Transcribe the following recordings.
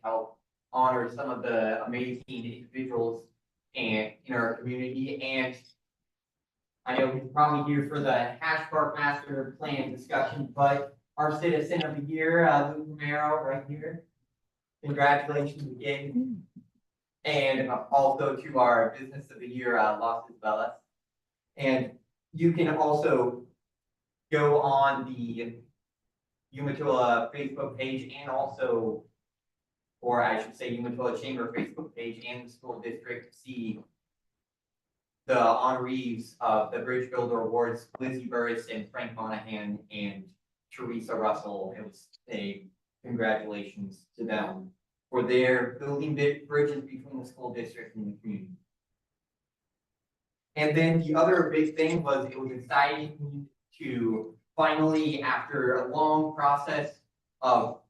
help honor some of the amazing individuals and in our community. And I know he's probably here for the Hash Park Master Plan discussion, but our Citizen of the Year, Luke Romero, right here. Congratulations again. And also to our Business of the Year, Los Isabellas. And you can also go on the Umatilla Facebook page and also, or I should say Umatilla Chamber Facebook page and the school district to see the honorees of the Bridge Builder Awards, Lizzie Burris and Frank Monahan and Teresa Russell. It was a congratulations to them for their building bridges between the school district and the community. And then the other big thing was it was exciting to finally, after a long process of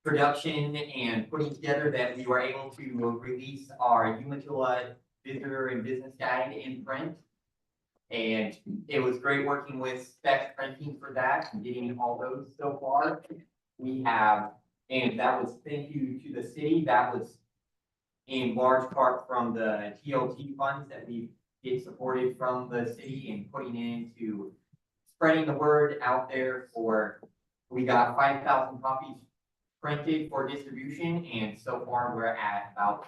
production and putting together, that we were able to release our Umatilla Visitor and Business Guide in print. And it was great working with Specs Printing for that and getting all those so far. We have, and that was thank you to the city. That was in large part from the TLT funds that we get supported from the city and putting into spreading the word out there for, we got 5,000 copies printed for distribution. And so far we're at about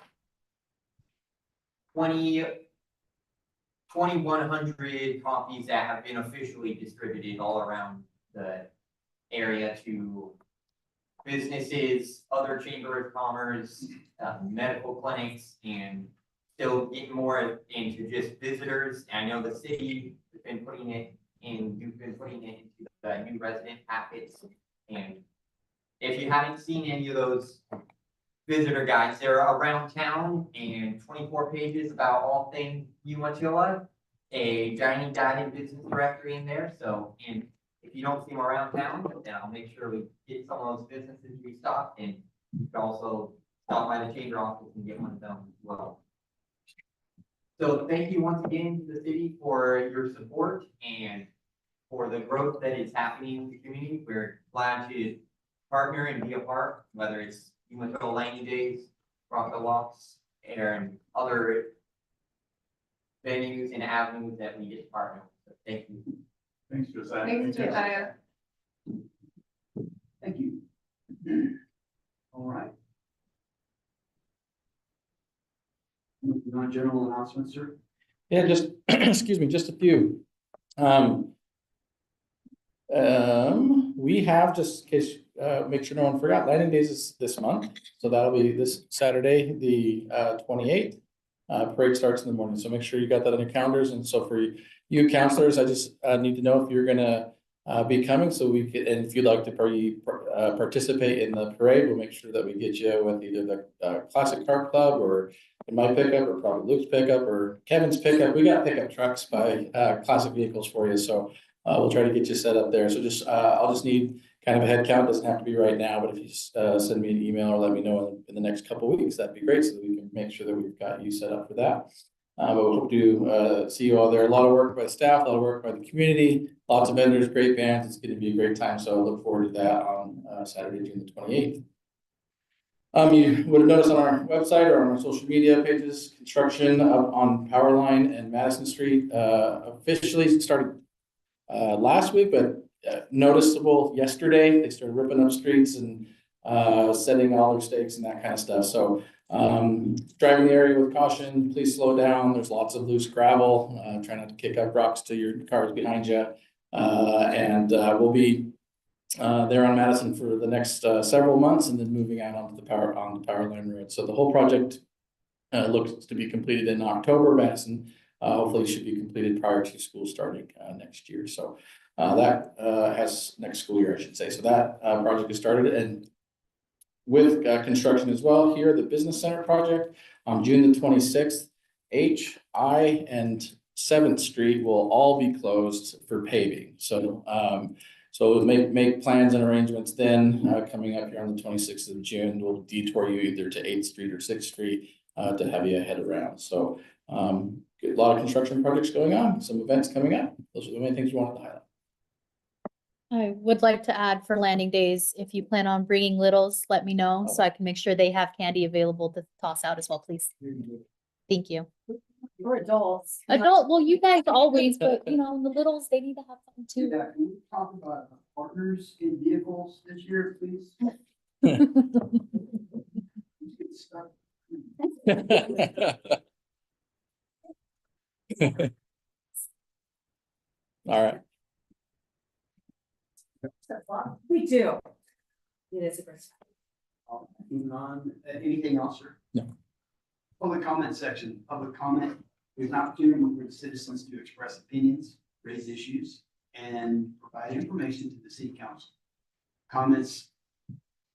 2,100 copies that have been officially distributed all around the area to businesses, other chamber of commerce, medical clinics, and still getting more into just visitors. I know the city has been putting it in, you've been putting it into the new resident packets. And if you haven't seen any of those visitor guides, they're around town and 24 pages about all things Umatilla, a giant guided business directory in there. So, and if you don't see them around town, then I'll make sure we get some of those businesses restocked, and you can also stop by the chamber office and get one of them as well. So thank you once again to the city for your support and for the growth that is happening in the community. We're glad to partner and be a part, whether it's Umatilla Lightning Days, Rocket Walks, and other venues and avenues that we get to partner with. So thank you. Thanks, Josiah. Thanks, Josiah. Thank you. All right. Moving on, general announcements, sir. Yeah, just excuse me, just a few. We have, just in case, make sure no one forgot, Landing Days is this month, so that'll be this Saturday, the 28th. Parade starts in the morning, so make sure you got that on your calendars. And so for you counselors, I just need to know if you're gonna be coming, so we could, and if you'd like to participate in the parade, we'll make sure that we get you with either the Classic Car Club, or in my pickup, or probably Luke's pickup, or Kevin's pickup. We got pickup trucks by Classic Vehicles for you, so we'll try to get you set up there. So just I'll just need kind of a head count. Doesn't have to be right now, but if you just send me an email or let me know in the next couple of weeks, that'd be great, so that we can make sure that we've got you set up for that. But we hope to see you all there. A lot of work by the staff, a lot of work by the community, lots of vendors, great bands. It's going to be a great time. So I look forward to that on Saturday, June the 28th. You would have noticed on our website or on our social media pages, construction up on Powerline and Madison Street officially started last week, but noticeable yesterday. They started ripping up streets and setting all their stakes and that kind of stuff. So driving the area with caution, please slow down. There's lots of loose gravel. Try not to kick up rocks to your cars behind you. We'll be there on Madison for the next several months, and then moving out onto the Powerline Road. So the whole project looks to be completed in October. Madison hopefully should be completed prior to school starting next year. So that has next school year, I should say. So that project is started, and with construction as well here, the Business Center project on June the 26th, H, I, and 7th Street will all be closed for paving. So so make plans and arrangements then. Coming up here on the 26th of June, we'll detour you either to 8th Street or 6th Street to have you head around. So a lot of construction projects going on, some events coming up. Those are the main things we wanted to highlight. I would like to add for landing days, if you plan on bringing littles, let me know so I can make sure they have candy available to toss out as well, please. Thank you. Or adults. Well, you guys always, but you know, the littles, they need to have fun too. Yeah, can we talk about partners in vehicles this year, please? Let's get stuck. All right, We do. It is a great. Moving on, anything else, sir? No. Public comment section, public comment, there's an opportunity for the citizens to express opinions, raise issues, and provide information to the city council. Comments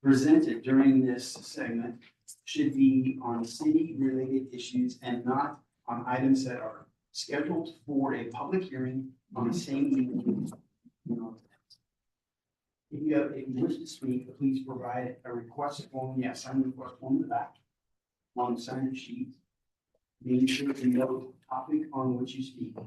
presented during this segment should be on city-related issues and not on items that are scheduled for a public hearing on the same evening. If you wish to speak, please provide a request form, sign request form in the back on the sign sheet. Being sure to note the topic on which you speak.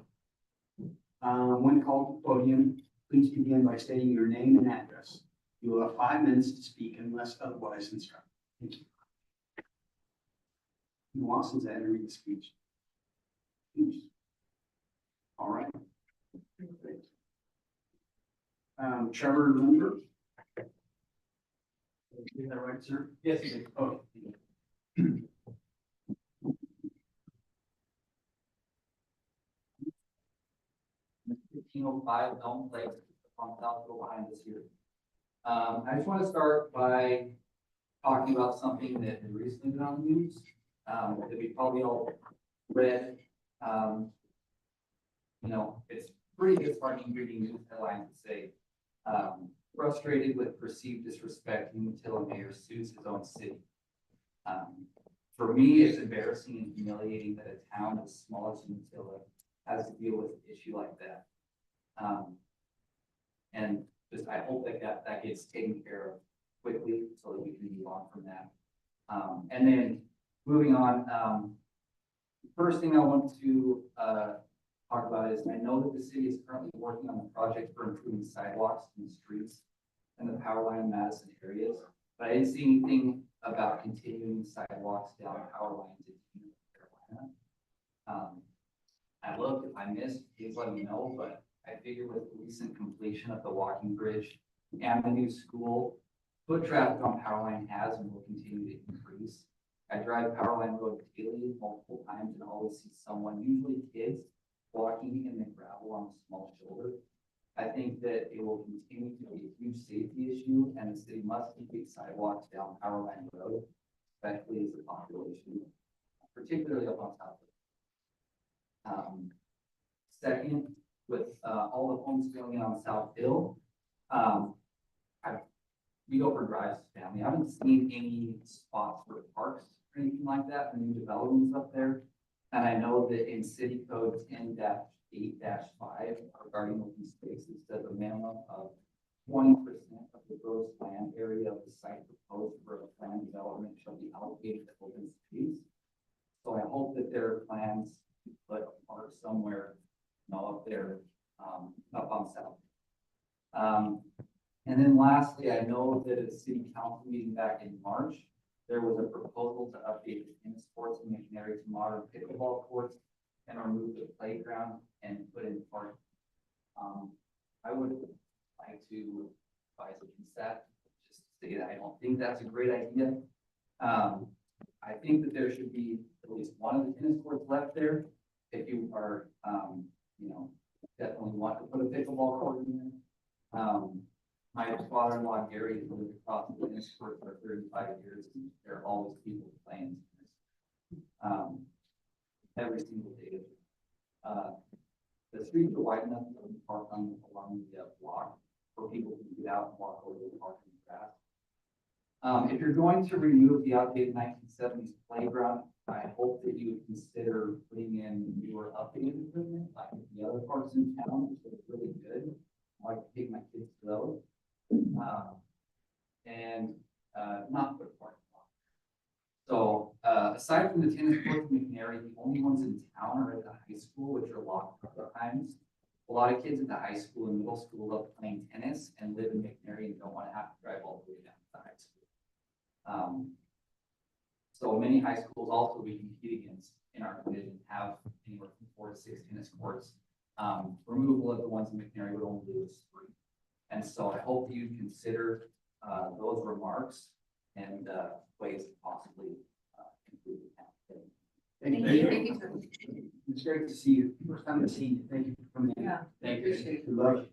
When called to the podium, please begin by stating your name and address. You will have 5 minutes to speak unless otherwise instructed. Thank you. Who wants to read the speech? Please. All right. Great. Trevor Linder. Is that right, sir? Yes, you did. Oh. Fifteen oh five Elm Place on Southville behind us here. I just want to start by talking about something that had recently been on the news, that we probably all read. You know, it's pretty disheartening reading news headlines that say, frustrated with perceived disrespect, Umatilla mayor sues his own city. For me, it's embarrassing and humiliating that a town as small as Umatilla has to deal with an issue like that. And just, I hope that gets taken care of quickly so that we can move on from that. And then moving on, first thing I want to talk about is I know that the city is currently working on a project for improving sidewalks in the streets and the power line in Madison areas, but I didn't see anything about continuing sidewalks down power lines in North Carolina. I looked, if I missed, please let me know, but I figure with the recent completion of the walking bridge and the new school, foot traffic on Powerline has and will continue to increase. I drive Powerline Road daily multiple times and always see someone, usually kids, walking in the gravel on a small shoulder. I think that it will continue to be a huge safety issue and the city must keep sidewalks down Powerline Road, especially as the population, particularly up on top of it. Second, with all the homes going in on South Hill, we go for drives as a family. I haven't seen any spots for parks or anything like that, for new developments up there. And I know that in city code 10-8-5 regarding open spaces, says a minimum of 20% of the gross land area of the site proposed for a planned development shall be allocated to open space. So I hope that there are plans to put a park somewhere, up there, up on South. And then lastly, I know that at a city council meeting back in March, there was a proposal to update the tennis courts in McNary to modern pickleball courts and remove the playground and put in park. I would like to advise against that, just to say that I don't think that's a great idea. I think that there should be at least one of the tennis courts left there. If you are, definitely want to put a pickleball court in there. My father-in-law Gary has lived across the tennis court for 35 years. There are always people playing tennis every single day. The streets are wide enough to park on along the block for people to get out and walk over the parking grass. If you're going to remove the outdated 1970s playground, I hope that you would consider putting in newer updated equipment, like the other parks in town, which is really good. I like to take my kids to those. And not put a parking lot. So aside from the tennis courts in McNary, the only ones in town are at the high school, which are locked at times. A lot of kids at the high school and middle school love playing tennis and live in McNary and don't want to have to drive all the way down to the high school. So many high schools also we compete against in our division have anywhere from 4 to 6 tennis courts. Removal of the ones in McNary would only do is 3. And so I hope you consider those remarks and ways to possibly improve the town. Thank you. It's great to see you. First time I've seen you. Thank you for coming in. Yeah. Thank you. Appreciate it. Good luck.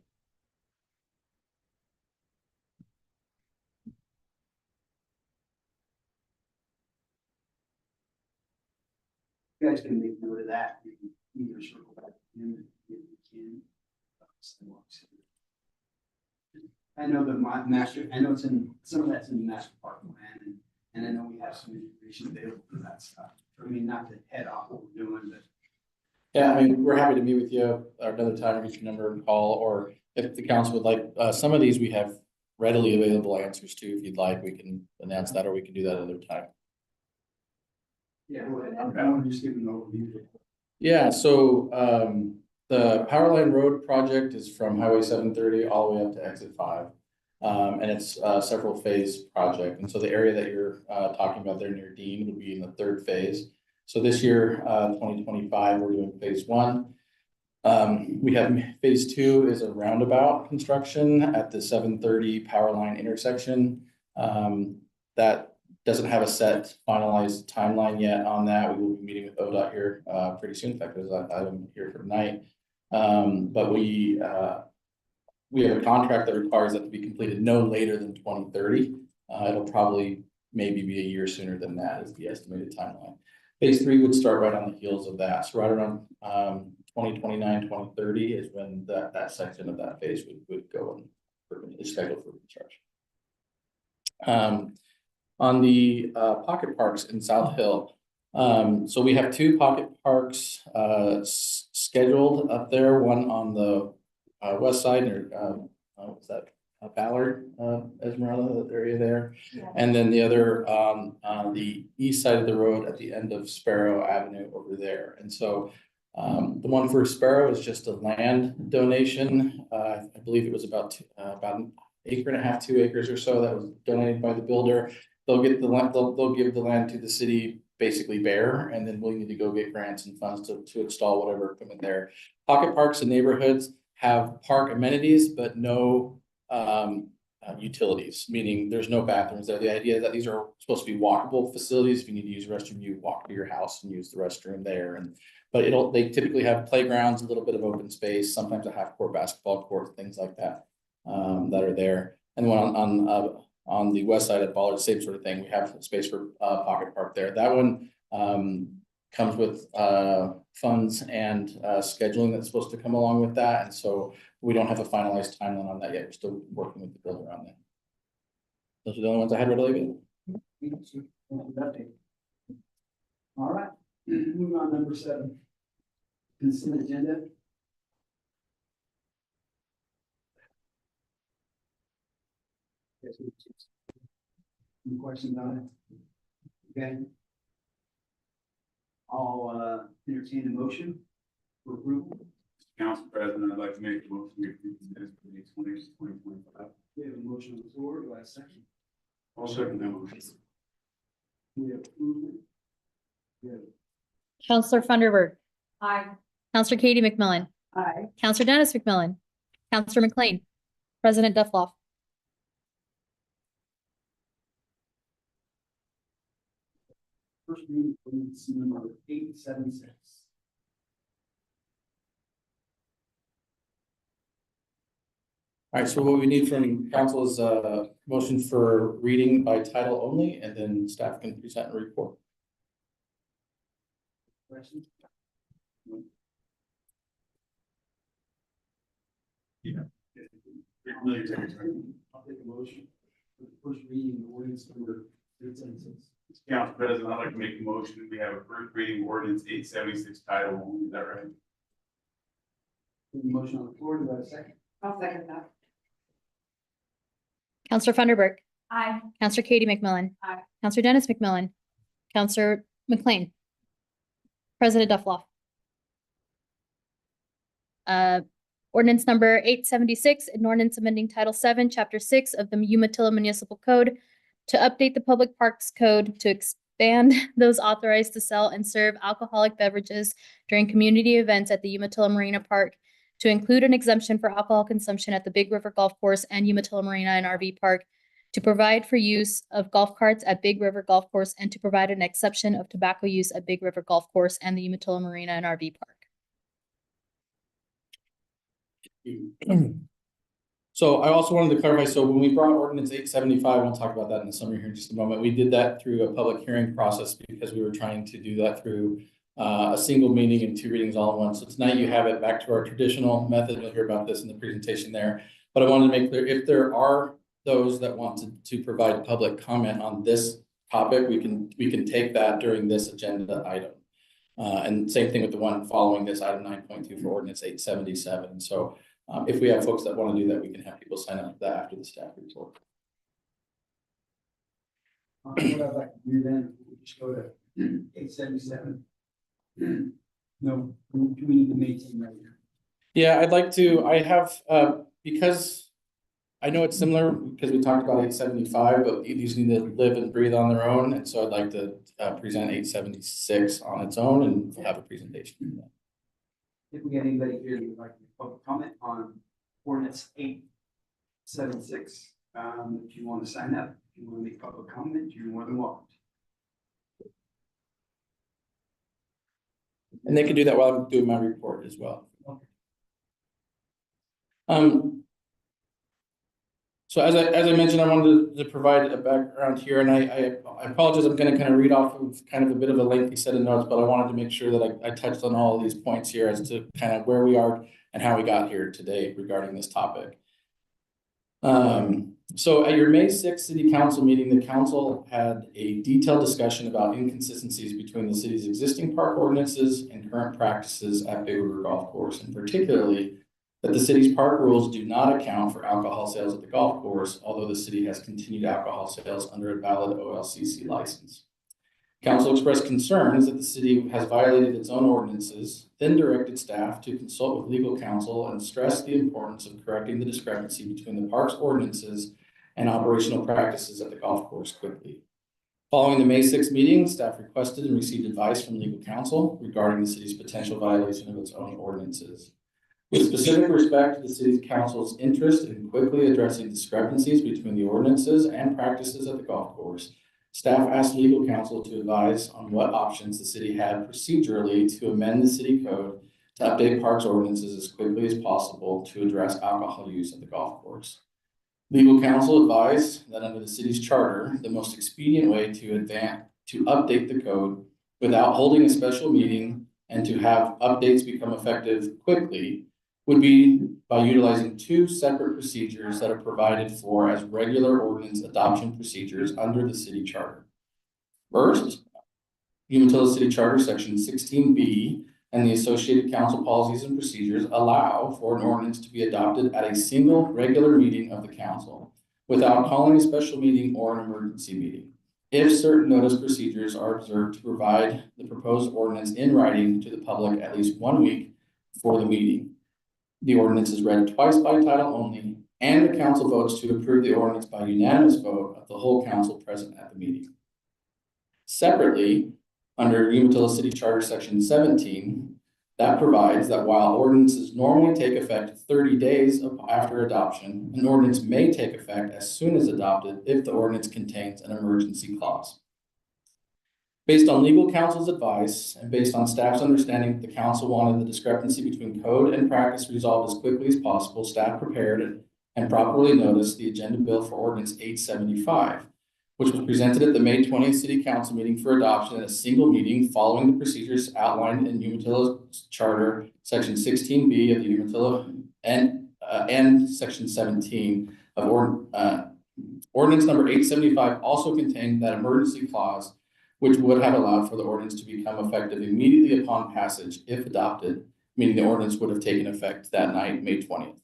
You guys can make note of that. You can either circle back in if you can. I know that my master, I know it's in, some of that's in the master park plan, and I know we have some information available for that stuff. I mean, not to head off what we're doing, but Yeah, I mean, we're happy to meet with you another time, get your number and call, or if the council would like, some of these we have readily available answers to. If you'd like, we can announce that, or we can do that another time. yeah, go ahead. I want to just give an overview. Yeah, so the Powerline Road project is from Highway 730 all the way up to Exit 5. And it's a several phase project. And so the area that you're talking about there near Dean would be in the 3rd phase. So this year, 2025, we're doing phase 1. We have phase 2 is a roundabout construction at the 730 Powerline intersection. That doesn't have a set finalized timeline yet on that. We will be meeting with ODOT here pretty soon. In fact, there's an item here for tonight. But we have a contract that requires that to be completed no later than 2030. It'll probably maybe be a year sooner than that is the estimated timeline. Phase 3 would start right on the heels of that. So right around 2029, 2030 is when that section of that phase would go and is scheduled for construction. On the pocket parks in South Hill. So we have 2 pocket parks scheduled up there, one on the west side near what's that, Ballard, Esmeralda, that area there. Yeah. And then the other on the east side of the road at the end of Sparrow Avenue over there. And so the one for Sparrow is just a land donation. I believe it was about an acre and a half, 2 acres or so that was donated by the builder. They'll get the land, they'll give the land to the city basically bare, and then we'll need to go get grants and funds to install whatever equipment there. Pocket parks and neighborhoods have park amenities, but no utilities, meaning there's no bathrooms there. The idea is that these are supposed to be walkable facilities. If you need to use a restroom, you walk to your house and use the restroom there. But they typically have playgrounds, a little bit of open space, sometimes a half-court basketball court, things like that that are there. And one on the west side of Ballard, same sort of thing. We have space for pocket park there. That one comes with funds and scheduling that's supposed to come along with that. And so we don't have a finalized timeline on that yet. We're still working with the builder on that. Those are the only ones I had readily available. All right, moving on, number 7. Consent agenda. Any questions on it? Okay. I'll entertain a motion for approval. Council President, I'd like to make a motion to approve the minutes for the 2025. We have a motion on the floor. Do I have a second? I'll second that motion. We have approval. We have Counselor Funderburk, Aye. Counselor Katie McMillan, Aye. Counselor Dennis McMillan, Counselor McLean, President Duffloff. first reading ordinance number 876. All right, so what we need from council is a motion for reading by title only, and then staff can present a report. Questions? I'll take a motion for the first reading of ordinance number 876. Council President, I'd like to make a motion that we have a first reading ordinance 876 title only. Is that right? We have a motion on the floor. Do I have a second? I'll second that. Counselor Funderburk, Aye. Counselor Katie McMillan. Aye. Counselor Dennis McMillan, Counselor McLean, President Duffloff. Ordinance number 876, an ordinance amending Title 7, Chapter 6 of the Umatilla Municipal Code to update the Public Parks Code to expand those authorized to sell and serve alcoholic beverages during community events at the Umatilla Marina Park, to include an exemption for alcohol consumption at the Big River Golf Course and Umatilla Marina and RV Park, to provide for use of golf carts at Big River Golf Course, and to provide an exception of tobacco use at Big River Golf Course and the Umatilla Marina and RV Park. So I also wanted to clarify, so when we brought ordinance 875, we'll talk about that in the summary here in just a moment. We did that through a public hearing process because we were trying to do that through a single meeting and 2 readings all at once. So tonight you have it back to our traditional method. You'll hear about this in the presentation there. But I wanted to make clear, if there are those that want to provide public comment on this topic, we can take that during this agenda item. And same thing with the one following this, item 9.2 for ordinance 877. So if we have folks that want to do that, we can have people sign up for that after the staff report. What I'd like to do then, we just go to 877. No, do we need to maintain right here? Yeah, I'd like to, I have, because I know it's similar because we talked about 875, but these need to live and breathe on their own. And so I'd like to present 876 on its own and have a presentation. If we get anybody here that would like to make public comment on ordinance 876, if you want to sign up, if you want to make public comment, you're more than welcome. And they can do that while I'm doing my report as well. Okay. So as I mentioned, I wanted to provide a background here, and I apologize, I'm going to kind of read off of kind of a bit of a lengthy set of notes, but I wanted to make sure that I touched on all of these points here as to kind of where we are and how we got here today regarding this topic. So at your May 6th City Council meeting, the council had a detailed discussion about inconsistencies between the city's existing park ordinances and current practices at Big River Golf Course, and particularly that the city's park rules do not account for alcohol sales at the golf course, although the city has continued alcohol sales under a valid OLCC license. Council expressed concerns that the city has violated its own ordinances, then directed staff to consult with legal counsel and stressed the importance of correcting the discrepancy between the park's ordinances and operational practices at the golf course quickly. Following the May 6th meeting, staff requested and received advice from legal counsel regarding the city's potential violation of its own ordinances. With specific respect to the city council's interest in quickly addressing discrepancies between the ordinances and practices at the golf course, staff asked legal counsel to advise on what options the city had procedurally to amend the city code to update parks ordinances as quickly as possible to address alcohol use at the golf course. Legal counsel advised that under the city's charter, the most expedient way to update the code without holding a special meeting and to have updates become effective quickly would be by utilizing 2 separate procedures that are provided for as regular ordinance adoption procedures under the city charter. First, Umatilla City Charter Section 16B and the associated council policies and procedures allow for an ordinance to be adopted at a single regular meeting of the council without calling a special meeting or an emergency meeting, if certain notice procedures are observed to provide the proposed ordinance in writing to the public at least 1 week before the meeting. The ordinance is read twice by title only, and the council votes to approve the ordinance by unanimous vote of the whole council present at the meeting. Separately, under Umatilla City Charter Section 17, that provides that while ordinances normally take effect 30 days after adoption, an ordinance may take effect as soon as adopted if the ordinance contains an emergency clause. Based on legal counsel's advice and based on staff's understanding that the council wanted the discrepancy between code and practice resolved as quickly as possible, staff prepared and properly noticed the agenda bill for ordinance 875, which was presented at the May 20th City Council meeting for adoption in a single meeting following the procedures outlined in Umatilla Charter Section 16B of the Umatilla and Section 17 of ordinance number 875 also contained that emergency clause, which would have allowed for the ordinance to become effective immediately upon passage if adopted, meaning the ordinance would have taken effect that night, May 20th.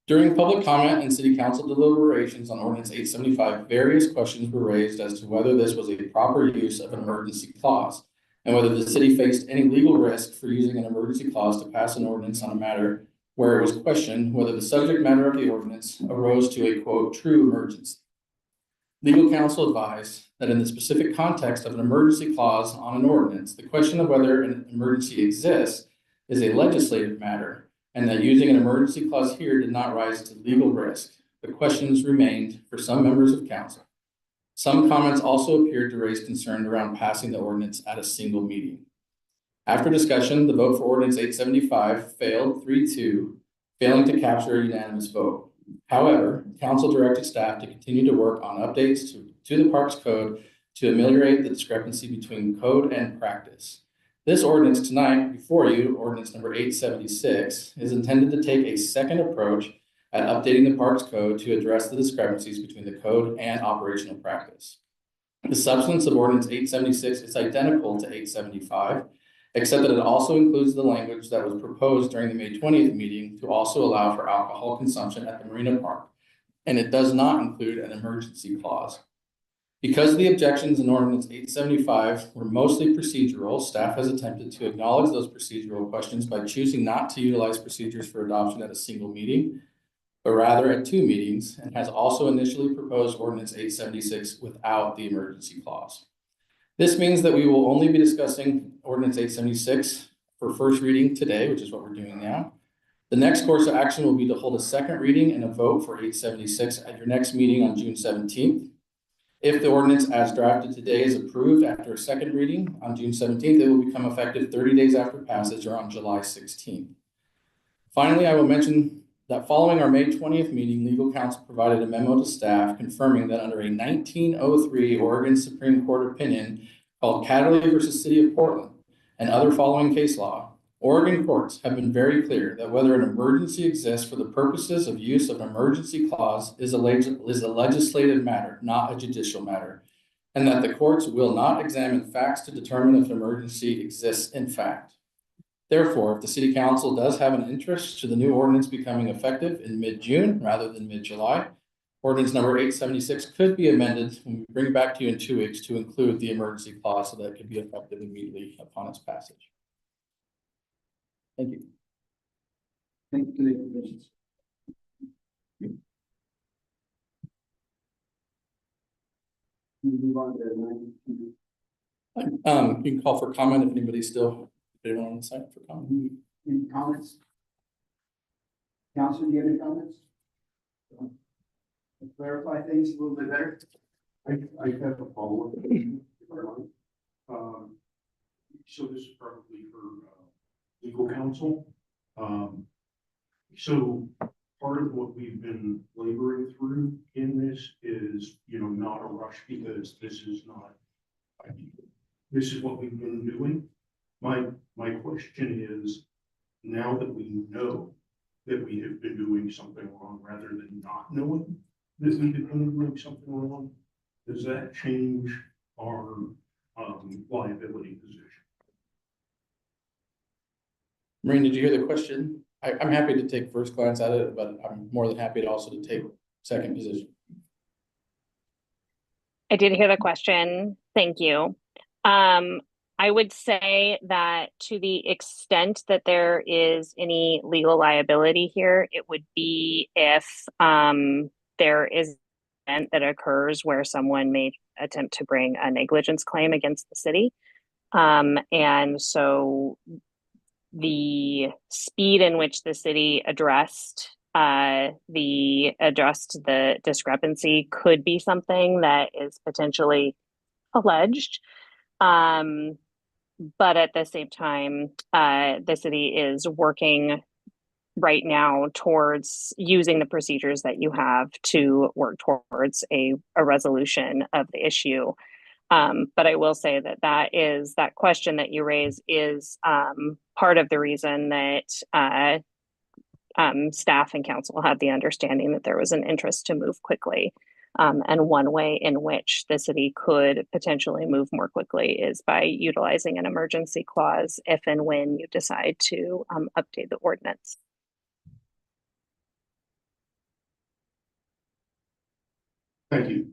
During public comment and city council deliberations on ordinance 875, various questions were raised as to whether this was a proper use of an emergency clause and whether the city faced any legal risk for using an emergency clause to pass an ordinance on a matter where it was questioned whether the subject matter of the ordinance arose to a quote, true emergency. Legal counsel advised that in the specific context of an emergency clause on an ordinance, the question of whether an emergency exists is a legislative matter, and that using an emergency clause here did not rise to legal risk. The questions remained for some members of council. Some comments also appeared to raise concern around passing the ordinance at a single meeting. After discussion, the vote for ordinance 875 failed 3-2, failing to capture a unanimous vote. However, council directed staff to continue to work on updates to the Parks Code to ameliorate the discrepancy between code and practice. This ordinance tonight before you, ordinance number 876, is intended to take a second approach at updating the Parks Code to address the discrepancies between the code and operational practice. The substance of ordinance 876 is identical to 875, except that it also includes the language that was proposed during the May 20th meeting to also allow for alcohol consumption at the Marina Park, and it does not include an emergency clause. Because the objections in ordinance 875 were mostly procedural, staff has attempted to acknowledge those procedural questions by choosing not to utilize procedures for adoption at a single meeting, but rather at 2 meetings, and has also initially proposed ordinance 876 without the emergency clause. This means that we will only be discussing ordinance 876 for first reading today, which is what we're doing now. The next course of action will be to hold a second reading and a vote for 876 at your next meeting on June 17th. If the ordinance as drafted today is approved after a second reading on June 17th, it will become effective 30 days after passage or on July 16th. Finally, I will mention that following our May 20th meeting, legal counsel provided a memo to staff confirming that under a 1903 Oregon Supreme Court opinion called Catterley versus City of Portland and other following case law, Oregon courts have been very clear that whether an emergency exists for the purposes of use of an emergency clause is a legislative matter, not a judicial matter, and that the courts will not examine facts to determine if an emergency exists in fact. Therefore, if the city council does have an interest to the new ordinance becoming effective in mid-June rather than mid-July, ordinance number 876 could be amended when we bring it back to you in 2 weeks to include the emergency clause so that it can be effective immediately upon its passage. Thank you. Thank you for the information. We move on to 9. You can call for comment if anybody's still, if anyone on the side for comment. Any comments? Council, do you have any comments? To clarify things a little bit better. I have a follow-up. So this is probably for legal counsel. So part of what we've been laboring through in this is, not a rush because this is not ideal. This is what we've been doing. My question is, now that we know that we have been doing something wrong rather than not knowing that we have been doing something wrong, does that change our liability position? Maureen, did you hear the question? I'm happy to take first glance at it, but I'm more than happy to also to take second position. I did hear the question. Thank you. I would say that to the extent that there is any legal liability here, it would be if there is an event that occurs where someone may attempt to bring a negligence claim against the city. And so the speed in which the city addressed the discrepancy could be something that is potentially alleged. But at the same time, the city is working right now towards using the procedures that you have to work towards a resolution of the issue. But I will say that question that you raise is part of the reason that staff and council had the understanding that there was an interest to move quickly. And one way in which the city could potentially move more quickly is by utilizing an emergency clause if and when you decide to update the ordinance. Thank you.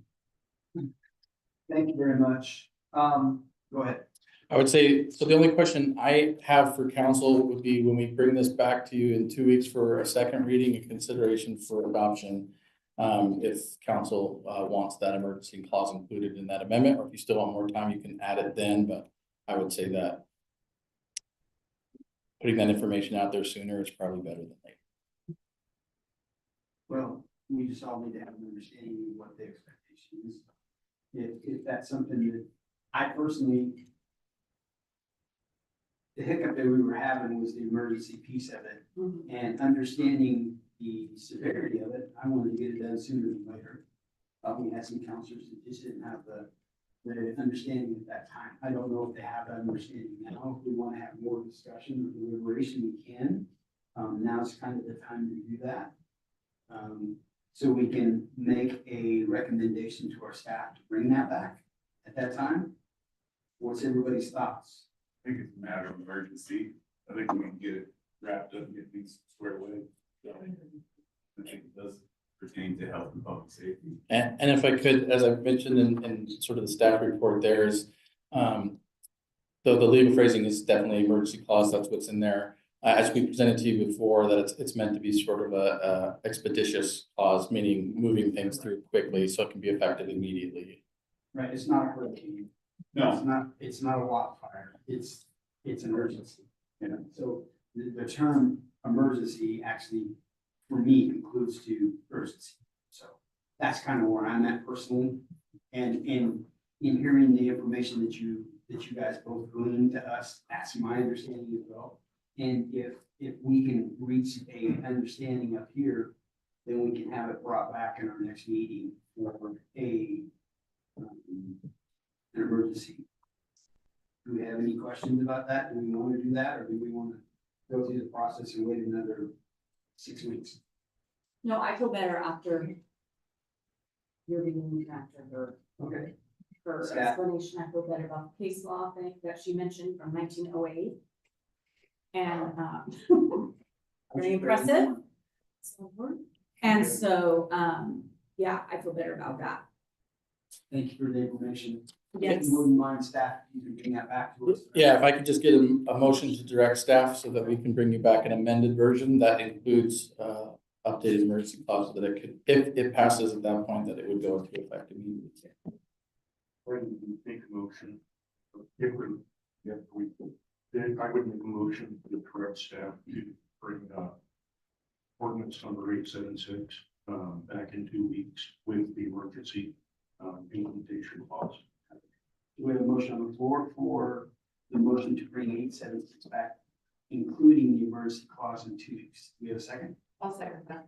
Thank you very much. Go ahead. I would say, so the only question I have for council would be when we bring this back to you in 2 weeks for a second reading and consideration for adoption. If council wants that emergency clause included in that amendment, or if you still want more time, you can add it then, but I would say that putting that information out there sooner is probably better than later. Well, we just all need to have an understanding of what the expectation is. If that's something that I personally, the hiccup that we were having was the emergency piece of it, and understanding the severity of it. I wanted to get it done sooner than later. We had some counselors that just didn't have the understanding at that time. I don't know if they have that understanding now. If we want to have more discussion or deliberation, we can. Now's kind of the time to do that. So we can make a recommendation to our staff to bring that back at that time. What's everybody's thoughts? I think it's a matter of emergency. I think we can get it wrapped up and get things squared away. So, I think it does pertain to health and public safety. And if I could, as I've mentioned in sort of the staff report, there is, the legal phrasing is definitely emergency clause, that's what's in there. As we presented to you before, that it's meant to be sort of a expeditious clause, meaning moving things through quickly so it can be effective immediately. Right, it's not a hurricane. No. It's not a wildfire. It's an urgency. You know, so the term emergency actually, for me, includes to urgency. So that's kind of where I'm at personally. And in hearing the information that you guys both gleaned to us, that's my understanding as well. And if we can reach a understanding up here, then we can have it brought back in our next meeting for an emergency. Do we have any questions about that? Do we want to do that, or do we want to go through the process and wait another 6 weeks? No, I feel better after your reading after Okay. her Staff. explanation. I feel better about the case law thing that she mentioned from 1908. And very impressive. And so, yeah, I feel better about that. Thank you for the information. Yes. If you wouldn't mind, staff, you can bring that back to us. Yeah, if I could just get a motion to direct staff so that we can bring you back an amended version that includes updated emergency clause so that it could, if it passes at that point, that it would go into effect immediately. Or you can make a motion. Then I would make a motion for the correct staff to bring ordinance number 876 back in 2 weeks with the emergency implementation clause. We have a motion on the floor for the motion to bring 876 back, including the emergency clause in 2 weeks. Do we have a second? I'll second that.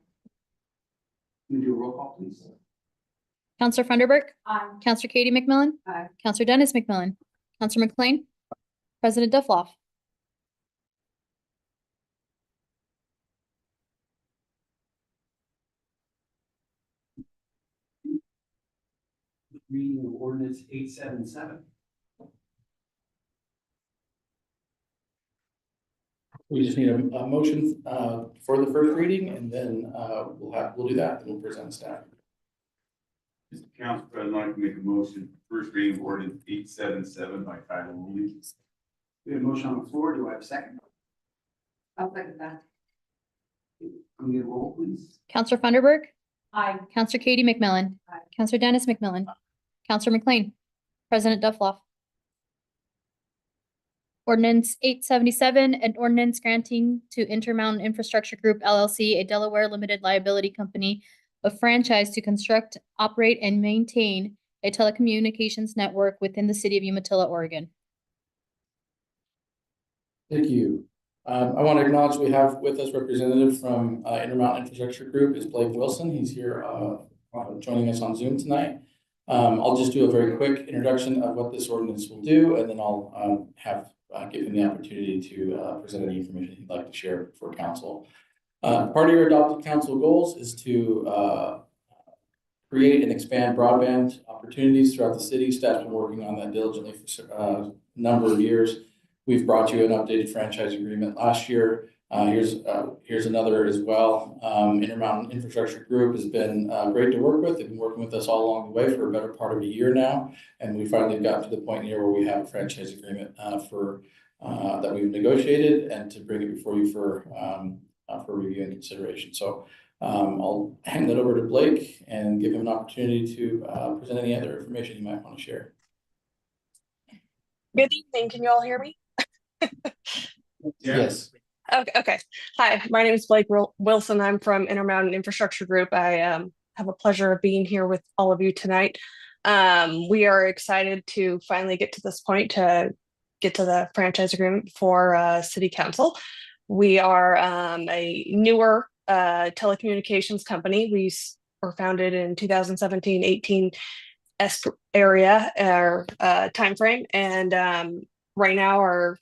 Can we do a roll call, please? Counselor Funderburk, Aye. Counselor Katie McMillan. Aye. Counselor Dennis McMillan, Counselor McLean, President Duffloff. Reading of ordinance 877. We just need a motion for the first reading, and then we'll do that, and we'll present staff. Mr. Council President, I'd like to make a motion, first reading of ordinance 877 by title only. We have a motion on the floor. Do I have a second? I'll second that. Can we get a roll, please? Counselor Funderburk, Aye. Counselor Katie McMillan, Aye. Counselor Dennis McMillan, Counselor McLean, President Duffloff. Ordinance 877, an ordinance granting to Intermountain Infrastructure Group LLC, a Delaware limited liability company, a franchise to construct, operate, and maintain a telecommunications network within the city of Umatilla, Oregon. Thank you. I want to acknowledge we have with us representative from Intermountain Infrastructure Group is Blake Wilson. He's here joining us on Zoom tonight. I'll just do a very quick introduction of what this ordinance will do, and then I'll give him the opportunity to present any information he'd like to share for council. Part of your adopted council goals is to create and expand broadband opportunities throughout the city. Staff's been working on that diligently for a number of years. We've brought you an updated franchise agreement last year. Here's another as well. Intermountain Infrastructure Group has been great to work with. They've been working with us all along the way for a better part of a year now. And we finally got to the point here where we have a franchise agreement that we've negotiated and to bring it before you for review and consideration. So I'll hand that over to Blake and give him an opportunity to present any other information you might want to share. Good evening. Can you all hear me? Yes. Okay. Hi, my name is Blake Wilson. I'm from Intermountain Infrastructure Group. I have a pleasure of being here with all of you tonight. We are excited to finally get to this point to get to the franchise agreement for City Council. We are a newer telecommunications company. We were founded in 2017-18 area timeframe, and right now are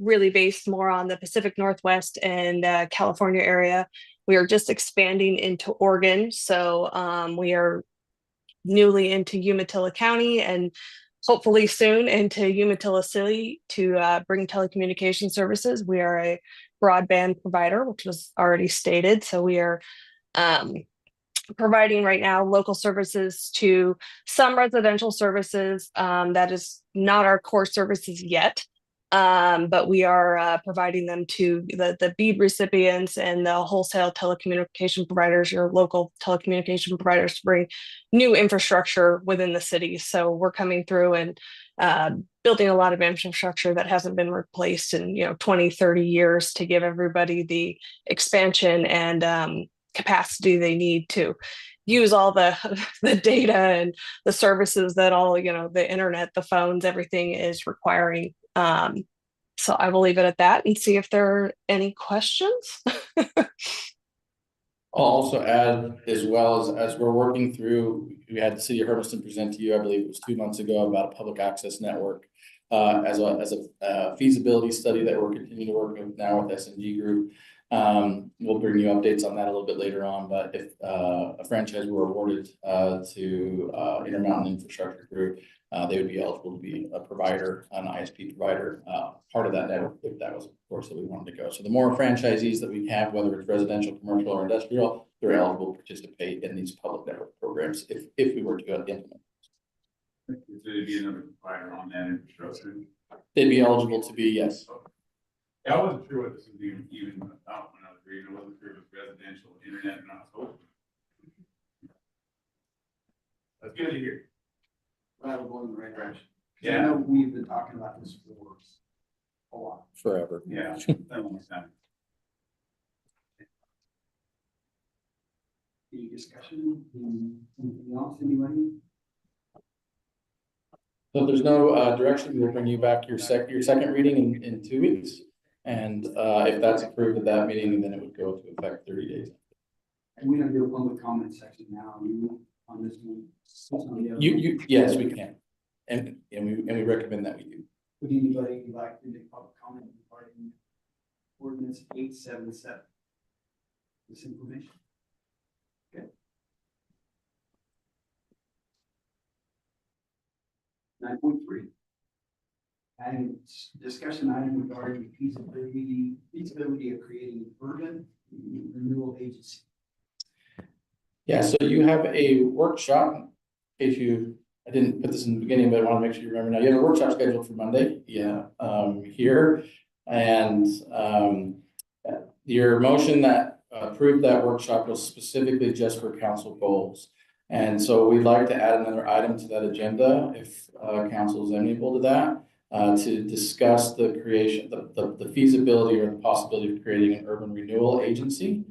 really based more on the Pacific Northwest and California area. We are just expanding into Oregon, so we are newly into Umatilla County and hopefully soon into Umatilla City to bring telecommunication services. We are a broadband provider, which was already stated, so we are providing right now local services to some residential services. That is not our core services yet. But we are providing them to the BEAD recipients and the wholesale telecommunication providers, your local telecommunication providers, to bring new infrastructure within the city. So we're coming through and building a lot of infrastructure that hasn't been replaced in 20, 30 years to give everybody the expansion and capacity they need to use all the data and the services that all the internet, the phones, everything is requiring. So I will leave it at that and see if there are any questions. I'll also add, as well as we're working through, we had the City of Hermiston present to you, I believe it was 2 months ago, about a public access network as a feasibility study that we're continuing to work with now with SNG Group. We'll bring you updates on that a little bit later on, but if a franchise were awarded to Intermountain Infrastructure Group, they would be eligible to be a provider, an ISP provider, part of that network, if that was, of course, that we wanted to go. So the more franchisees that we have, whether it's residential, commercial, or industrial, they're eligible to participate in these public network programs if we were to implement. So there'd be another provider on that infrastructure. They'd be eligible to be, yes. Yeah, I wasn't sure what this was even about when I was reading. I wasn't sure if it was residential, internet, and I was hoping. That's good to hear. Glad we're going in the right direction. I Yeah. know we've been talking about this for a while. Forever. Yeah, that one was time. Any discussion? Anything else, anybody? So if there's no direction, we'll bring you back your second reading in 2 weeks. And if that's approved at that meeting, then it would go into effect 30 days. And we're gonna do a public comment section now on this one. Yes, we can. And we recommend that we do. Would anybody like to make public comment regarding ordinance 877? This information? Okay. 9.3. Adding discussion item regarding the feasibility of creating an urban renewal agency. Yeah, so you have a workshop, in case I didn't put this in the beginning, but I want to make sure you remember now. You have a workshop scheduled for Monday, here. And your motion that approved that workshop was specifically just for council goals. And so we'd like to add another item to that agenda if council is amenable to that. To discuss the creation, the feasibility or the possibility of creating an urban renewal agency.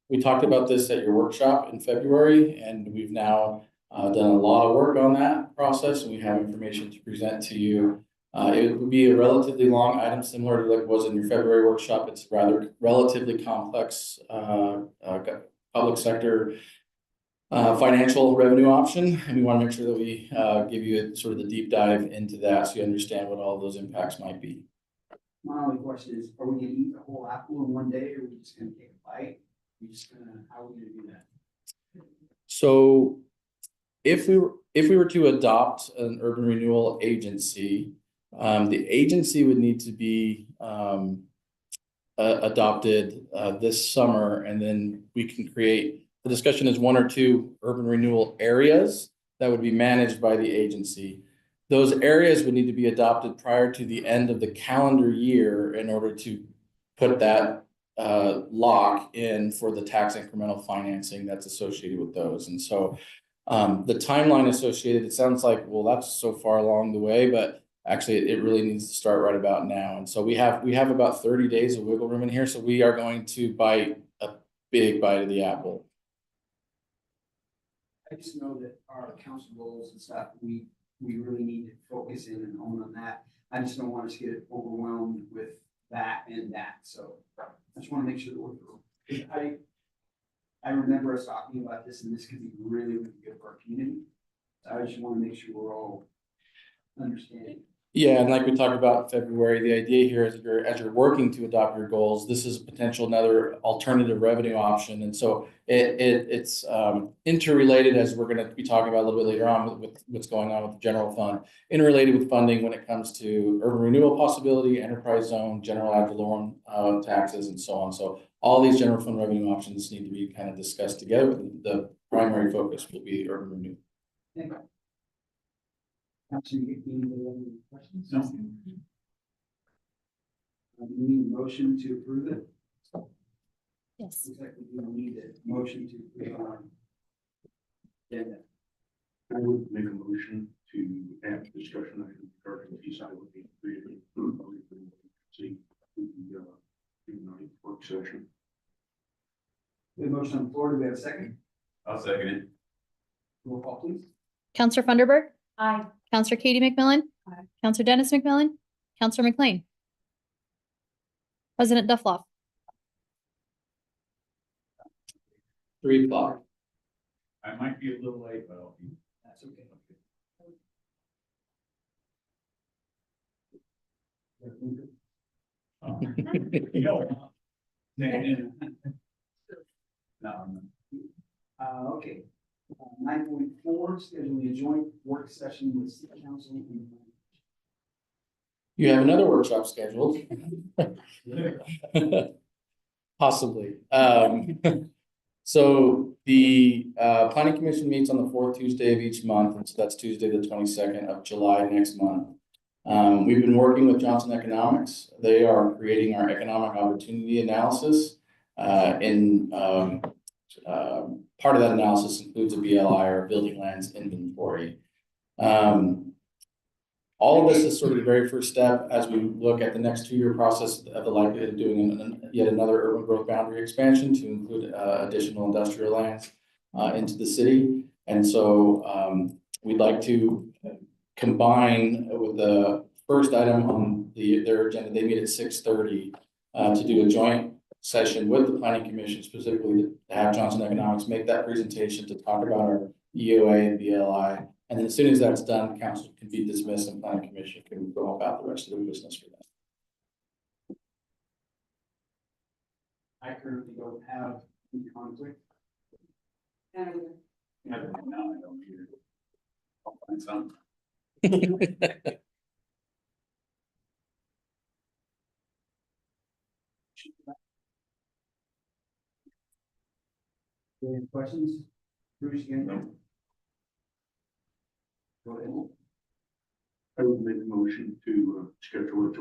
We talked about this at your workshop in February, and we've now done a lot of work on that process, and we have information to present to you. It would be a relatively long item, similar to like it was in your February workshop. It's rather relatively complex public sector financial revenue option, and we want to make sure that we give you sort of the deep dive into that so you understand what all those impacts might be. My only question is, are we gonna eat the whole apple in one day, or are we just gonna take a bite? How are we gonna do that? So if we were to adopt an urban renewal agency, The agency would need to be adopted this summer, and then we can create, the discussion is 1 or 2 urban renewal areas that would be managed by the agency. Those areas would need to be adopted prior to the end of the calendar year in order to put that lock in for the tax incremental financing that's associated with those. And so the timeline associated, it sounds like, well, that's so far along the way, but actually it really needs to start right about now. And so we have about 30 days of wiggle room in here. So we are going to bite a big bite of the apple. I just know that our council goals and stuff, we really need to focus in and own on that. I just don't want us to get overwhelmed with that and that, so I just want to make sure that we're through. I remember us talking about this, and this could be really, really good for our community. So I just want to make sure we're all understanding. Yeah, and like we talked about in February, the idea here is as you're working to adopt your goals, this is potential another alternative revenue option. And so it's interrelated, as we're going to be talking about a little bit later on with what's going on with the general fund, interrelated with funding when it comes to urban renewal possibility, enterprise zone, general ad valorem taxes, and so on. So all these general fund revenue options need to be kind of discussed together. The primary focus will be urban renewal. Thank you. Actually, anybody have any questions? No. We need a motion to approve it. Yes. Looks like we do need a motion to approve our agenda. I would make a motion to add discussion items regarding the side would be created. See, the work session. We have a motion on the floor. Do we have a second? I'll second it. Roll call, please. Counselor Funderburk. Aye. Counselor Katie McMillan. Aye. Counselor Dennis McMillan. Counselor McLean. President Duffloff. 3 o'clock. I might be a little late, but I'll be. That's okay. No, Okay. 9.4, scheduling a joint work session with city council and. You have another workshop scheduled. Possibly. So the planning commission meets on the 4th Tuesday of each month, and so that's Tuesday, the 22nd of July next month. We've been working with Johnson Economics. They are creating our economic opportunity analysis. Part of that analysis includes a BLI, or building lands inventory. All of this is sort of the very first step as we look at the next 2-year process of the likelihood of doing yet another urban growth boundary expansion to include additional industrial lands into the city. And so we'd like to combine with the first item on their agenda. They meet at 6:30 to do a joint session with the planning commission, specifically to have Johnson Economics make that presentation to talk about our EOA and BLI. And then as soon as that's done, council can be dismissed and planning commission can go about the rest of the business for that. I currently don't have any conflict. I don't either. I'll find some. Any questions? Bruce, again? No. Go ahead. I would make a motion to schedule a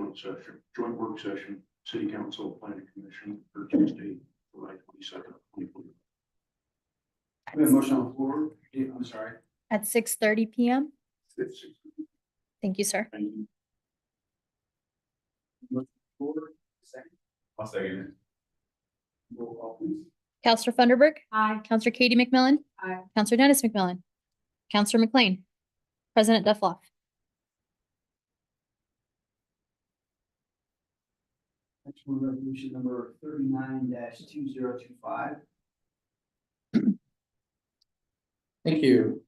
joint work session, city council, planning commission for Tuesday, July 22nd, 2020. We have a motion on the floor. I'm sorry. At 6:30 p.m. It's- Thank you, sir. Thank you. Floor, second. I'll second it. Roll call, please. Counselor Funderburk. Aye. Counselor Katie McMillan. Aye. Counselor Dennis McMillan. Counselor McLean. President Duffloff. Next one, resolution number 39-2025. Thank you.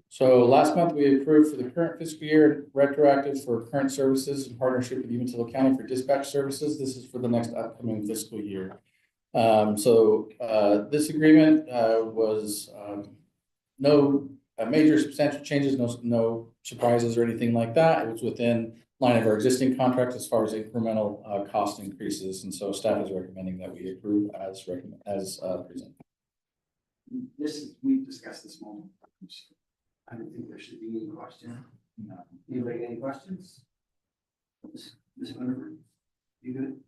So last month we approved for the current fiscal year retroactive for current services in partnership with Umatilla County for dispatch services. This is for the next upcoming fiscal year. This agreement was no major substantial changes, no surprises or anything like that. It was within line of our existing contract as far as incremental cost increases. And so staff is recommending that we approve as presented. We've discussed this multiple times. I don't think there should be any question. Anybody, any questions? Ms. Winifred, you good?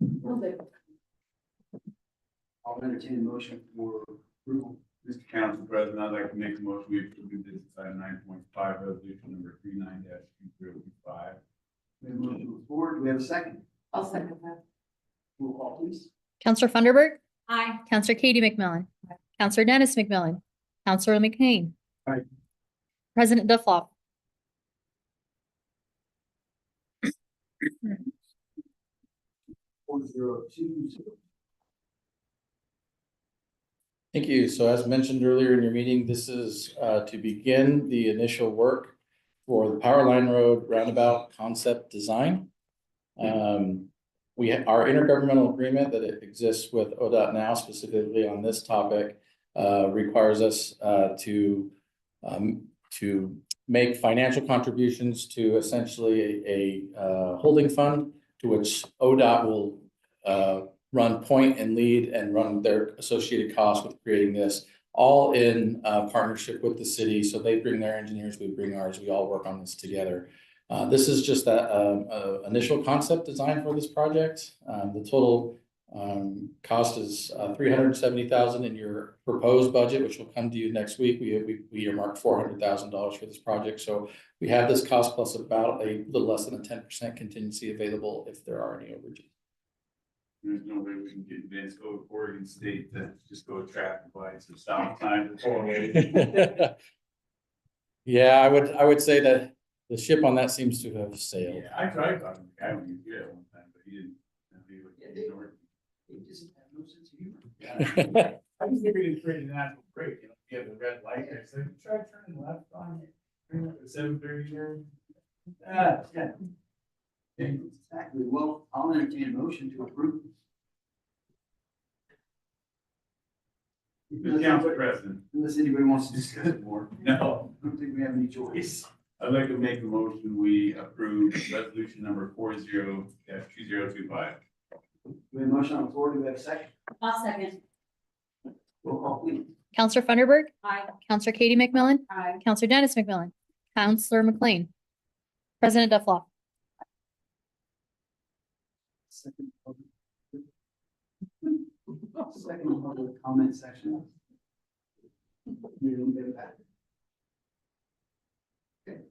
I'll entertain a motion for approval. Mr. Council President, I'd like to make a motion, we approve business item 9.5, resolution number 39-2025. We have a motion on the floor. Do we have a second? I'll second that. Roll call, please. Counselor Funderburk. Aye. Counselor Katie McMillan. Counselor Dennis McMillan. Counselor McCain. Aye. President Duffloff. Thank you. So as mentioned earlier in your meeting, this is to begin the initial work for the Power Line Road roundabout concept design. Our intergovernmental agreement that it exists with ODOT now, specifically on this topic, requires us to make financial contributions to essentially a holding fund to which ODOT will run point and lead and run their associated costs with creating this, all in partnership with the city. So they bring their engineers, we bring ours, we all work on this together. This is just that initial concept design for this project. The total cost is $370,000 in your proposed budget, which will come to you next week. We earmarked $400,000 for this project. So we have this cost plus about a little less than a 10% contingency available if there are any overages. There's no way we can get advanced code of Oregon State to just go traffic lights or stop signs. Yeah, I would say that the ship on that seems to have sailed. Yeah, I tried talking to the guy when he was here at one time, but he didn't. They just have no sense of humor. I just think we did pretty natural break, you have the red light, I said, try turning left on it. 7:30 here. Yeah. Exactly. Well, I'll entertain a motion to approve. Mr. Council President, Unless anybody wants to discuss it more. no, I don't think we have any choice. I'd like to make a motion, we approve resolution number 40-2025. We have a motion on the floor. Do we have a second? I'll second. Roll call, please. Counselor Funderburk. Aye. Counselor Katie McMillan. Aye. Counselor Dennis McMillan. Counselor McLean. President Duffloff. Second public comment section. We don't get that. Okay.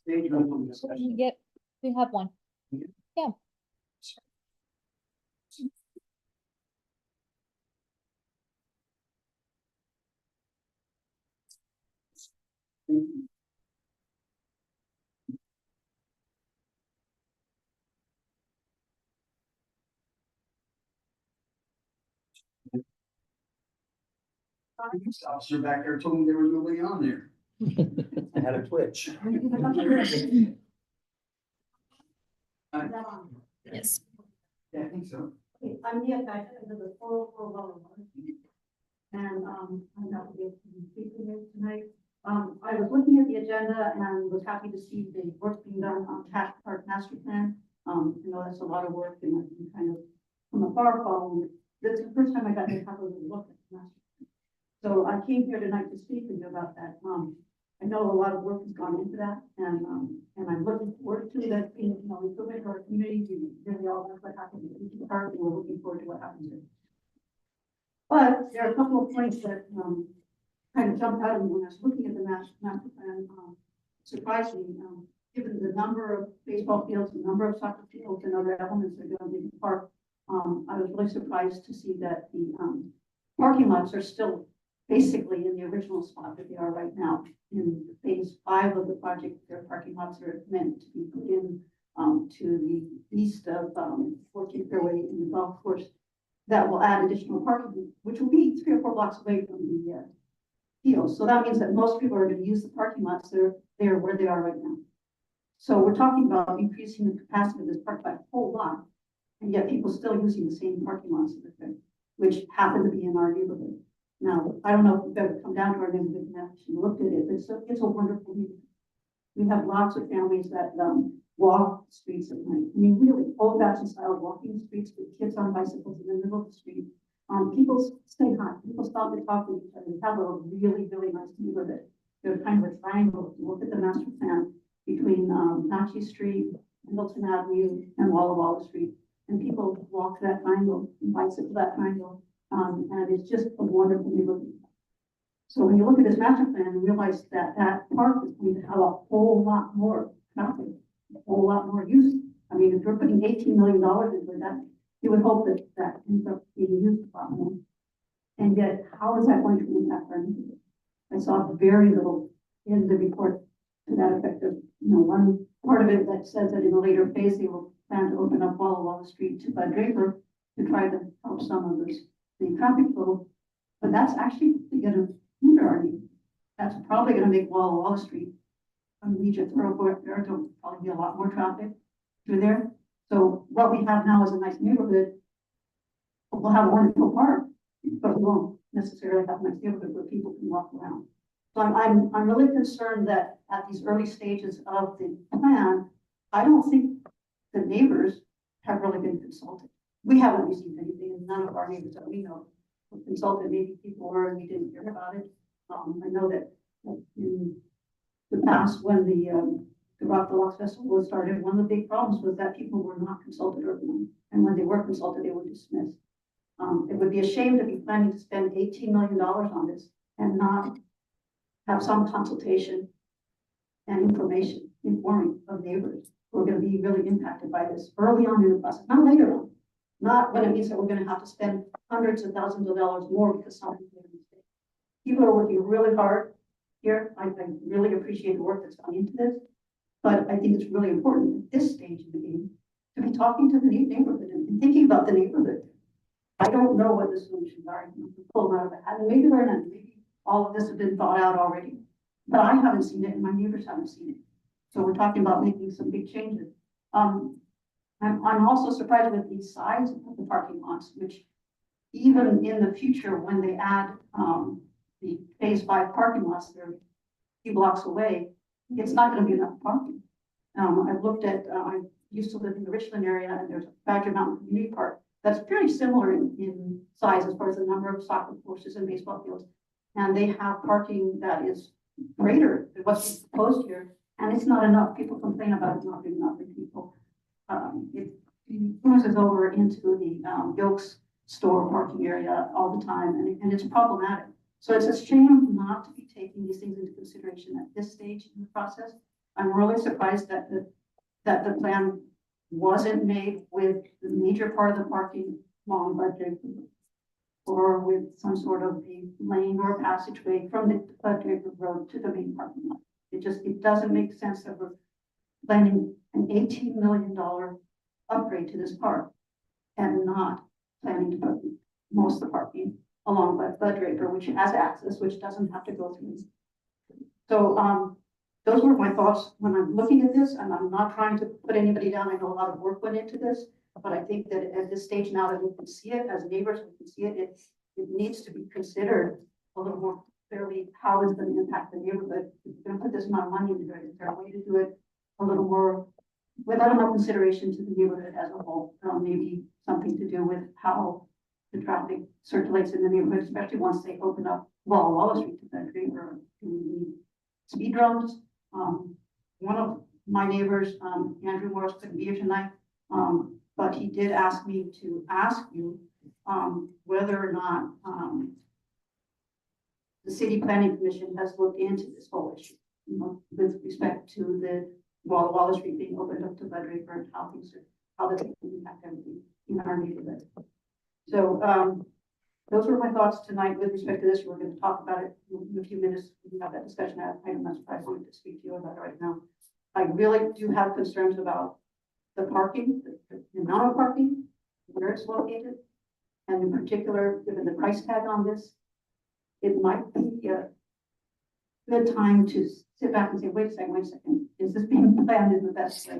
Stage open discussion. Yep, we have one. Yeah. Officer back there told me there was nobody on there. I had a twitch. Yes. Yeah, I think so. I'm Mia Becker, I live at 404 Lower North. And I'm not able to be speaking here tonight. I was looking at the agenda and was happy to see the work being done on Cash Park Master Plan. You know, that's a lot of work and I can kind of from afar follow it. This is the first time I got to have a look at the master plan. So I came here tonight to speak with you about that. I know a lot of work has gone into that and I'm looking forward to that being, you know, improvement for our community. We really all know what happened in the park and we're looking forward to what happens here. But there are a couple of points that kind of jumped out at me when I was looking at the master plan. Surprised me, given the number of baseball fields, the number of soccer fields and other elements that go into the park. I was really surprised to see that the parking lots are still basically in the original spot that they are right now. In phase 5 of the project, their parking lots are meant to be put in to the east of 14th Fairway in the golf course. That will add additional parking, which will be 3 or 4 blocks away from the field. So that means that most people are going to use the parking lots that are there where they are right now. So we're talking about increasing the capacity of this park by a whole lot, and yet people still using the same parking lots that are there. which happen to be in our neighborhood. Now, I don't know if you've ever come down to our neighborhood and actually looked at it, but it's a wonderful neighborhood. We have lots of families that, walk the streets at night. I mean, really old fashioned style walking the streets with kids on bicycles in the middle of the street. People say hi, people stop and talk to each other. We have a really, really nice neighborhood. There's kind of a triangle. If you look at the master plan between, Natchez Street, Milton Avenue, and Walla Walla Street. And people walk that triangle, and bicycle that triangle, and it's just a wonderful neighborhood. So when you look at this master plan and realize that that park is going to have a whole lot more traffic, a whole lot more use. I mean, if you're putting $18 million into that, you would hope that that ends up being used a lot more. And yet, how is that going to impact our neighborhood? I saw very little in the report to that effect of, one part of it that says that in a later phase, they will plan to open up Walla Walla Street to Bud Draper to try to help some of the traffic flow. But that's actually going to hinder our neighborhood. That's probably going to make Walla Walla Street a major thoroughfare. There'll probably be a lot more traffic through there. So what we have now is a nice neighborhood. We'll have a wonderful park, but we won't necessarily have a nice neighborhood where people can walk around. So I'm really concerned that at these early stages of the plan, I don't think the neighbors have really been consulted. We haven't received anything, and none of our neighbors that we know were consulted. Maybe people were and we didn't hear about it. I know that in the past, when the Rock the Locks Festival was started, one of the big problems was that people were not consulted early on, and when they were consulted, they were dismissed. It would be a shame to be planning to spend $18 million on this and not have some consultation and information informing of neighbors who are going to be really impacted by this early on in the process, not later on. Not when it means that we're going to have to spend hundreds of thousands of dollars more because somebody's made a mistake. People are working really hard here. I really appreciate the work that's gone into this, but I think it's really important at this stage of the game to be talking to the neighborhood and thinking about the neighborhood. I don't know what the solutions are. You can pull them out of the hat, and maybe they're not. Maybe all of this has been thought out already, but I haven't seen it, and my neighbors haven't seen it. So we're talking about making some big changes. I'm also surprised with the size of the parking lots, which even in the future, when they add the phase 5 parking lots, they're a few blocks away, it's not going to be enough parking. I've looked at, I used to live in the Richland area, and there's a Badger Mountain Community Park that's pretty similar in size as far as the number of soccer courses and baseball fields. And they have parking that is greater than what's proposed here, and it's not enough. People complain about it not being enough for people. It crosses over into the Yolks store parking area all the time, and it's problematic. So it's a shame not to be taking these things into consideration at this stage in the process. I'm really surprised that the plan wasn't made with the major part of the parking along Bud Draper, or with some sort of a lane or passageway from the Bud Draper Road to the main parking lot. It doesn't make sense that we're planning an $18 million upgrade to this park and not planning to put most of the parking along Bud Draper, which has access, which doesn't have to go through. So those were my thoughts when I'm looking at this, and I'm not trying to put anybody down. I know a lot of work went into this, but I think that at this stage now that we can see it as neighbors, we can see it, it needs to be considered a little more clearly how it's going to impact the neighborhood. If you're going to put this amount of money into it, is there a way to do it a little more without enough consideration to the neighborhood as a whole? Maybe something to do with how the traffic circulates in the neighborhood, especially once they open up Walla Walla Street to that Draper. Do we need speed drums? One of my neighbors, Andrew Morris, couldn't be here tonight, but he did ask me to ask you whether or not the City Planning Commission has looked into this whole issue, with respect to the Walla Walla Street being opened up to Bud Draper and how that's going to impact everything in our neighborhood. So those were my thoughts tonight with respect to this. We're going to talk about it in a few minutes. We can have that discussion. I'm not surprised I wanted to speak to you about it right now. I really do have concerns about the parking, the amount of parking, where it's located, and in particular, given the price tag on this, it might be a good time to sit back and say, wait a second, is this being planned in the best way?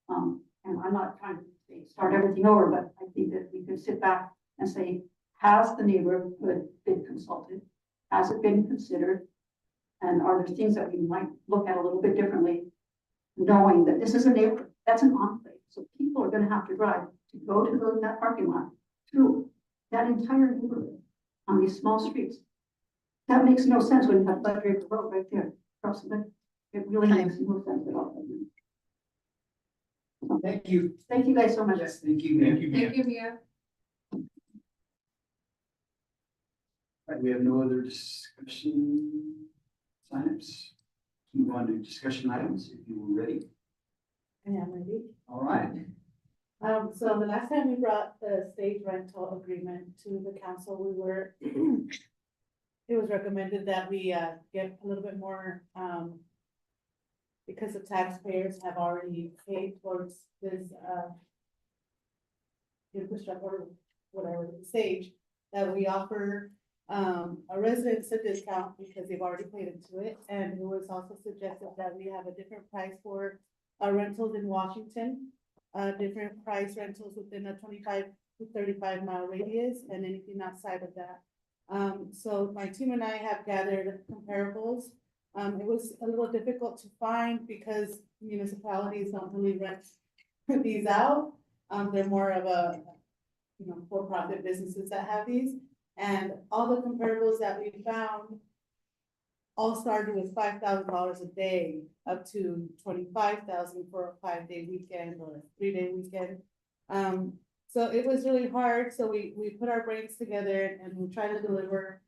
And I'm not trying to start everything over, but I think that we could sit back and say, Has the neighborhood been consulted? Has it been considered? And are there things that we might look at a little bit differently? Knowing that this is a neighborhood, that's an enclave, so people are gonna have to drive to go to that parking lot through that entire neighborhood on these small streets. That makes no sense when you have Bud Draper Road right there across the way. It really makes no sense at all. Thank you. Thank you guys so much. Yes, thank you. Thank you. Thank you, Mia. Right, we have no other discussion signups. Move on to discussion items, if you were ready. I am ready. All right. So the last time we brought the stage rental agreement to the council, we were, it was recommended that we, get a little bit more, because the taxpayers have already paid towards this, infrastructure, whatever, the stage, that we offer, a residence a discount because they've already paid into it. And it was also suggested that we have a different price for rentals in Washington, different price rentals within a 25 to 35 mile radius and anything outside of that. So my team and I have gathered comparables. It was a little difficult to find because municipalities don't really rent these out. They're more of a, for-profit businesses that have these. And all the comparables that we found all started with $5,000 a day up to $25,000 for a 5-day weekend or a 3-day weekend. So it was really hard. So we put our brains together and we try to deliver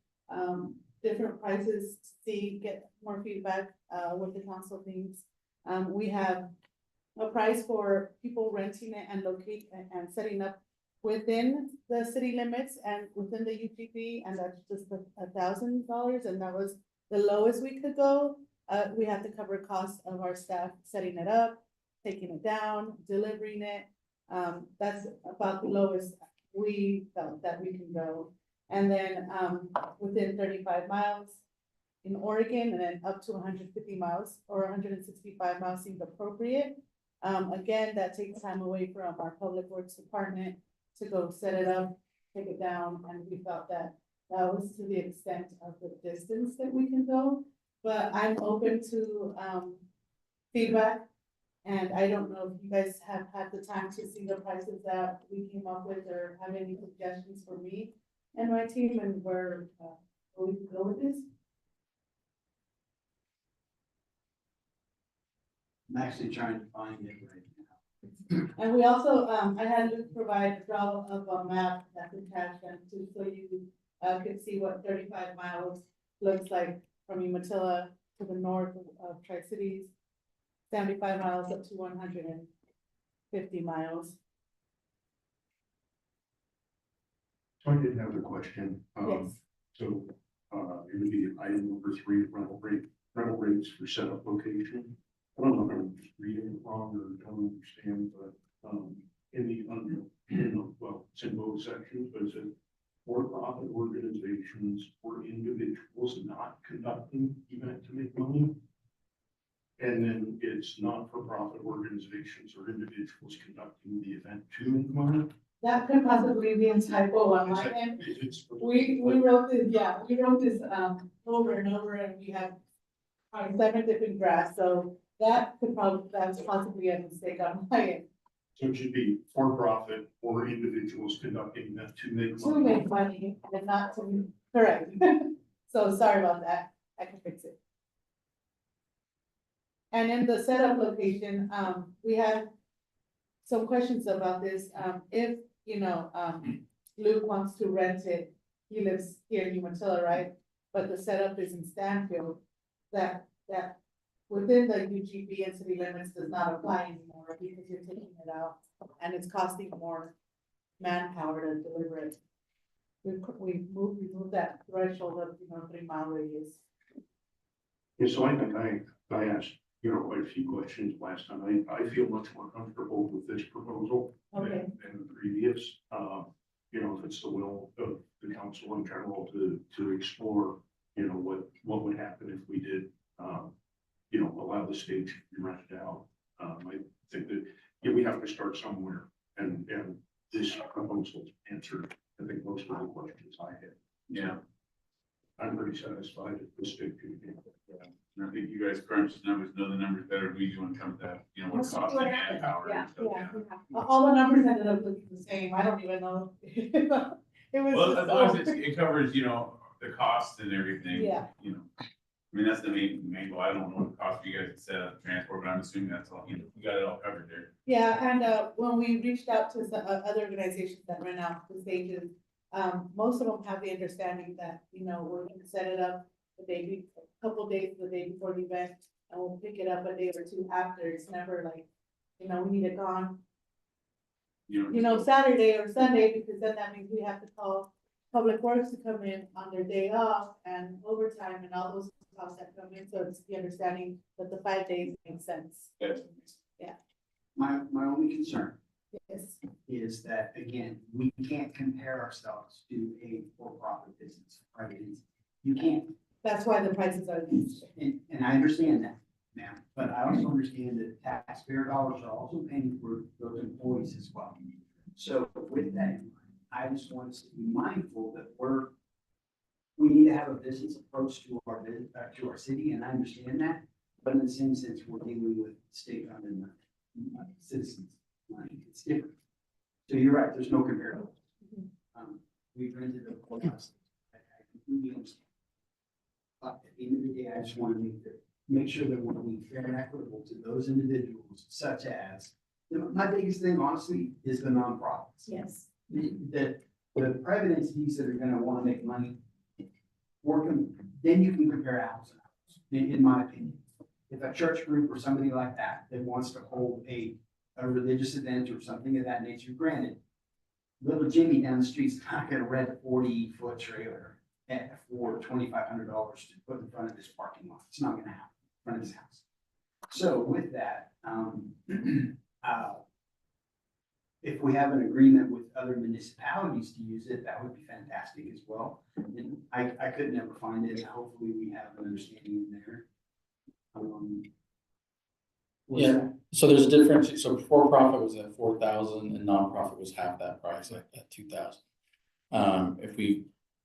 different prices to get more feedback what the council thinks. We have a price for people renting it and locating and setting up within the city limits and within the UGB, and that's just $1,000, and that was the lowest we could go. We have to cover costs of our staff setting it up, taking it down, delivering it. That's about the lowest we felt that we can go. And then within 35 miles in Oregon, and then up to 150 miles or 165 miles seemed appropriate. Again, that takes time away from our public works department to go set it up, take it down, and we felt that that was to the extent of the distance that we can go. But I'm open to feedback, and I don't know if you guys have had the time to see the prices that we came up with or have any suggestions for me and my team and where we can go with this. I'm actually trying to find it right now. And we also, I had Luke provide a draw of a map that's attached and too, so you could see what 35 miles looks like from Umatilla to the north of Tri-Cities, 75 miles up to 150 miles. So I did have a question. Yes. So, it would be item number 3, rental rates for setup location. I don't know if I'm just reading it wrong or don't understand, but, well, it's in both sections, but it says for-profit organizations or individuals not conducting event to make money. And then it's not-for-profit organizations or individuals conducting the event to make money. That could possibly be a typo on my end. We wrote this over and over, and we have 7 different drafts, so that's possibly a mistake on my end. So it should be for-profit or individuals conducting that to make To money. make money and not to, correct. So sorry about that. I can fix it. And in the setup location, we have some questions about this. If, Luke wants to rent it, he lives here in Umatilla, right? But the setup is in Stanfield, that within the UGB and city limits does not apply anymore because you're taking it out and it's costing more manpower to deliver it. We moved that threshold of 3 mile radius. Yeah, so I think I asked, quite a few questions last time. I feel much more comfortable with this proposal Okay. than the previous. If it's the will of the council in general to explore, what would happen if we did, allow the stage to be rented out. I think that, we have to start somewhere and this proposal answered, I think, most of the questions. pretty satisfied at this stage. And I think you guys crunch the numbers, know the numbers better than we do when it comes to, you know, what Let's see costs what and happens. manpower Yeah, and stuff, yeah. All the numbers ended up looking the same. I don't even know. It was Well, just as long as so- it covers, you know, the costs and everything. Yeah. You know, I mean, that's the main goal. I don't know what the cost for you guys to set up transport, but I'm assuming that's all, you know, you got it all covered there. Yeah, and when we reached out to some other organizations that rent out the stages, most of them have the understanding that, you know, we're gonna set it up a couple days the day before the event, and we'll pick it up a day or two after. It's never like, you know, we need it gone, you know, Saturday or Sunday, because then that means we have to call Public Works to come in on their day off and overtime and all those costs that come in, so it's the understanding that the 5 days makes sense. My only concern Yes. is that, again, we can't compare ourselves to a for-profit business, private entity. You can't, That's why the prices are these. and I understand that, ma'am, but I also understand that taxpayer dollars are also paying for those employees as well. So with that in mind, I just want us to be mindful that we need to have a business approach to our city, and I understand that, but in the same sense, we're dealing with state-funded money, citizens' money, it's different. So you're right, there's no comparison. We've rented a courthouse. I completely understand. But at the end of the day, I just want to make sure that we're being fair and equitable to those individuals, such as, my biggest thing, honestly, is the nonprofits. Yes. The private entities that are gonna wanna make money, then you can compare apples and apples, in my opinion. If a church group or somebody like that wants to hold a religious event or something of that nature, granted, little Jimmy down the street's not gonna rent a 40-foot trailer for $2,500 to put in front of his parking lot. It's not gonna happen in front of his house. So with that, if we have an agreement with other municipalities to use it, that would be fantastic as well. And I could never find it. Hopefully we have an understanding in there. What's Yeah. that? So there's a difference. So for-profit was at 4,000 and nonprofit was half that price, like at 2,000.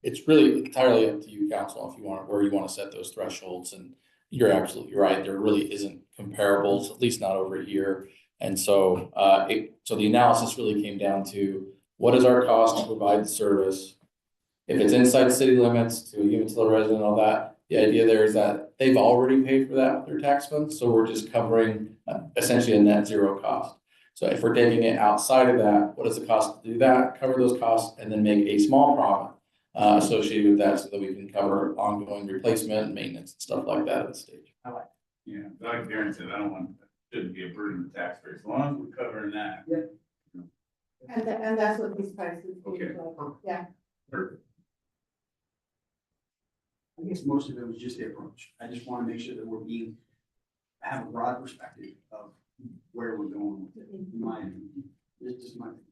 It's really entirely up to you, council, if you want, where you want to set those thresholds. And you're absolutely right. There really isn't comparables, at least not over here. And so, so the analysis really came down to what is our cost to provide the service? If it's inside city limits to a Umatilla resident and all that, the idea there is that they've already paid for that with their tax funds. So we're just covering essentially a net zero cost. So if we're taking it outside of that, what does it cost to do that? Cover those costs and then make a small profit associated with that so that we can cover ongoing replacement, maintenance and stuff like that at the stage. Yeah, like Darren said, I don't want, shouldn't be a burden to taxpayers, as long as we're covering that. And that's what these prices. Okay. Yeah. Perfect. I guess most of it was just the approach. I just want to make sure that have a broad perspective of where we're going with it, in my opinion. It's just my opinion.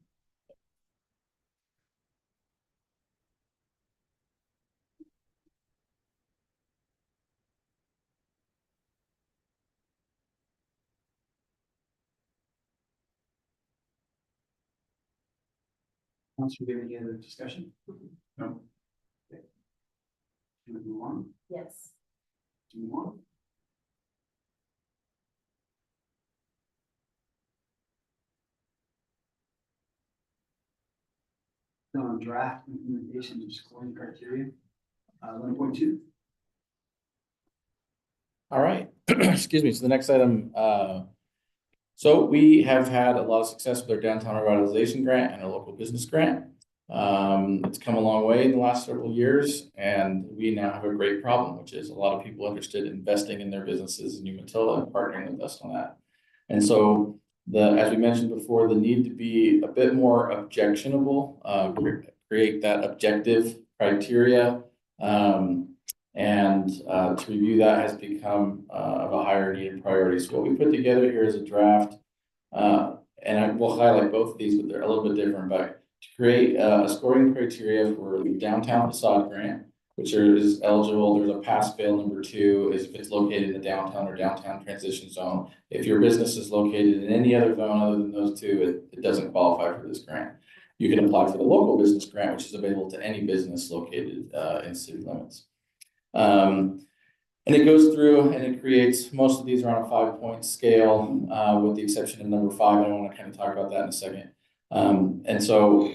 Once we get any other discussion? No. Okay. Can we move on? Yes. Move on. On draft implementation of scoring criteria, 1.2. All right, excuse me. So the next item, so we have had a lot of success with our downtown revitalization grant and our local business grant. It's come a long way in the last several years, and we now have a great problem, which is a lot of people interested in investing in their businesses in Umatilla and partnering with us on that. And so as we mentioned before, the need to be a bit more objectionable, create that objective criteria, and to review that has become of a higher need and priority. So what we put together here is a draft, and I will highlight both of these, but they're a little bit different. But to create a scoring criteria for the downtown facade grant, which is eligible. There's a pass-fail number 2 is if it's located in the downtown or downtown transition zone. If your business is located in any other zone other than those 2, it doesn't qualify for this grant. You can apply for the local business grant, which is available to any business located in city limits. And it goes through and it creates, most of these are on a 5-point scale, with the exception of number 5. I want to kind of talk about that in a second. And so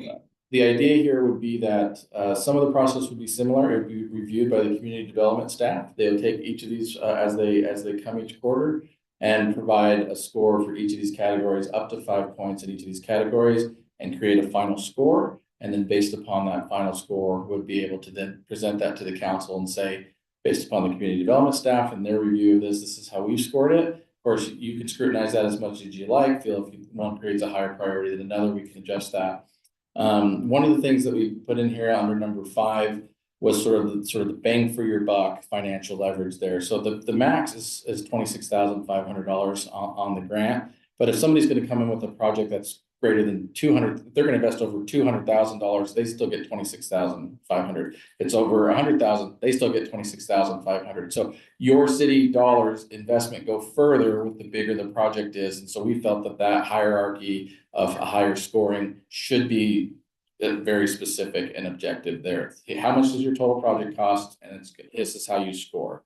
the idea here would be that some of the process would be similar. It would be reviewed by the community development staff. They'll take each of these as they come each quarter and provide a score for each of these categories, up to 5 points in each of these categories, and create a final score. And then based upon that final score, would be able to then present that to the council and say, based upon the community development staff and their review of this is how we scored it. Of course, you can scrutinize that as much as you like. Feel if one creates a higher priority than another, we can adjust that. One of the things that we put in here under number 5 was sort of the bang for your buck financial leverage there. So the max is $26,500 on the grant. But if somebody's going to come in with a project that's greater than 200, they're going to invest over $200,000, they still get 26,500. It's over 100,000, they still get 26,500. So your city dollars investment go further with the bigger the project is. And so we felt that hierarchy of a higher scoring should be very specific and objective there. How much does your total project cost? And this is how you score.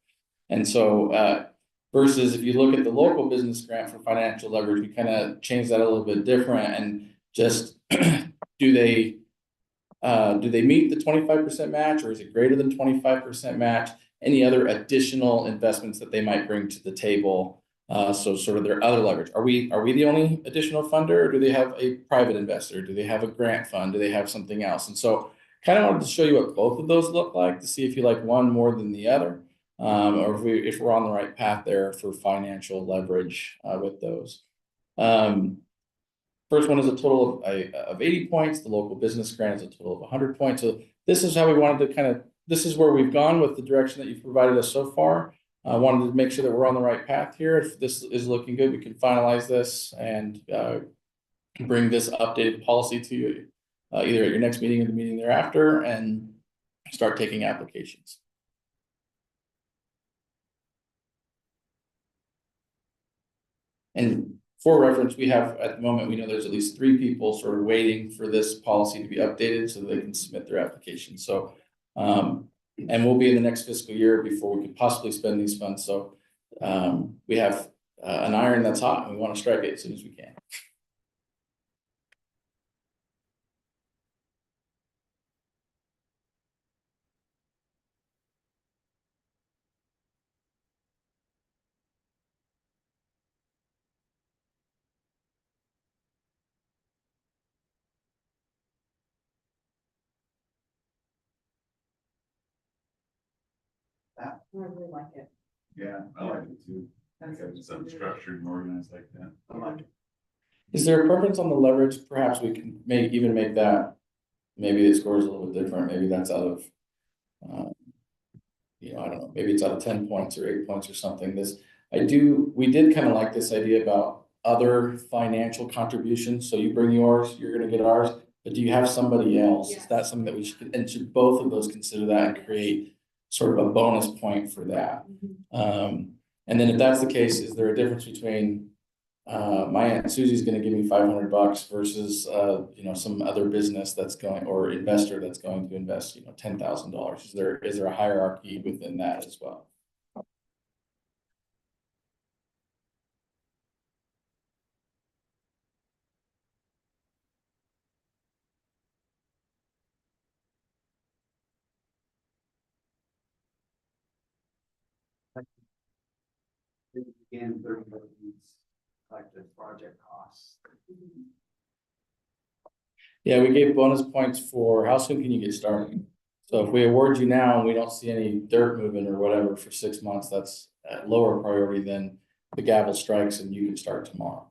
And so, versus if you look at the local business grant for financial leverage, we kind of change that a little bit different and just do they meet the 25% match, or is it greater than 25% match? Any other additional investments that they might bring to the table? So sort of their other leverage. Are we the only additional funder, or do they have a private investor? Do they have a grant fund? Do they have something else? And so kind of wanted to show you what both of those look like to see if you like one more than the other. Or if we're on the right path there for financial leverage with those. First one is a total of 80 points. The local business grant is a total of 100 points. So this is how we wanted to this is where we've gone with the direction that you've provided us so far. I wanted to make sure that we're on the right path here. If this is looking good, we can finalize this and bring this updated policy to you either at your next meeting or the meeting thereafter and start taking applications. And for reference, we have at the moment, we know there's at least 3 people sort of waiting for this policy to be updated so that they can submit their application. So, and we'll be in the next fiscal year before we could possibly spend these funds. So we have an iron that's hot and we want to strike it as soon as we can. I really like it. Yeah, I like it too. I think it's something structured and organized like that. I like it. Is there a preference on the leverage? Perhaps we can even make that, maybe the score is a little bit different. Maybe that's out of, I don't know, maybe it's out of 10 points or 8 points or something. We did kind of like this idea about other financial contributions. So you bring yours, you're going to get ours, but do you have somebody else? Yes. Is that something that we should both of those consider that and create sort of a bonus point for that? And then if that's the case, is there a difference between my Aunt Susie's going to give me $500 versus some other business that's going, or investor that's going to invest $10,000? Is there a hierarchy within that as well? Again, 30 like the project costs. Yeah, we gave bonus points for how soon can you get started. So if we award you now and we don't see any dirt moving or whatever for 6 months, that's a lower priority than the gavel strikes and you can start tomorrow.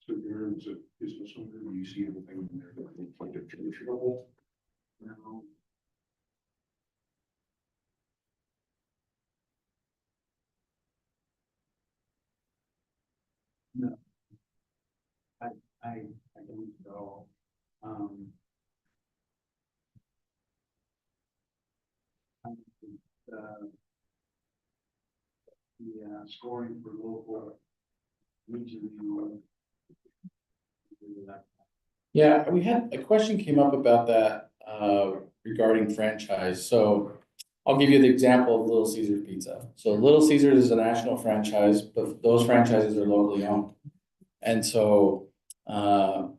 So there is a business owner, do you see anything in there that looks like a traditional? No. No. I don't know. The scoring for local region. Yeah, we had a question came up about that. regarding franchise. So I'll give you the example of Little Caesars Pizza. So Little Caesars is a national franchise, but those franchises are locally owned. And so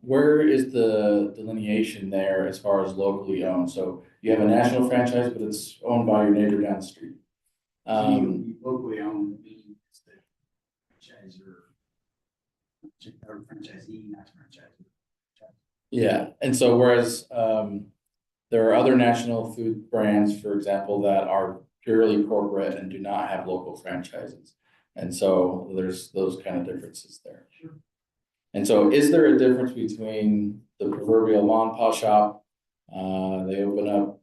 where is the delineation there as far as locally owned? So you have a national franchise, but it's owned by your neighbor down the street. Locally owned, meaning it's the franchisor, or franchisee, not franchisor. Yeah, and so whereas there are other national food brands, for example, that are purely corporate and do not have local franchises. And so there's those kind of differences there. Sure. And so is there a difference between the proverbial mom and pop shop? They open up,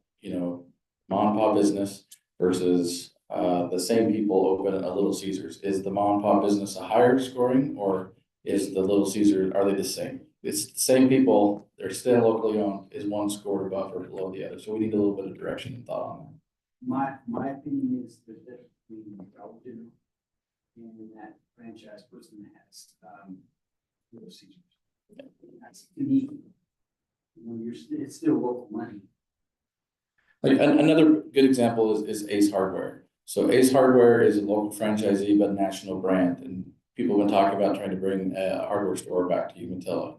mom and pop business versus the same people open a Little Caesars. Is the mom and pop business a higher scoring, or is the Little Caesars, are they the same? It's the same people, they're still locally owned. Is one scored above or below the other? So we need a little bit of direction and thought on that. My opinion is the difference between the original and that franchise person that has, Little Caesars. That's to me, it's still local money. Like another good example is Ace Hardware. So Ace Hardware is a local franchisee, but national brand. And people have been talking about trying to bring a hardware store back to Umatilla.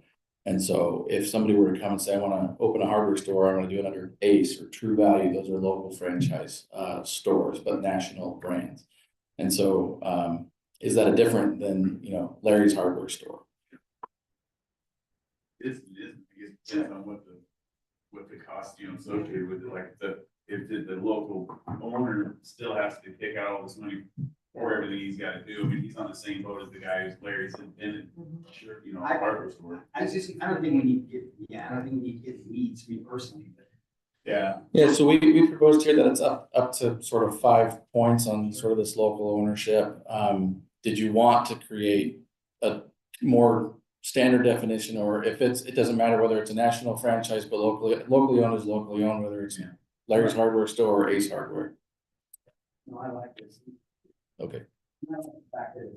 And so if somebody were to come and say, I want to open a hardware store, I want to do it under Ace or True Value, those are local franchise stores, but national brands. And so is that a different than, Larry's hardware store? I guess it depends on what the cost, associated with it, like if the local owner still has to kick out all this money for everything he's gotta do. I mean, he's on the same boat as the guy who's Larry's independent, sure, hardware store. I don't think we need to get the weeds, me personally, but. Yeah. Yeah, so we proposed here that it's up to sort of 5 points on sort of this local ownership. Did you want to create a more standard definition, or if it doesn't matter whether it's a national franchise, but locally owned is locally owned, whether it's Larry's hardware store or Ace Hardware? No, I like this. Okay. I like the fact that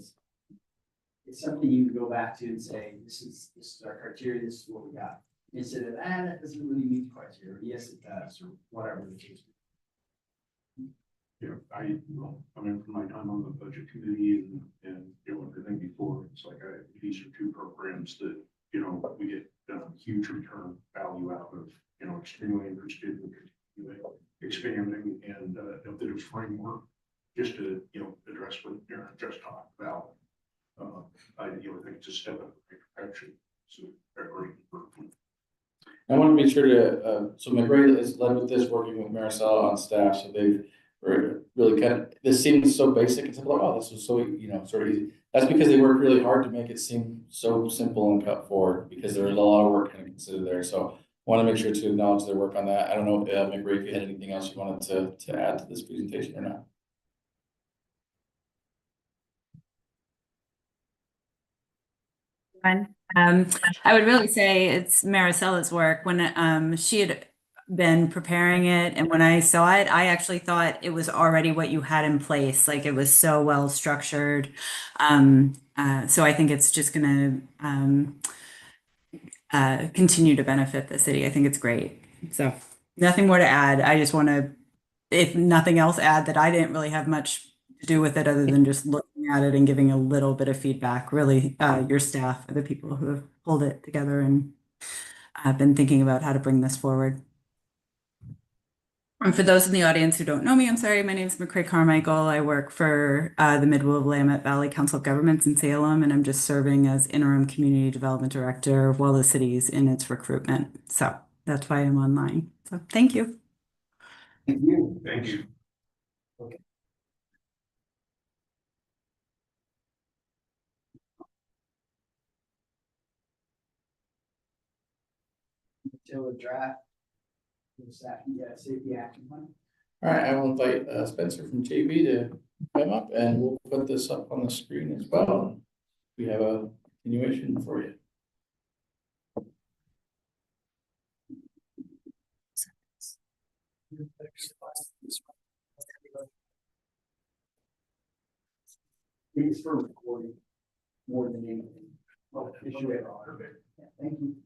it's something you can go back to and say, this is our criteria, this is what we got. Instead of, that doesn't really meet the criteria, yes, it does, or whatever the case. I mean, from my time on the budget committee and everything before, it's like, these are two programs that, we get huge return value out of, extremely interested in expanding and a bit of framework just to, address what Aaron just talked about. I think it's a step in the right direction. So very important. I want to be sure to, so McRae is led with this, working with Marisol on staff, so they've really this seems so basic, and simple, like, oh, this was so, sort of easy. That's because they worked really hard to make it seem so simple and cut forward, because there is a lot of work to consider there, so I want to make sure to acknowledge their work on that. I don't know, McRae, if you had anything else you wanted to add to this presentation or not. I would really say it's Maricella's work. When she had been preparing it, and when I saw it, I actually thought it was already what you had in place. Like, it was so well structured. So I think it's just going to continue to benefit the city. I think it's great. So nothing more to add. I just want to, if nothing else, add that I didn't really have much to do with it other than just looking at it and giving a little bit of feedback. Really, your staff are the people who have pulled it together and have been thinking about how to bring this forward. And for those in the audience who don't know me, I'm sorry, my name is McRae Carmichael. I work for the Mid-Willamette Valley Council of Governments in Salem, and I'm just serving as interim community development director while the city's in its recruitment. So that's why I'm online. So thank you. Thank you. Thank you. Okay. Until the draft. Safety action plan. All right, I will invite Spencer from JB to come up, and we'll put this up on the screen as well. We have a continuation for you. It's for recording more than anything. Well, issue it. Yeah, thank you.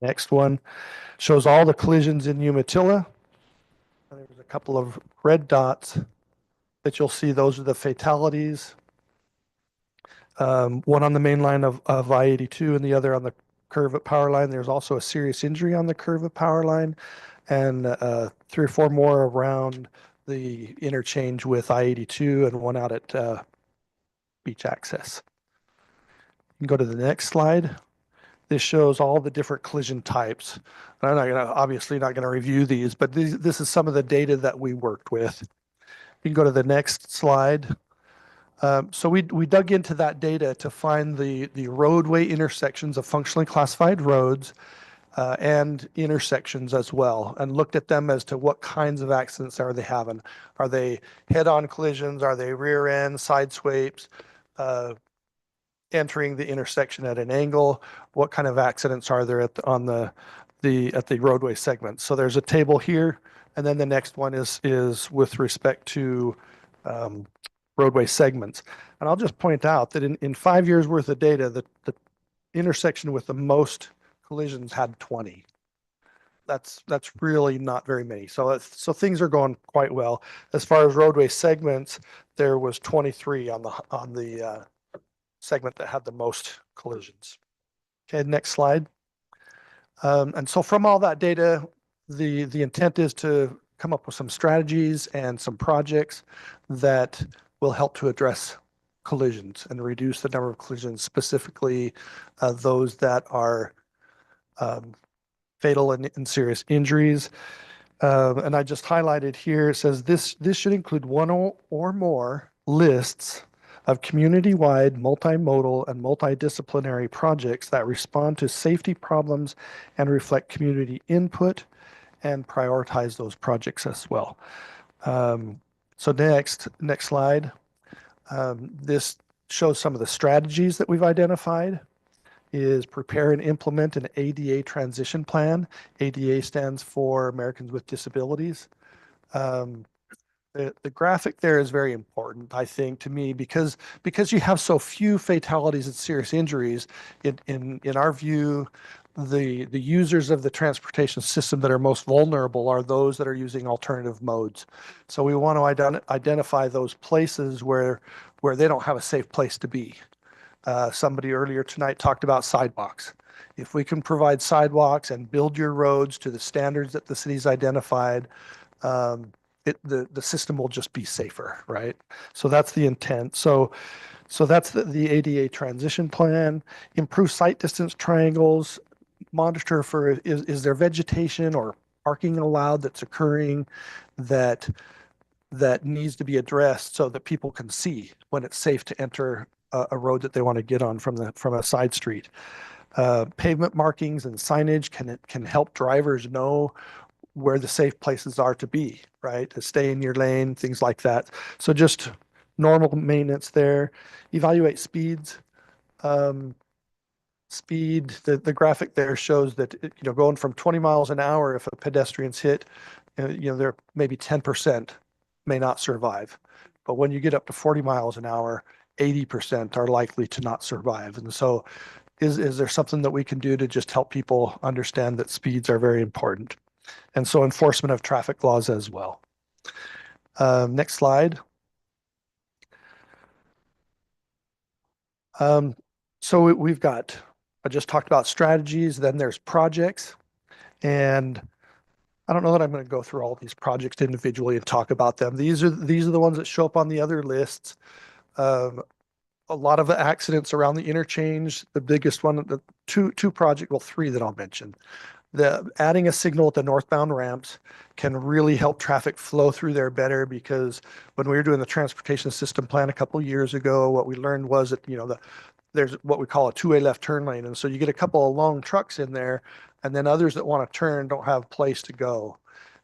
Next one shows all the collisions in Umatilla. There's a couple of red dots that you'll see. Those are the fatalities. One on the main line of I-82 and the other on the curve at Power Line. There's also a serious injury on the curve at Power Line, and 3 or 4 more around the interchange with I-82 and one out at Beach Access. You can go to the next slide. This shows all the different collision types. And I'm not gonna, obviously not gonna review these, but this is some of the data that we worked with. You can go to the next slide. So we dug into that data to find the roadway intersections of functionally classified roads and intersections as well, and looked at them as to what kinds of accidents are they having. Are they head-on collisions? Are they rear end, side swipes? Entering the intersection at an angle? What kind of accidents are there at the roadway segment? So there's a table here, and then the next one is with respect to roadway segments. And I'll just point out that in 5 years worth of data, the intersection with the most collisions had 20. That's really not very many. So things are going quite well. As far as roadway segments, there was 23 on the segment that had the most collisions. Okay, next slide. And so from all that data, the intent is to come up with some strategies and some projects that will help to address collisions and reduce the number of collisions, specifically those that are fatal and serious injuries. And I just highlighted here, it says this should include one or more lists of community-wide, multimodal, and multidisciplinary projects that respond to safety problems and reflect community input and prioritize those projects as well. So next slide. This shows some of the strategies that we've identified. Is prepare and implement an ADA transition plan. ADA stands for Americans with Disabilities. The graphic there is very important, I think, to me, because you have so few fatalities and serious injuries. In our view, the users of the transportation system that are most vulnerable are those that are using alternative modes. So we want to identify those places where they don't have a safe place to be. Somebody earlier tonight talked about sidewalks. If we can provide sidewalks and build your roads to the standards that the city's identified, the system will just be safer, right? So that's the intent. So that's the ADA transition plan. Improve sight distance triangles. Monitor for is there vegetation or parking allowed that's occurring that needs to be addressed so that people can see when it's safe to enter a road that they want to get on from a side street. Pavement markings and signage can help drivers know where the safe places are to be, right? To stay in your lane, things like that. So just normal maintenance there. Evaluate speeds. Speed, the graphic there shows that, going from 20 miles an hour, if a pedestrian's hit, there maybe 10% may not survive. But when you get up to 40 miles an hour, 80% are likely to not survive. And so is there something that we can do to just help people understand that speeds are very important? And so enforcement of traffic laws as well. Next slide. So we've got, I just talked about strategies, then there's projects. And I don't know that I'm going to go through all these projects individually and talk about them. These are the ones that show up on the other lists. A lot of the accidents around the interchange, the biggest one, the three that I'll mention. Adding a signal at the northbound ramps can really help traffic flow through there better, because when we were doing the transportation system plan a couple of years ago, what we learned was that, there's what we call a two-way left turn lane. And so you get a couple of long trucks in there, and then others that want to turn don't have a place to go.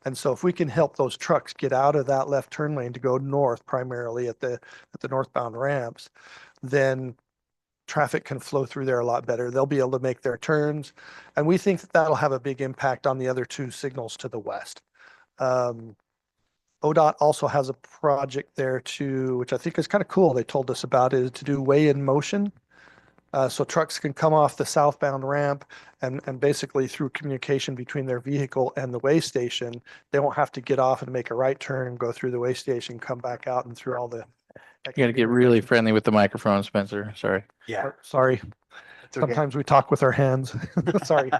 And so if we can help those trucks get out of that left turn lane to go north, primarily at the northbound ramps, then traffic can flow through there a lot better. They'll be able to make their turns. And we think that that'll have a big impact on the other two signals to the west. ODOT also has a project there too, which I think is kind of cool. They told us about is to do weigh in motion. So trucks can come off the southbound ramp and basically through communication between their vehicle and the weigh station, they won't have to get off and make a right turn, go through the weigh station, come back out and through all the. You got to get really friendly with the microphone, Spencer. Sorry. Yeah. Sorry. It's okay. Sometimes we talk with our hands. Sorry.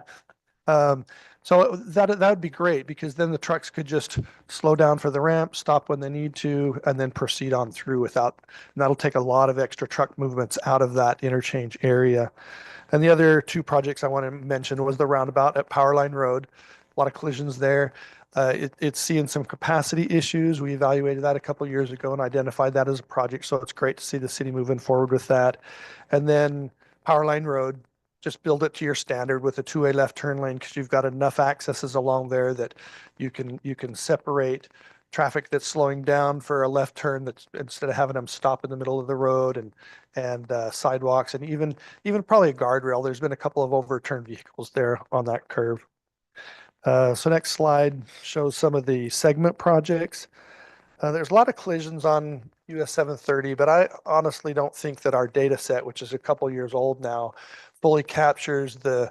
So that would be great, because then the trucks could just slow down for the ramp, stop when they need to, and then proceed on through and that'll take a lot of extra truck movements out of that interchange area. And the other two projects I want to mention was the roundabout at Powerline Road. A lot of collisions there. It's seeing some capacity issues. We evaluated that a couple of years ago and identified that as a project. So it's great to see the city moving forward with that. And then Powerline Road, just build it to your standard with a two-way left turn lane, because you've got enough accesses along there that you can separate traffic that's slowing down for a left turn, that's instead of having them stop in the middle of the road, and sidewalks, and even probably a guardrail. There's been a couple of overturned vehicles there on that curve. So next slide shows some of the segment projects. There's a lot of collisions on US 730, but I honestly don't think that our data set, which is a couple years old now, fully captures the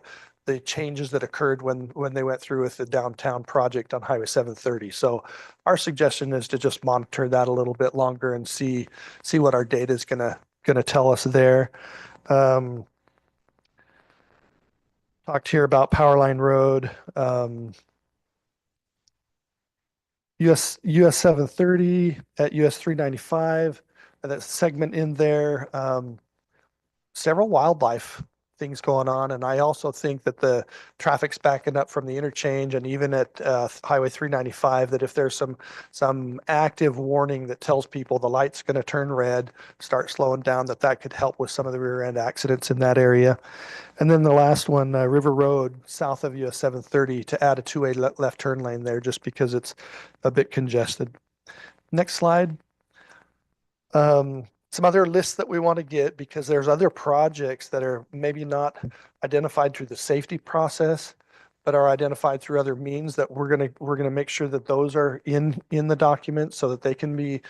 changes that occurred when they went through with the downtown project on Highway 730. So our suggestion is to just monitor that a little bit longer and see what our data is gonna tell us there. Talked here about Powerline Road, US 730 at US 395, that segment in there. Several wildlife things going on, and I also think that the traffic's backing up from the interchange, and even at Highway 395, that if there's some active warning that tells people the light's going to turn red, start slowing down, that could help with some of the rear end accidents in that area. And then the last one, River Road, south of US 730, to add a two-way left turn lane there, just because it's a bit congested. Next slide. Some other lists that we want to get, because there's other projects that are maybe not identified through the safety process, but are identified through other means, that we're gonna make sure that those are in the document so that they can be,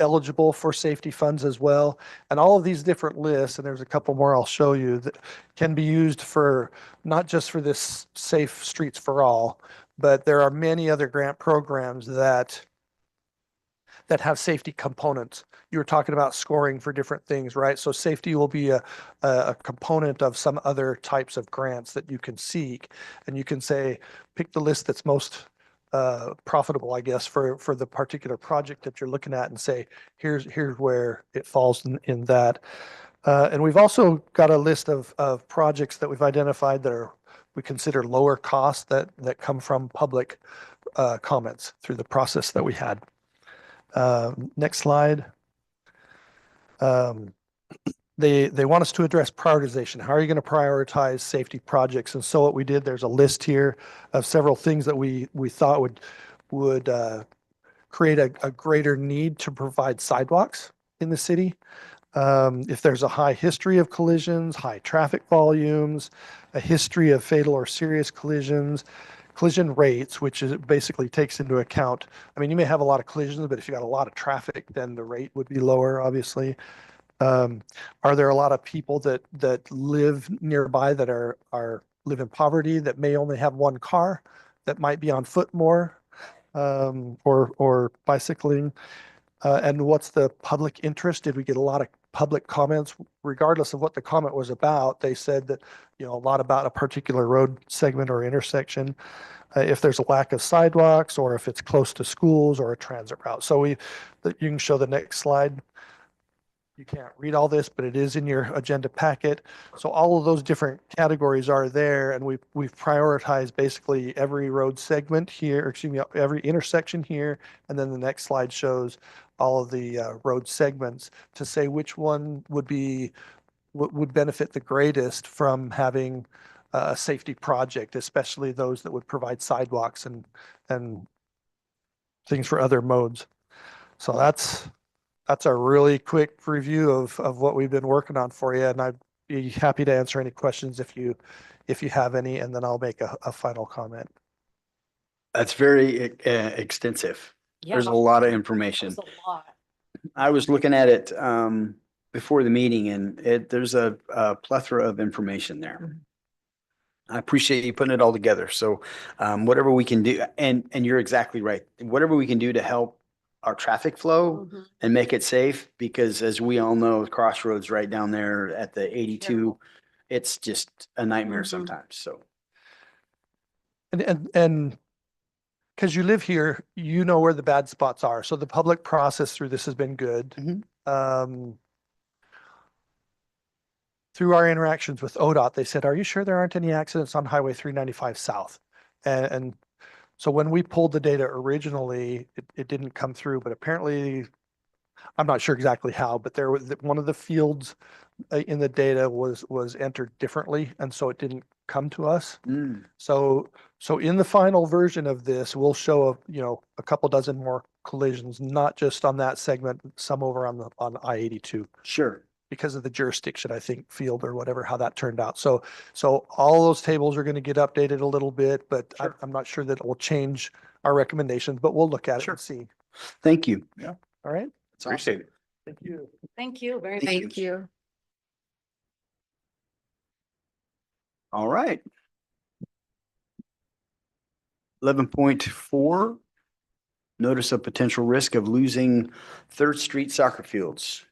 eligible for safety funds as well. And all of these different lists, and there's a couple more I'll show you, that can be used for not just for this Safe Streets for All, but there are many other grant programs that have safety components. You were talking about scoring for different things, right? So safety will be a component of some other types of grants that you can seek. And you can say, pick the list that's most profitable, I guess, for the particular project that you're looking at, and say, here's where it falls in that. And we've also got a list of projects that we've identified that we consider lower cost, that come from public comments through the process that we had. Next slide. They want us to address prioritization. How are you going to prioritize safety projects? And so what we did, there's a list here of several things that we thought would create a greater need to provide sidewalks in the city. If there's a high history of collisions, high traffic volumes, a history of fatal or serious collisions, collision rates, which basically takes into account, you may have a lot of collisions, but if you got a lot of traffic, then the rate would be lower, obviously. Are there a lot of people that live nearby that live in poverty, that may only have one car, that might be on foot more, or bicycling? And what's the public interest? Did we get a lot of public comments? Regardless of what the comment was about, they said that, a lot about a particular road segment or intersection, if there's a lack of sidewalks, or if it's close to schools or a transit route. So you can show the next slide. You can't read all this, but it is in your agenda packet. So all of those different categories are there, and we've prioritized basically every road segment here, every intersection here, and then the next slide shows all of the road segments to say which one would benefit the greatest from having a safety project, especially those that would provide sidewalks and things for other modes. So that's a really quick review of what we've been working on for you, and I'd be happy to answer any questions if you have any, and then I'll make a final comment. That's very extensive. There's a lot of information. I was looking at it before the meeting, and there's a plethora of information there. I appreciate you putting it all together. So whatever we can do, and you're exactly right. Whatever we can do to help our traffic flow and make it safe, because as we all know, Crossroads right down there at the 82, it's just a nightmare sometimes. So. And because you live here, you know where the bad spots are. So the public process through this has been good. Through our interactions with ODOT, they said, are you sure there aren't any accidents on Highway 395 South? And so when we pulled the data originally, it didn't come through, but apparently, I'm not sure exactly how, but there was one of the fields in the data was entered differently, and so it didn't come to us. So in the final version of this, we'll show a couple dozen more collisions, not just on that segment, some over on I-82. Sure. Because of the jurisdiction, I think, field or whatever, how that turned out. So all those tables are going to get updated a little bit, but I'm not sure that it will change our recommendations, but we'll look at it and see. Thank you. Yeah. All right. Appreciate it. Thank you. Thank you very much. Thank you. All right. 11.4, notice of potential risk of losing Third Street soccer fields.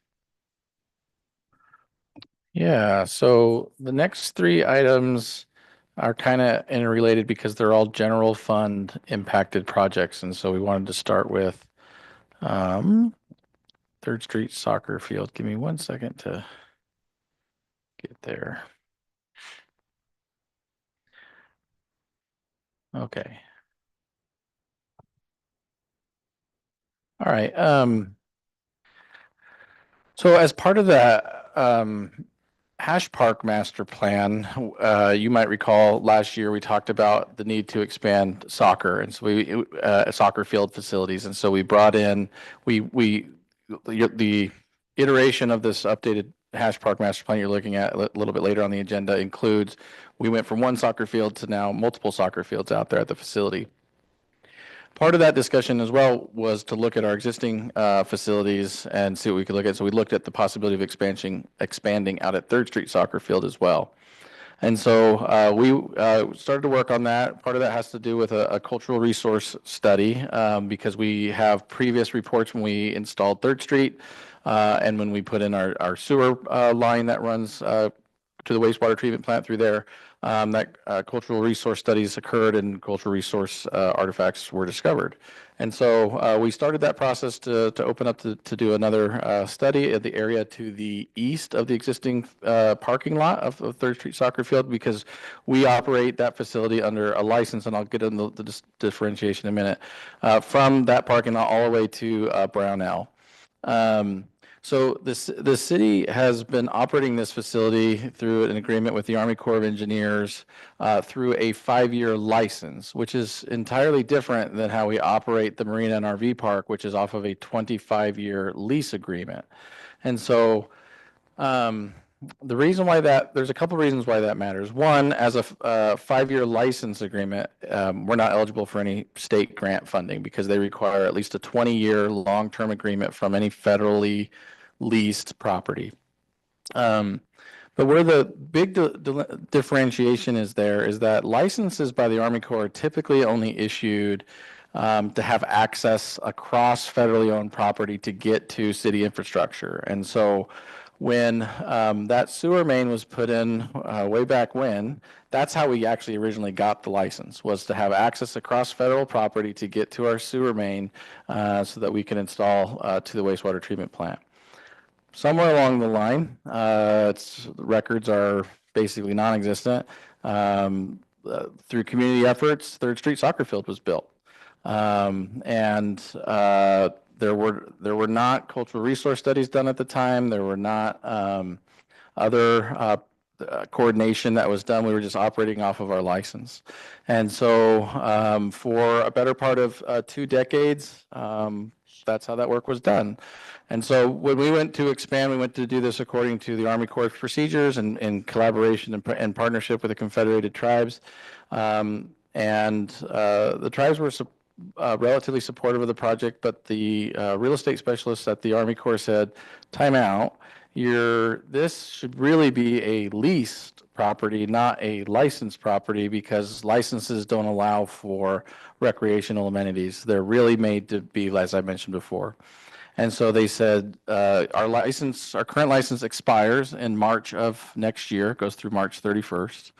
Yeah, so the next three items are kind of interrelated because they're all general fund impacted projects. And so we wanted to start with Third Street soccer field. Give me 1 second to get there. Okay. All right. So as part of the Hash Park master plan, you might recall last year we talked about the need to expand soccer, and so we soccer field facilities, and so we brought in the iteration of this updated Hash Park master plan you're looking at a little bit later on the agenda includes we went from one soccer field to now multiple soccer fields out there at the facility. Part of that discussion as well was to look at our existing facilities and see what we could look at. So we looked at the possibility of expanding out at Third Street Soccer Field as well. And so we started to work on that. Part of that has to do with a cultural resource study because we have previous reports when we installed Third Street and when we put in our sewer line that runs to the wastewater treatment plant through there. That cultural resource studies occurred and cultural resource artifacts were discovered. And so we started that process to open up to do another study at the area to the east of the existing parking lot of Third Street Soccer Field because we operate that facility under a license, and I'll get into the differentiation in a minute, from that parking lot all the way to Brownell. So the city has been operating this facility through an agreement with the Army Corps of Engineers through a 5-year license, which is entirely different than how we operate the Marina and RV Park, which is off of a 25-year lease agreement. And so the reason why there's a couple reasons why that matters. One, as a 5-year license agreement, we're not eligible for any state grant funding because they require at least a 20-year long-term agreement from any federally leased property. But where the big differentiation is there is that licenses by the Army Corps are typically only issued to have access across federally owned property to get to city infrastructure. And so when that sewer main was put in way back when, that's how we actually originally got the license, was to have access across federal property to get to our sewer main so that we can install to the wastewater treatment plant. Somewhere along the line, records are basically non-existent. Through community efforts, Third Street Soccer Field was built. And there were not cultural resource studies done at the time. There were not other coordination that was done. We were just operating off of our license. And so for a better part of 2 decades, that's how that work was done. And so when we went to expand, we went to do this according to the Army Corps procedures and in collaboration and partnership with the Confederated Tribes. And the tribes were relatively supportive of the project, but the real estate specialists at the Army Corps said, time out, this should really be a leased property, not a licensed property, because licenses don't allow for recreational amenities. They're really made to be, as I mentioned before. And so they said, our current license expires in March of next year, it goes through March 31st.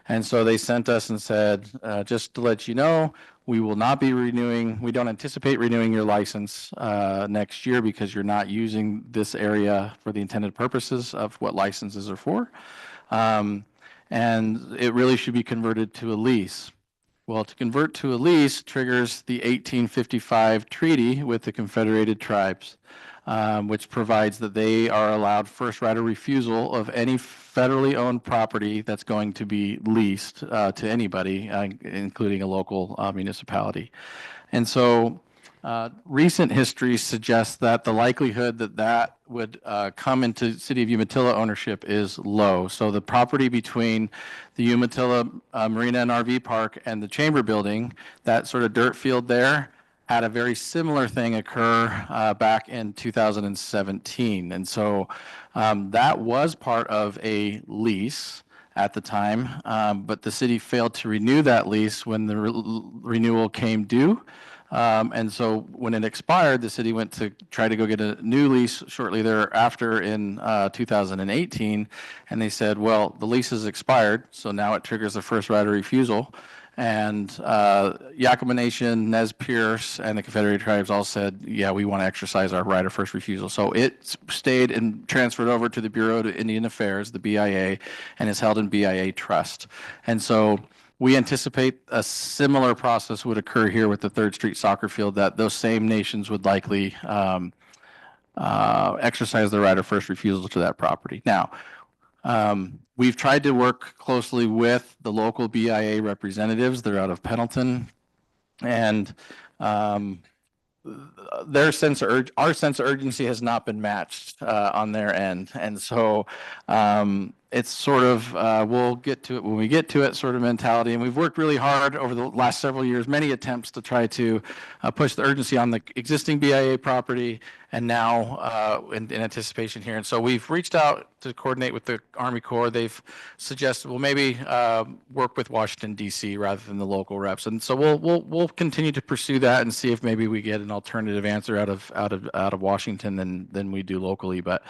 And so they sent us and said, just to let you know, we will not be renewing, we don't anticipate renewing your license next year because you're not using this area for the intended purposes of what licenses are for. And it really should be converted to a lease. Well, to convert to a lease triggers the 1855 treaty with the Confederated Tribes, which provides that they are allowed first right of refusal of any federally owned property that's going to be leased to anybody, including a local municipality. And so recent history suggests that the likelihood that would come into City of Umatilla ownership is low. So the property between the Umatilla Marina and RV Park and the Chamber Building, that sort of dirt field there, had a very similar thing occur back in 2017. And so that was part of a lease. at the time, but the city failed to renew that lease when the renewal came due. And so when it expired, the city went to try to go get a new lease shortly thereafter in 2018. And they said, well, the lease has expired, so now it triggers the first right of refusal. And Yakima Nation, Nez Perce, and the Confederated Tribes all said, yeah, we want to exercise our right of first refusal. So it stayed and transferred over to the Bureau of Indian Affairs, the BIA, and is held in BIA trust. And so we anticipate a similar process would occur here with the Third Street soccer field, that those same nations would likely exercise their right of first refusal to that property. Now, we've tried to work closely with the local BIA representatives. They're out of Pendleton, and our sense of urgency has not been matched on their end. And so it's sort of, we'll get to it when we get to it sort of mentality. And we've worked really hard over the last several years, many attempts to try to push the urgency on the existing BIA property, and now in anticipation here. And so we've reached out to coordinate with the Army Corps. They've suggested, well, maybe work with Washington, D.C. rather than the local reps. And so we'll continue to pursue that and see if maybe we get an alternative answer out of Washington than we do locally. But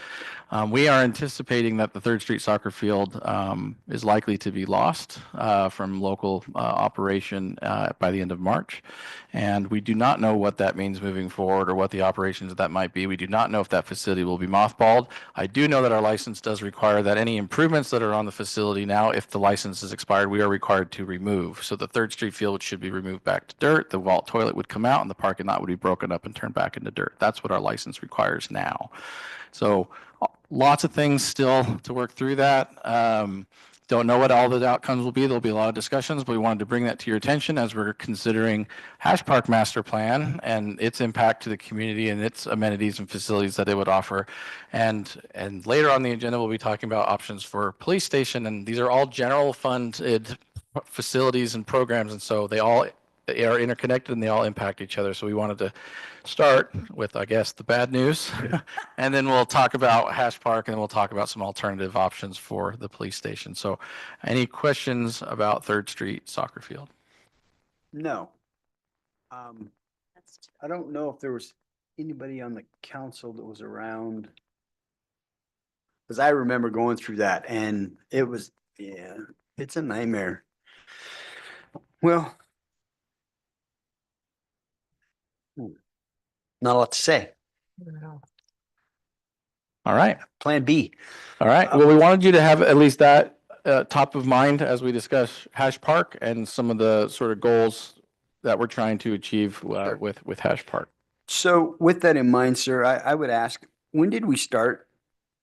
we are anticipating that the Third Street soccer field is likely to be lost from local operation by the end of March. And we do not know what that means moving forward or what the operations of that might be. We do not know if that facility will be mothballed. I do know that our license does require that any improvements that are on the facility now, if the license is expired, we are required to remove. So the Third Street field should be removed back to dirt. The vault toilet would come out and the parking lot would be broken up and turned back into dirt. That's what our license requires now. So lots of things still to work through that. Don't know what all the outcomes will be. There'll be a lot of discussions, but we wanted to bring that to your attention as we're considering Hash Park Master Plan and its impact to the community and its amenities and facilities that it would offer. And later on the agenda, we'll be talking about options for police station. And these are all general funded facilities and programs. And so they are interconnected and they all impact each other. So we wanted to start with, I guess, the bad news. And then we'll talk about Hash Park, and then we'll talk about some alternative options for the police station. So any questions about Third Street soccer field? No. I don't know if there was anybody on the council that was around. Because I remember going through that and it was, yeah, it's a nightmare. Well, not a lot to say. All right. Plan B. All right. Well, we wanted you to have at least that top of mind as we discuss Hash Park and some of the sort of goals that we're trying to achieve with Hash Park. So with that in mind, sir, I would ask, when did we start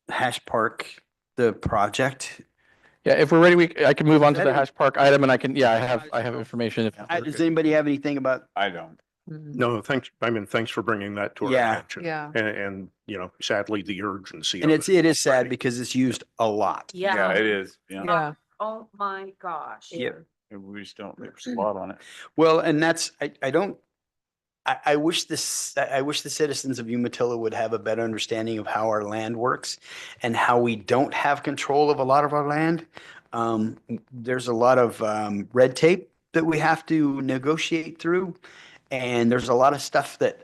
Hash Park, the project? Yeah, if we're ready, I can move on to the Hash Park item, and I can, I have information. Does anybody have anything about? I don't. No, thanks. I mean, thanks for bringing that to our Yeah. attention. Yeah. And, you know, sadly, the urgency. And of it is sad because it's used a lot. Yeah, it is. Yeah. Yeah. Oh, my gosh. Yep. We just don't make a spot on it. Well, and that's, I wish the citizens of Umatilla would have a better understanding of how our land works and how we don't have control of a lot of our land. There's a lot of red tape that we have to negotiate through. And there's a lot of stuff that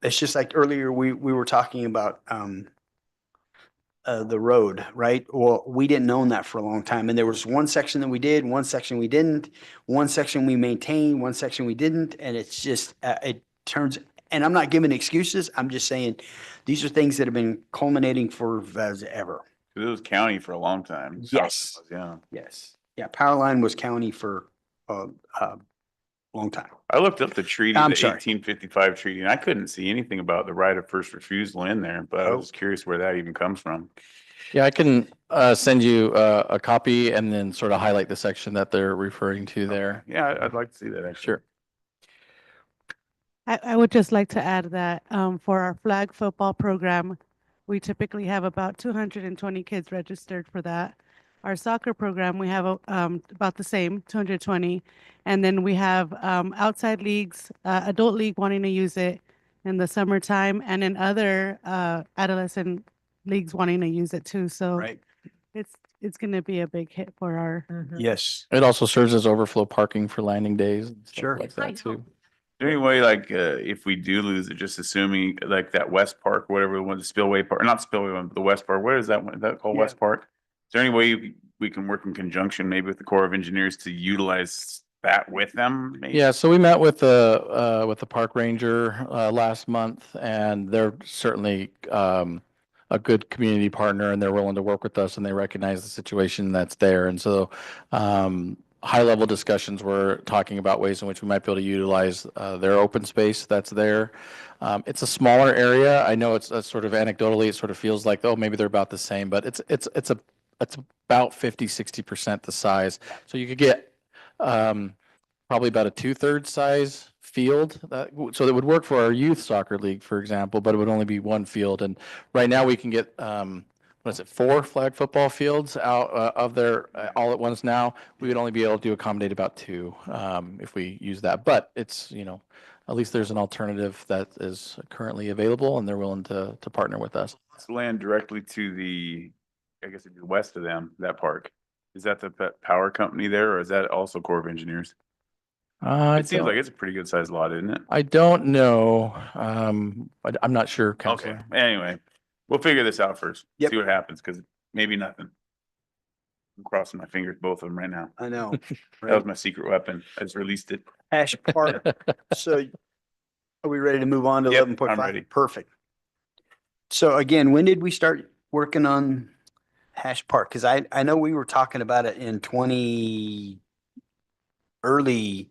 it's just like earlier we were talking about the road, right? Well, we didn't own that for a long time. And there was one section that we did, one section we didn't, one section we maintained, one section we didn't. And it's just, it turns, and I'm not giving excuses. I'm just saying these are things that have been culminating for as ever. It was county for a long time. Yes. Yeah. Yes. Yeah. Powerline was county for a long time. I looked up the treaty, the I'm sorry. 1855 treaty, and I couldn't see anything about the right of first refusal in there, but I was curious where that even comes from. Yeah, I can send you a copy and then sort of highlight the section that they're referring to there. Yeah, I'd like to see that actually. Sure. I would just like to add that for our flag football program, we typically have about 220 kids registered for that. Our soccer program, we have about the same, 220. And then we have outside leagues, adult league wanting to use it in the summertime, and then other adolescent leagues wanting to use it too. So Right. it's it's gonna be a big hit for our. Yes. It also serves as overflow parking for landing days. And stuff Sure. like that too. Is there any way, like, if we do lose it, just assuming like that West Park, whatever the one, the Spillway Park, not Spillway one, but the West Park, what is that one? Is that called Yeah. West Park? Is there any way we can work in conjunction, maybe with the Corps of Engineers to utilize that with them? Maybe? Yeah, so we met with the park ranger last month, and they're certainly a good community partner, and they're willing to work with us, and they recognize the situation that's there. And so high level discussions were talking about ways in which we might be able to utilize their open space that's there. It's a smaller area. I know it's sort of anecdotally, it sort of feels like, oh, maybe they're about the same, but it's about 50-60% the size. So you could get probably about a 2/3 size field. So that would work for our youth soccer league, for example, but it would only be one field. And right now we can get, what is it, 4 flag football fields out of there all at once now. We would only be able to accommodate about 2 if we use that. But it's, at least there's an alternative that is currently available, and they're willing to partner with us. It's land directly to the, I guess it'd be west of them, that park. Is that the power company there, or is that also Corps of Engineers? It seems like it's a pretty good sized lot, isn't it? I don't know. But I'm not sure, Okay, Counselor. anyway, we'll figure this out first. Yep. See what happens, because maybe nothing. I'm crossing my fingers, both of them right now. I know. That was my secret weapon. I just released it. Hash Park. So are we ready to move on to Yep, 11.5? I'm ready. Perfect. So again, when did we start working on Hash Park? Because I know we were talking about it in early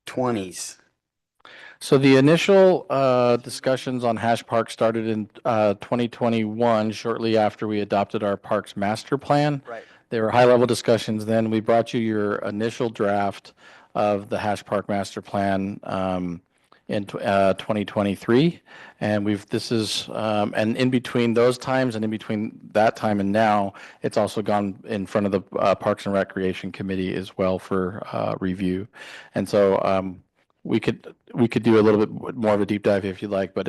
20s. So the initial discussions on Hash Park started in 2021, shortly after we adopted our Parks Master Plan. Right. There were high-level discussions then. We brought you your initial draft of the Hash Park Master Plan in 2023. And and in between those times and in between that time and now, it's also gone in front of the Parks and Recreation Committee as well for review. And so we could do a little bit more of a deep dive if you like, but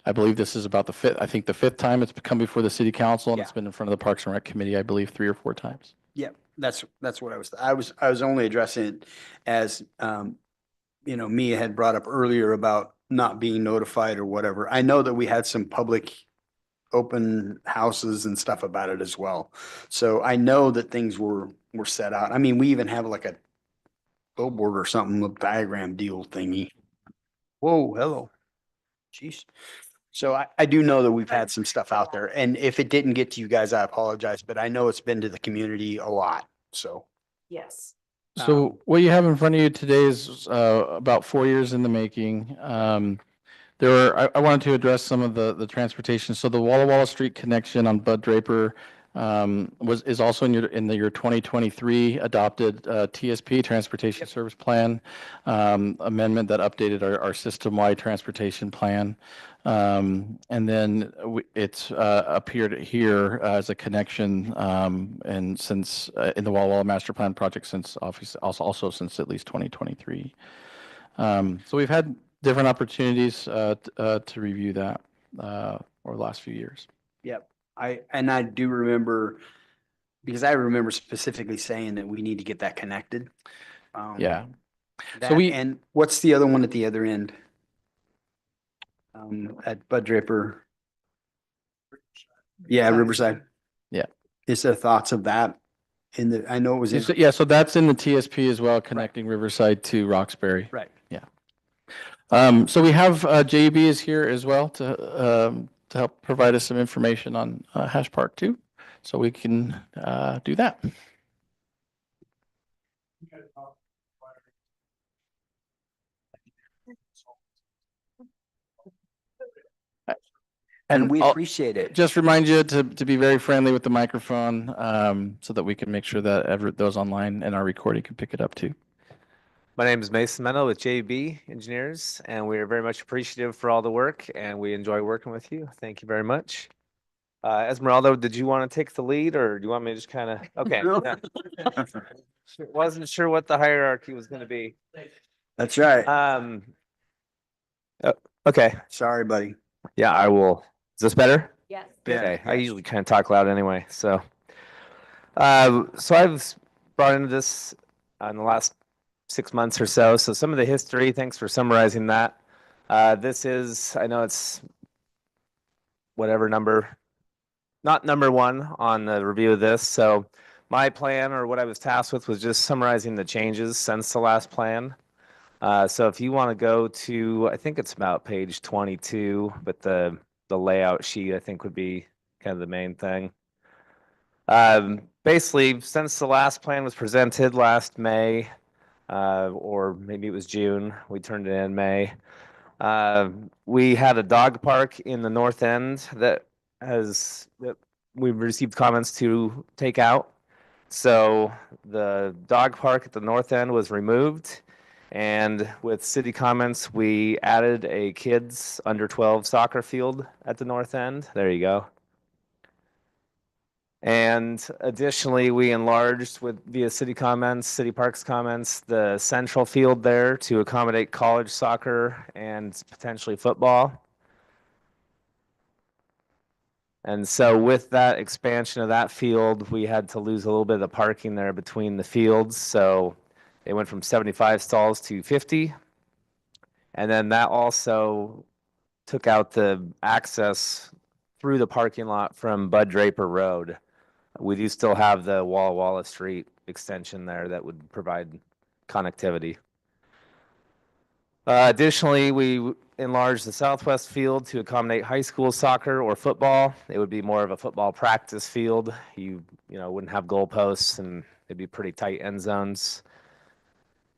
I believe this is about the fifth time it's come before the city council, and Yeah. it's been in front of the Parks and Rec Committee, I believe, 3 or 4 times. Yeah, that's what I was only addressing it as, Mia had brought up earlier about not being notified or whatever. I know that we had some public open houses and stuff about it as well. So I know that things were set out. I mean, we even have like a billboard or something, a diagram deal thingy. Whoa, hello. Jeez. So I do know that we've had some stuff out there, and if it didn't get to you guys, I apologize, but I know it's been to the community a lot, so. Yes. So what you have in front of you today is about 4 years in the making. I wanted to address some of the transportation. So the Walla Walla Street connection on Bud Draper is also in your 2023 adopted TSP, Transportation Service Plan amendment that updated our system-wide transportation plan. And then it's appeared here as a connection and since in the Walla Walla Master Plan project since also since at least 2023. So we've had different opportunities to review that over the last few years. Yep. I do remember, because I remember specifically saying that we need to get that connected. Yeah. And what's the other one at the other end? At Bud Draper. Yeah, Riverside. Yeah. Is there thoughts of that I know it was in. Yeah, so that's in the TSP as well, connecting Riverside to Roxbury. Right. Yeah. So we have JB is here as well to help provide us some information on Hash Park too. So we can do that. And we I'll appreciate it. just remind you to be very friendly with the microphone so that we can make sure that those online and our recording can pick it up too. My name is Mason Mennel with JB Engineers, and we are very much appreciative for all the work, and we enjoy working with you. Thank you very much. Esmeralda, did you want to take the lead, or do you want me to just kind of, okay. Yeah. Wasn't sure what the hierarchy was going to be. That's right. Okay. Sorry, buddy. Yeah, I will. Is this better? Yes. Okay, I usually kind of talk loud anyway, so. So I've brought into this in the last 6 months or so. So some of the history, thanks for summarizing that. This is, I know it's whatever number, not number one on the review of this. So my plan, or what I was tasked with, was just summarizing the changes since the last plan. So if you want to go to, I think it's about page 22, but the layout sheet I think would be kind of the main thing. Basically, since the last plan was presented last May, or maybe it was June, we turned it in May. We had a dog park in the north end that we've received comments to take out. So the dog park at the north end was removed. And with city comments, we added a kids under 12 soccer field at the north end. There you go. And additionally, we enlarged via city comments, city parks comments, the central field there to accommodate college soccer and potentially football. And so with that expansion of that field, we had to lose a little bit of the parking there between the fields. So it went from 75 stalls to 50. And then that also took out the access through the parking lot from Bud Draper Road. We do still have the Walla Walla Street extension there that would provide connectivity. Additionally, we enlarged the southwest field to accommodate high school soccer or football. It would be more of a football practice field. You wouldn't have goalposts, and it'd be pretty tight end zones.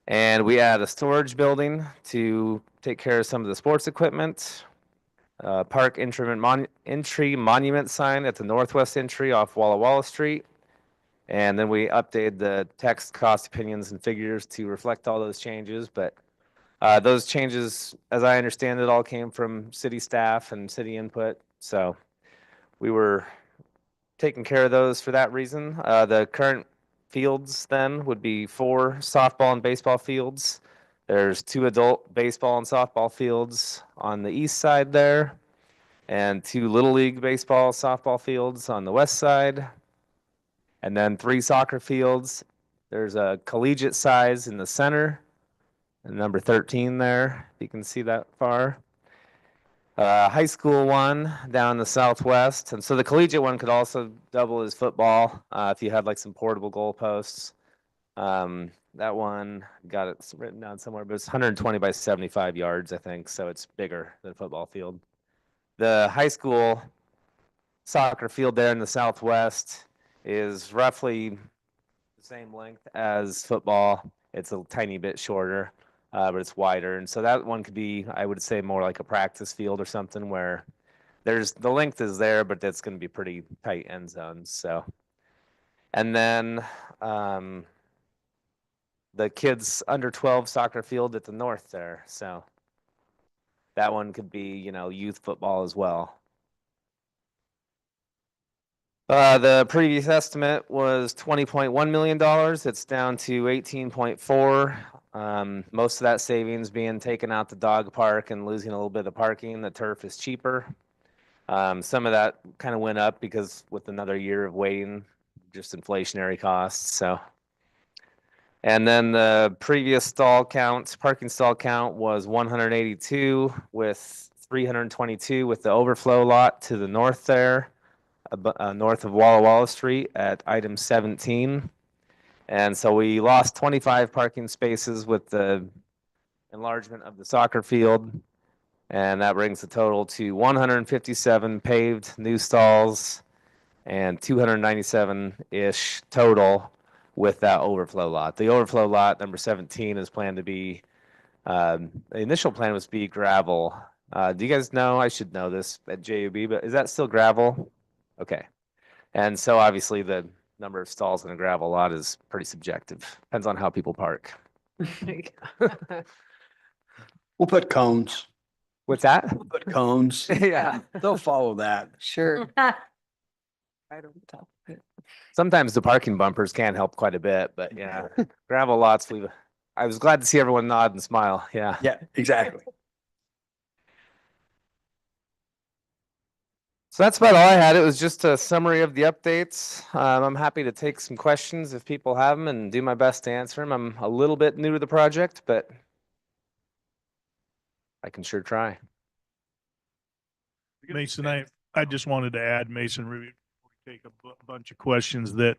And we add a storage building to take care of some of the sports equipment. Park entry monument sign at the northwest entry off Walla Walla Street. And then we updated the text, cost, opinions, and figures to reflect all those changes. But those changes, as I understand it, all came from city staff and city input. So we were taking care of those for that reason. The current fields then would be 4 softball and baseball fields. There's 2 adult baseball and softball fields on the east side there, and 2 Little League baseball, softball fields on the west side, and then 3 soccer fields. There's a collegiate size in the center, and number 13 there, if you can see that far. High school one down the southwest, and so the collegiate one could also double as football if you had like some portable goalposts. That one got it written down somewhere, but it's 120 by 75 yards, I think, so it's bigger than a football field. The high school soccer field there in the southwest is roughly the same length as football. It's a tiny bit shorter, but it's wider. And so that one could be, I would say, more like a practice field or something where the length is there, but it's going to be pretty tight end zones. So, and then the kids under 12 soccer field at the north there. So that one could be, youth football as well. The previous estimate was $20.1 million. It's down to 18.4. Most of that savings being taken out the dog park and losing a little bit of parking. The turf is cheaper. Some of that kind of went up because with another year of waiting, just inflationary costs. So. And then the previous parking stall count was 182 with 322 with the overflow lot to the north there, north of Walla Walla Street at item 17. And so we lost 25 parking spaces with the enlargement of the soccer field. And that brings the total to 157 paved new stalls and 297-ish total with that overflow lot. The overflow lot, number 17, is planned to be, the initial plan was to be gravel. Do you guys know, I should know this at JUB, but is that still gravel? Okay. And so obviously the number of stalls in a gravel lot is pretty subjective. Depends on how people park. We'll put cones. What's that? We'll put cones. Yeah. They'll follow that. Sure. I don't know. Sometimes the parking bumpers can help quite a bit, but yeah, gravel lots, I was glad to see everyone nod and smile. Yeah. Yeah, exactly. So that's about all I had. It was just a summary of the updates. I'm happy to take some questions if people have them and do my best to answer them. I'm a little bit new to the project, but I can sure try. Mason, I just wanted to add, Mason, before we take a bunch of questions, that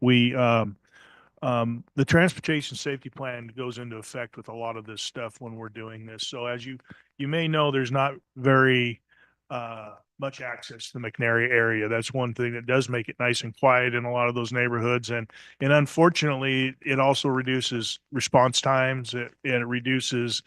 the transportation safety plan goes into effect with a lot of this stuff when we're doing this. So as you may know, there's not very much access to the McNary area. That's one thing that does make it nice and quiet in a lot of those neighborhoods. And unfortunately, it also reduces response times. It reduces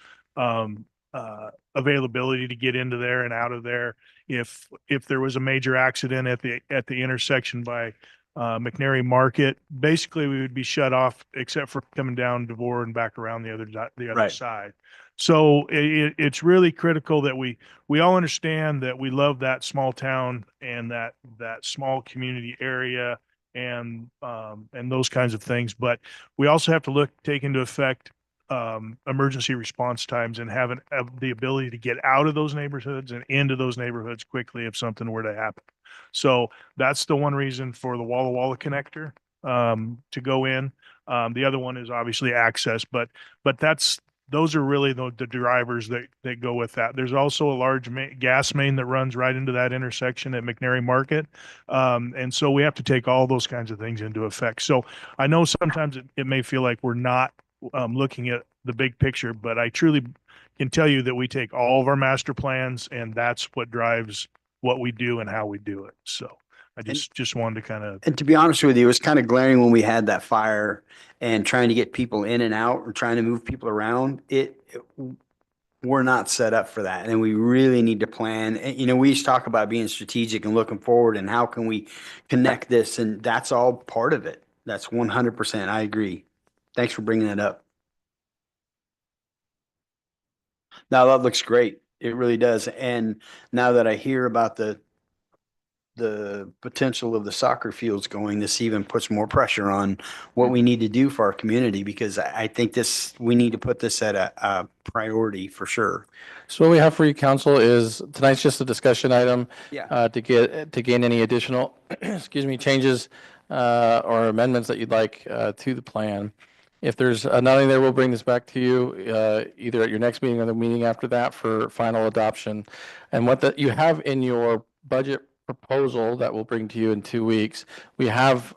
availability to get into there and out of there. If there was a major accident at the intersection by McNary Market, basically we would be shut off except for coming down DeVore and back around the other Right. side. So it's really critical that we all understand that we love that small town and that small community area and those kinds of things. But we also have to take into effect emergency response times and have the ability to get out of those neighborhoods and into those neighborhoods quickly if something were to happen. So that's the one reason for the Walla Walla connector to go in. The other one is obviously access, but those are really the drivers that go with that. There's also a large gas main that runs right into that intersection at McNary Market. And so we have to take all those kinds of things into effect. So I know sometimes it may feel like we're not looking at the big picture, but I truly can tell you that we take all of our master plans and that's what drives what we do and how we do it. So I just wanted to kind of. And to be honest with you, it was kind of glaring when we had that fire and trying to get people in and out or trying to move people around. We're not set up for that. And we really need to plan. And, we used to talk about being strategic and looking forward and how can we connect this? And that's all part of it. That's 100%. I agree. Thanks for bringing that up. Now that looks great. It really does. And now that I hear about the potential of the soccer fields going, this even puts more pressure on what we need to do for our community, because I think we need to put this at a priority for sure. So what we have for you, council, is tonight's just a discussion item. Yeah. To gain any additional, changes or amendments that you'd like to the plan. If there's nothing there, we'll bring this back to you either at your next meeting or the meeting after that for final adoption. And what you have in your budget proposal that we'll bring to you in 2 weeks, we have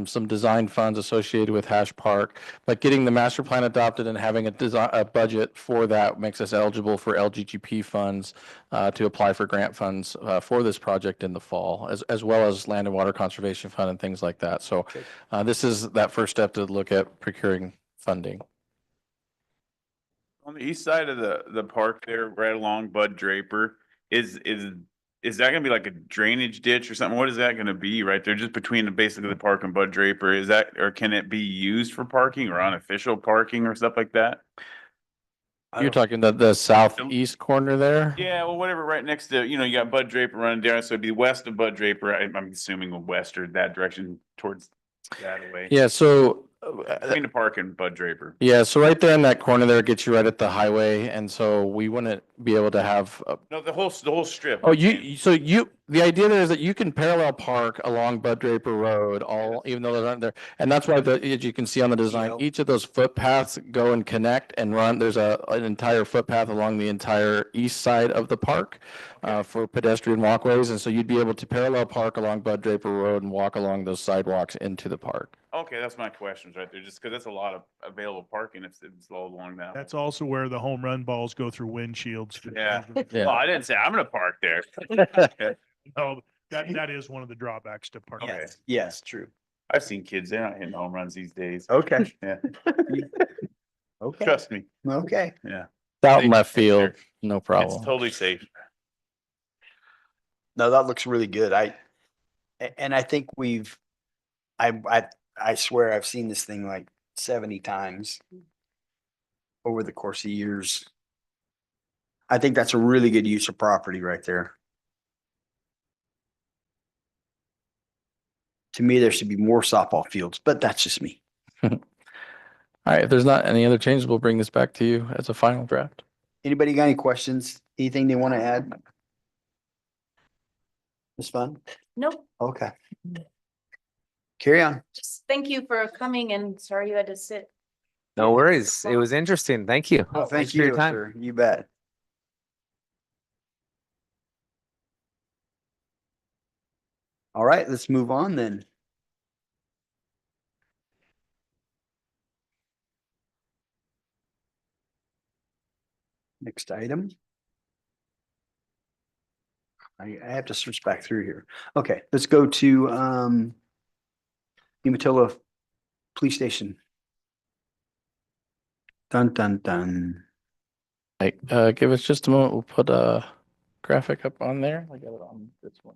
some design funds associated with Hash Park, but getting the master plan adopted and having a budget for that makes us eligible for LGGP funds to apply for grant funds for this project in the fall, as well as Land and Water Conservation Fund and things like that. So this is that first step to look at procuring funding. On the east side of the park there, right along Bud Draper, is that gonna be like a drainage ditch or something? What is that gonna be right there, just between basically the park and Bud Draper? Is that, or can it be used for parking or unofficial parking or stuff like that? You're talking the southeast corner there? Yeah, well, whatever, right next to, you got Bud Draper running down, so it'd be west of Bud Draper. I'm assuming west or that direction towards that way. Yeah, so Between the park and Bud Draper. yeah, so right there in that corner there gets you right at the highway, and so we wouldn't be able to have. No, the whole strip. Oh, the idea there is that you can parallel park along Bud Draper Road, even though those aren't there, and that's why as you can see on the design, each of those footpaths go and connect and run. There's an entire footpath along the entire east side of the park for pedestrian walkways, and so you'd be able to parallel park along Bud Draper Road and walk along those sidewalks into the park. Okay, that's my questions right there, just because that's a lot of available parking if it's all along that. That's also where the home run balls go through windshields. Yeah. Yeah. Well, I didn't say I'm gonna park there. No, that is one of the drawbacks to parking. Okay. Yes, true. I've seen kids, they're not hitting home runs these days. Okay. Yeah, Okay. trust me. Okay. Yeah. Out in left field, no problem. It's totally safe. No, that looks really good. I think I swear I've seen this thing like 70 times over the course of years. I think that's a really good use of property right there. To me, there should be more softball fields, but that's just me. All right, if there's not any other changes, we'll bring this back to you as a final draft. Anybody got any questions? Anything they want to add? Ms. Fun? Nope, Okay. Carry on. just thank you for coming and sorry you had to sit. No worries. It was interesting. Thank you. Oh, Thanks thank for your you, time. sir. You bet. All right, let's move on then. Next item. I have to switch back through here. Okay, let's go to Umatilla Police Station. Dun, dun, dun. Like, give us just a moment. We'll put a graphic up on there. I got it on this one.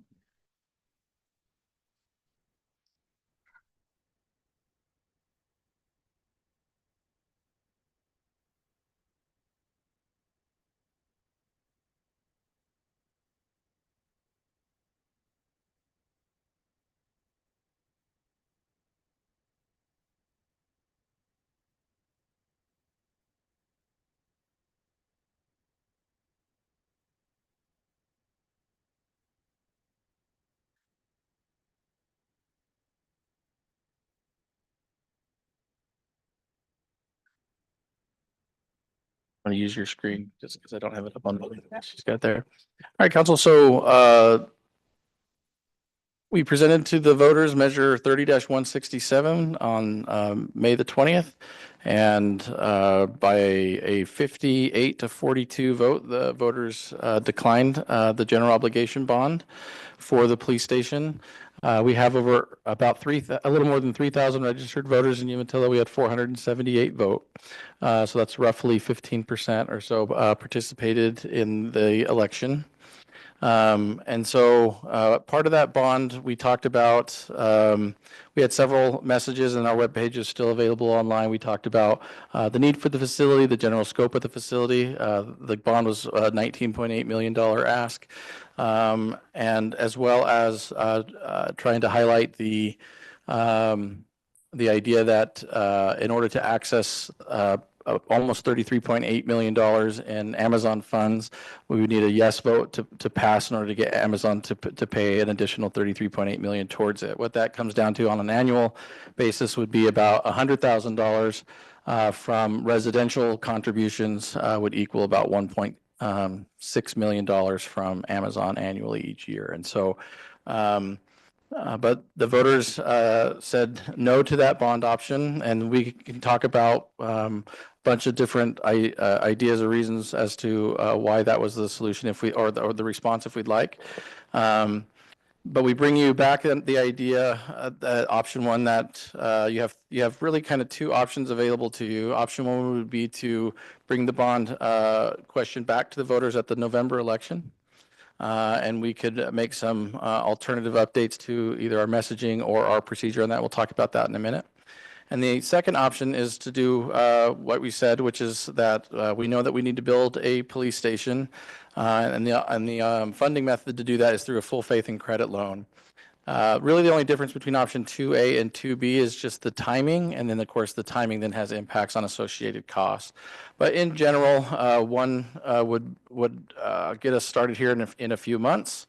I'm gonna use your screen just because I don't have it up on the she's got there. All right, council. So we presented to the voters measure 30-167 on May the 20th. And by a 58-42 vote, the voters declined the general obligation bond for the police station. We have over about a little more than 3,000 registered voters in Umatilla. We had 478 vote. So that's roughly 15% or so participated in the election. And so part of that bond we talked about, we had several messages and our webpage is still available online. We talked about the need for the facility, the general scope of the facility. The bond was a $19.8 million ask. And as well as trying to highlight the idea that in order to access almost $33.8 million in Amazon funds, we would need a yes vote to pass in order to get Amazon to pay an additional $33.8 million towards it. What that comes down to on an annual basis would be about $100,000 from residential contributions would equal about $1.6 million from Amazon annually each year. And so but the voters said no to that bond option, and we can talk about a bunch of different ideas or reasons as to why that was the solution if we or the response if we'd like. But we bring you back the idea that option one that you have really kind of two options available to you. Option one would be to bring the bond question back to the voters at the November election. And we could make some alternative updates to either our messaging or our procedure on that. We'll talk about that in a minute. And the second option is to do what we said, which is that we know that we need to build a police station, and the funding method to do that is through a full faith and credit loan. Really, the only difference between option 2A and 2B is just the timing, and then of course the timing then has impacts on associated costs. But in general, one would get us started here in a few months.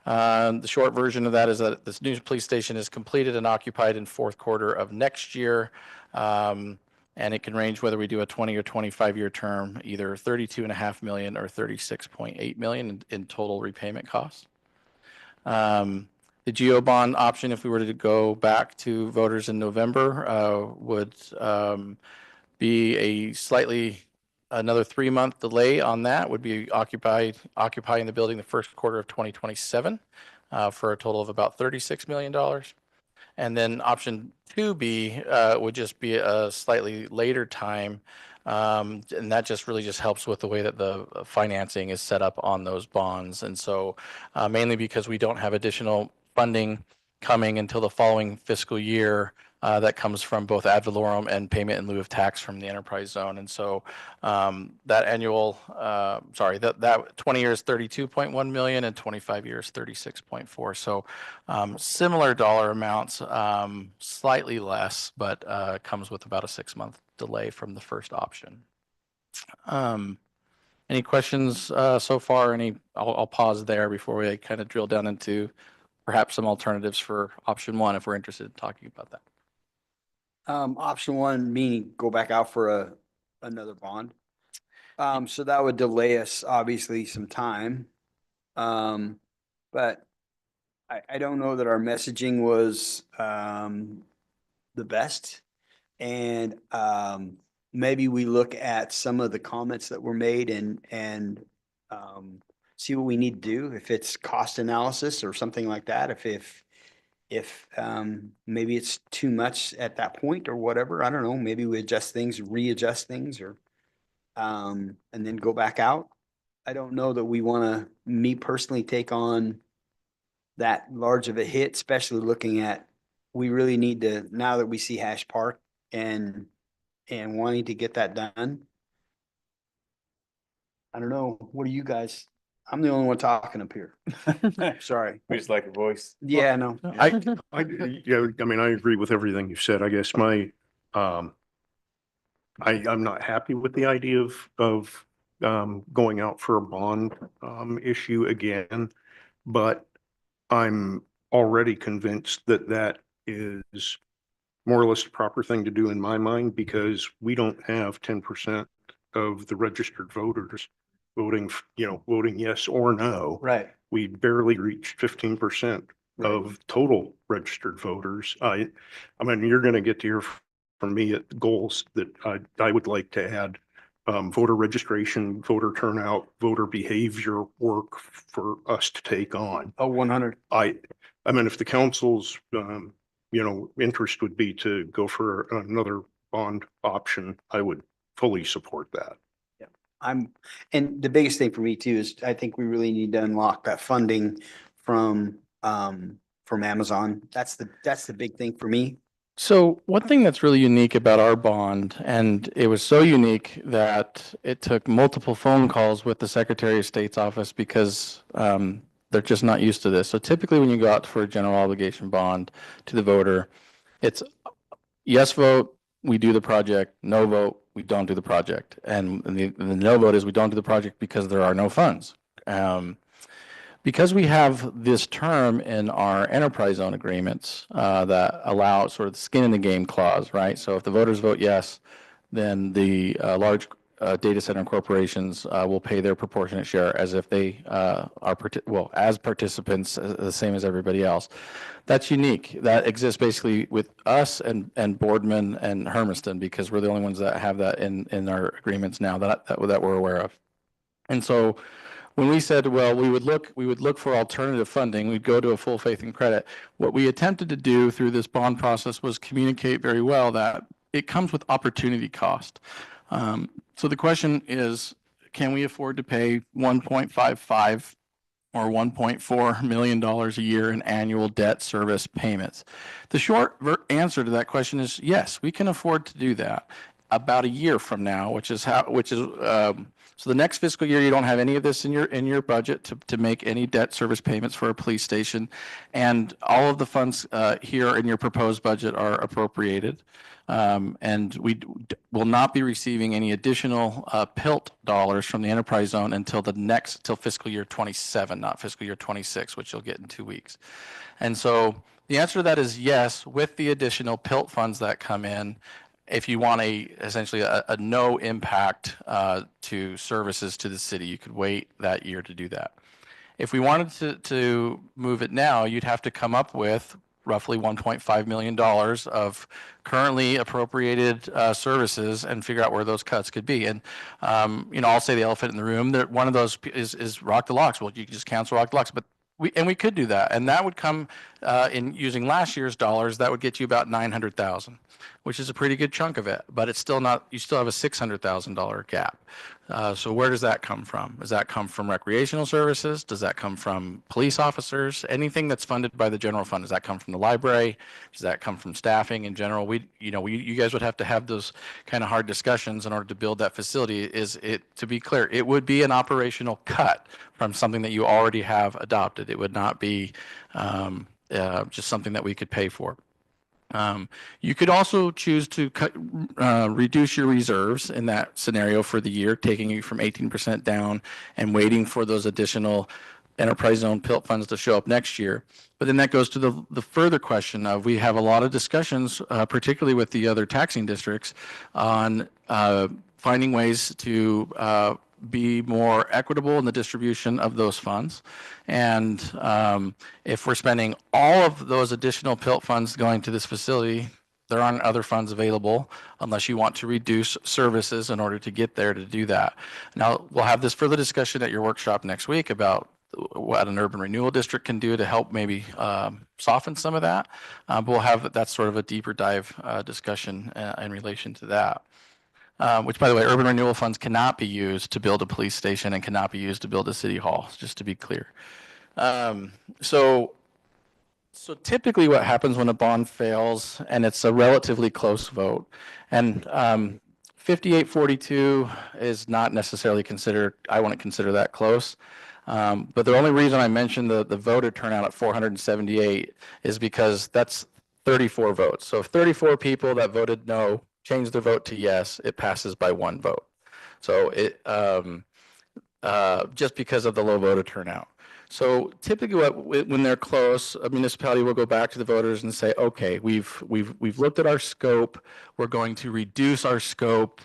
The short version of that is that this new police station is completed and occupied in fourth quarter of next year. And it can range whether we do a 20 or 25-year term, either $32.5 million or $36.8 million in total repayment costs. The GEO bond option, if we were to go back to voters in November, would be a slightly another 3-month delay on that, would be occupying the building the first quarter of 2027 for a total of about $36 million. And then option 2B would just be a slightly later time. And that just really just helps with the way that the financing is set up on those bonds. And so mainly because we don't have additional funding coming until the following fiscal year that comes from both ad valorem and payment in lieu of tax from the enterprise zone. And so that annual, that 20 years, 32.1 million and 25 years, 36.4. So similar dollar amounts, slightly less, but comes with about a 6-month delay from the first option. Any questions so far? I'll pause there before we kind of drill down into perhaps some alternatives for option one if we're interested in talking about that. Option one, meaning go back out for another bond. So that would delay us obviously some time. But I don't know that our messaging was, the best. And, maybe we look at some of the comments that were made and see what we need to do, if it's cost analysis or something like that, if maybe it's too much at that point or whatever, I don't know, maybe we adjust things, readjust things or and then go back out. I don't know that we want to, me personally, take on that large of a hit, especially looking at, we really need to, now that we see Hash Park and wanting to get that done. I don't know. What do you guys? I'm the only one talking up here. Sorry. We just like your voice. Yeah, no. Yeah, I mean, I agree with everything you said. I guess my, I'm not happy with the idea of going out for a bond, issue again. But I'm already convinced that that is more or less the proper thing to do in my mind, because we don't have 10% of the registered voters voting, voting yes or no. Right. We barely reached 15% of total registered voters. I mean, you're going to get to hear from me at goals that I would like to add, voter registration, voter turnout, voter behavior work for us to take on. Oh, 100. I mean, if the council's, interest would be to go for another bond option, I would fully support that. And the biggest thing for me too is I think we really need to unlock that funding from Amazon. That's the big thing for me. So one thing that's really unique about our bond, and it was so unique that it took multiple phone calls with the Secretary of State's office because they're just not used to this. So typically when you go out for a general obligation bond to the voter, it's yes vote, we do the project, no vote, we don't do the project. And the no vote is we don't do the project because there are no funds. Because we have this term in our enterprise zone agreements that allow sort of the skin in the game clause, right? So if the voters vote yes, then the large data center corporations will pay their proportionate share as if they are, as participants, the same as everybody else. That's unique. That exists basically with us and Boardman and Hermiston, because we're the only ones that have that in our agreements now that we're aware of. And so when we said, well, we would look for alternative funding, we'd go to a full faith and credit. What we attempted to do through this bond process was communicate very well that it comes with opportunity cost. So the question is, can we afford to pay 1.55 or $1.4 million a year in annual debt service payments? The short answer to that question is yes, we can afford to do that. About a year from now, so the next fiscal year, you don't have any of this in your budget to make any debt service payments for a police station, and all of the funds here in your proposed budget are appropriated. And we will not be receiving any additional PILT dollars from the enterprise zone until fiscal year 27, not fiscal year 26, which you'll get in 2 weeks. And so the answer to that is yes, with the additional PILT funds that come in. If you want essentially a no impact to services to the city, you could wait that year to do that. If we wanted to move it now, you'd have to come up with roughly $1.5 million of currently appropriated services and figure out where those cuts could be. And, I'll say the elephant in the room, that one of those is Rock the Locks. Well, you can just cancel Rock the Locks, but we could do that. And that would come in using last year's dollars, that would get you about $900,000, which is a pretty good chunk of it, but it's still not, you still have a $600,000 gap. So where does that come from? Does that come from recreational services? Does that come from police officers? Anything that's funded by the general fund? Does that come from the library? Does that come from staffing in general? You guys would have to have those kind of hard discussions in order to build that facility. To be clear, it would be an operational cut from something that you already have adopted. It would not be just something that we could pay for. You could also choose to reduce your reserves in that scenario for the year, taking you from 18% down and waiting for those additional enterprise zone PILT funds to show up next year. But then that goes to the further question of, we have a lot of discussions, particularly with the other taxing districts, on finding ways to be more equitable in the distribution of those funds. And if we're spending all of those additional PILT funds going to this facility, there aren't other funds available unless you want to reduce services in order to get there to do that. Now, we'll have this further discussion at your workshop next week about what an urban renewal district can do to help maybe soften some of that. But we'll have that sort of a deeper dive discussion in relation to that. Which, by the way, urban renewal funds cannot be used to build a police station and cannot be used to build a city hall, just to be clear. So typically what happens when a bond fails, and it's a relatively close vote, and 58-42 is not necessarily considered, I wouldn't consider that close. But the only reason I mentioned the voter turnout at 478 is because that's 34 votes. So if 34 people that voted no change their vote to yes, it passes by 1 vote. So it just because of the low voter turnout. So typically when they're close, a municipality will go back to the voters and say, okay, we've looked at our scope, we're going to reduce our scope,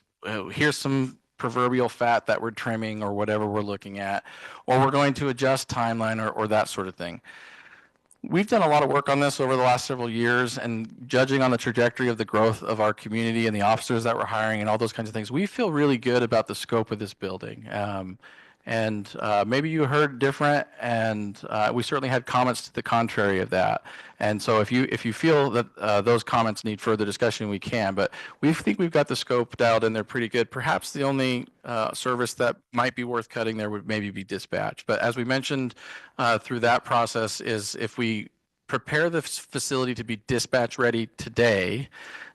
here's some proverbial fat that we're trimming or whatever we're looking at, or we're going to adjust timeline or that sort of thing. We've done a lot of work on this over the last several years, and judging on the trajectory of the growth of our community and the officers that we're hiring and all those kinds of things, we feel really good about the scope of this building. Maybe you heard different, and we certainly had comments to the contrary of that. And so if you feel that those comments need further discussion, we can. But we think we've got the scope dialed in there pretty good. Perhaps the only service that might be worth cutting there would maybe be dispatch. But as we mentioned through that process, is if we prepare the facility to be dispatch ready today,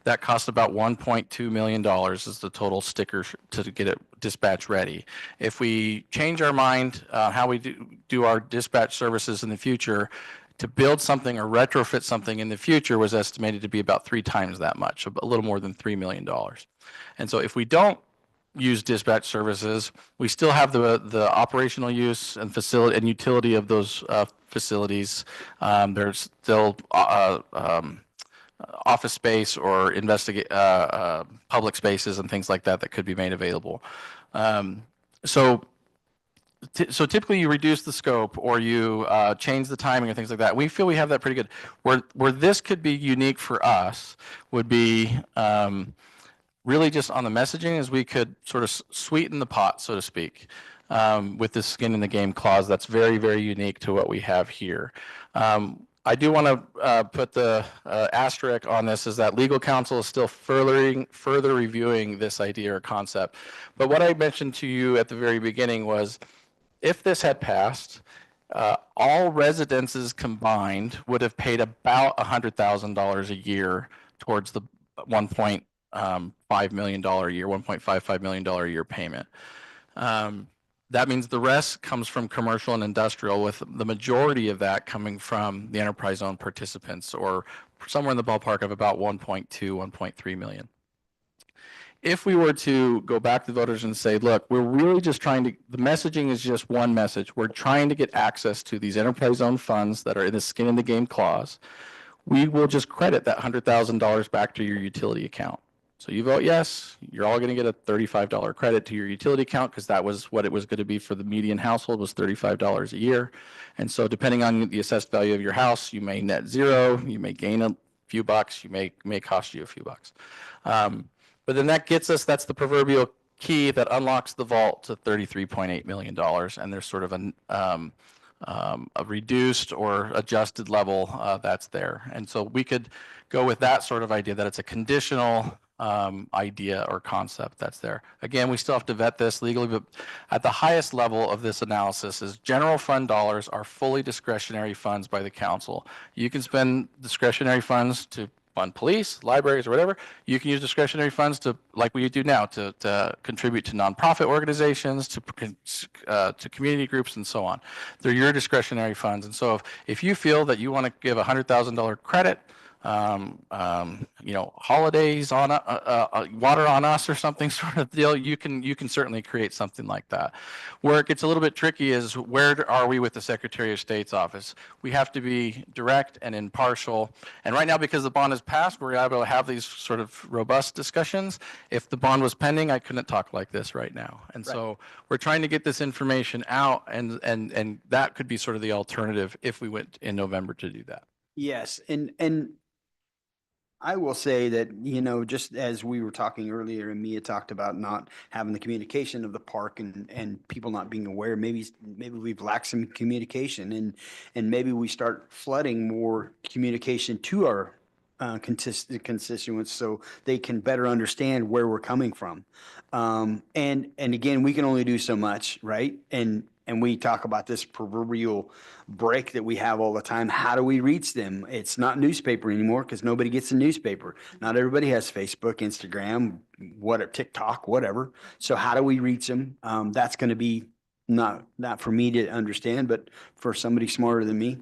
that costs about $1.2 million is the total sticker to get it dispatch ready. If we change our mind how we do our dispatch services in the future, to build something or retrofit something in the future was estimated to be about 3 times that much, a little more than $3 million. And so if we don't use dispatch services, we still have the operational use and facility and utility of those facilities. There's still office space or public spaces and things like that that could be made available. So typically you reduce the scope or you change the timing and things like that. We feel we have that pretty good. Where this could be unique for us would be really just on the messaging, is we could sort of sweeten the pot, so to speak, with the skin in the game clause. That's very, very unique to what we have here. I do want to put the asterisk on this, is that legal counsel is still further reviewing this idea or concept. But what I mentioned to you at the very beginning was, if this had passed, all residences combined would have paid about $100,000 a year towards the $1.5 million a year, $1.55 million a year payment. That means the rest comes from commercial and industrial, with the majority of that coming from the enterprise zone participants, or somewhere in the ballpark of about 1.2, 1.3 million. If we were to go back to voters and say, look, we're really just trying to, the messaging is just one message. We're trying to get access to these enterprise zone funds that are in the skin in the game clause. We will just credit that $100,000 back to your utility account. So you vote yes, you're all going to get a $35 credit to your utility account, because that was what it was going to be for the median household, was $35 a year. And so depending on the assessed value of your house, you may net zero, you may gain a few bucks, you may cost you a few bucks. But then that gets us, that's the proverbial key that unlocks the vault to $33.8 million. And there's sort of a reduced or adjusted level that's there. And so we could go with that sort of idea, that it's a conditional idea or concept that's there. Again, we still have to vet this legally, but at the highest level of this analysis is general fund dollars are fully discretionary funds by the council. You can spend discretionary funds to fund police, libraries, or whatever. You can use discretionary funds to, like we do now, to contribute to nonprofit organizations, to community groups, and so on. They're your discretionary funds. And so if you feel that you want to give $100,000 credit holidays on, water on us or something sort of deal, you can certainly create something like that. Where it gets a little bit tricky is where are we with the Secretary of State's office? We have to be direct and impartial. And right now, because the bond is passed, we're able to have these sort of robust discussions. If the bond was pending, I couldn't talk like this right now. And so we're trying to get this information out, and that could be sort of the alternative if we went in November to do that. Yes, and I will say that, just as we were talking earlier and Mia talked about not having the communication of the park and people not being aware, maybe we've lacked some communication and maybe we start flooding more communication to our constituents so they can better understand where we're coming from. And again, we can only do so much, right? And we talk about this proverbial break that we have all the time. How do we reach them? It's not newspaper anymore because nobody gets a newspaper. Not everybody has Facebook, Instagram, TikTok, whatever. So how do we reach them? That's going to be not for me to understand, but for somebody smarter than me.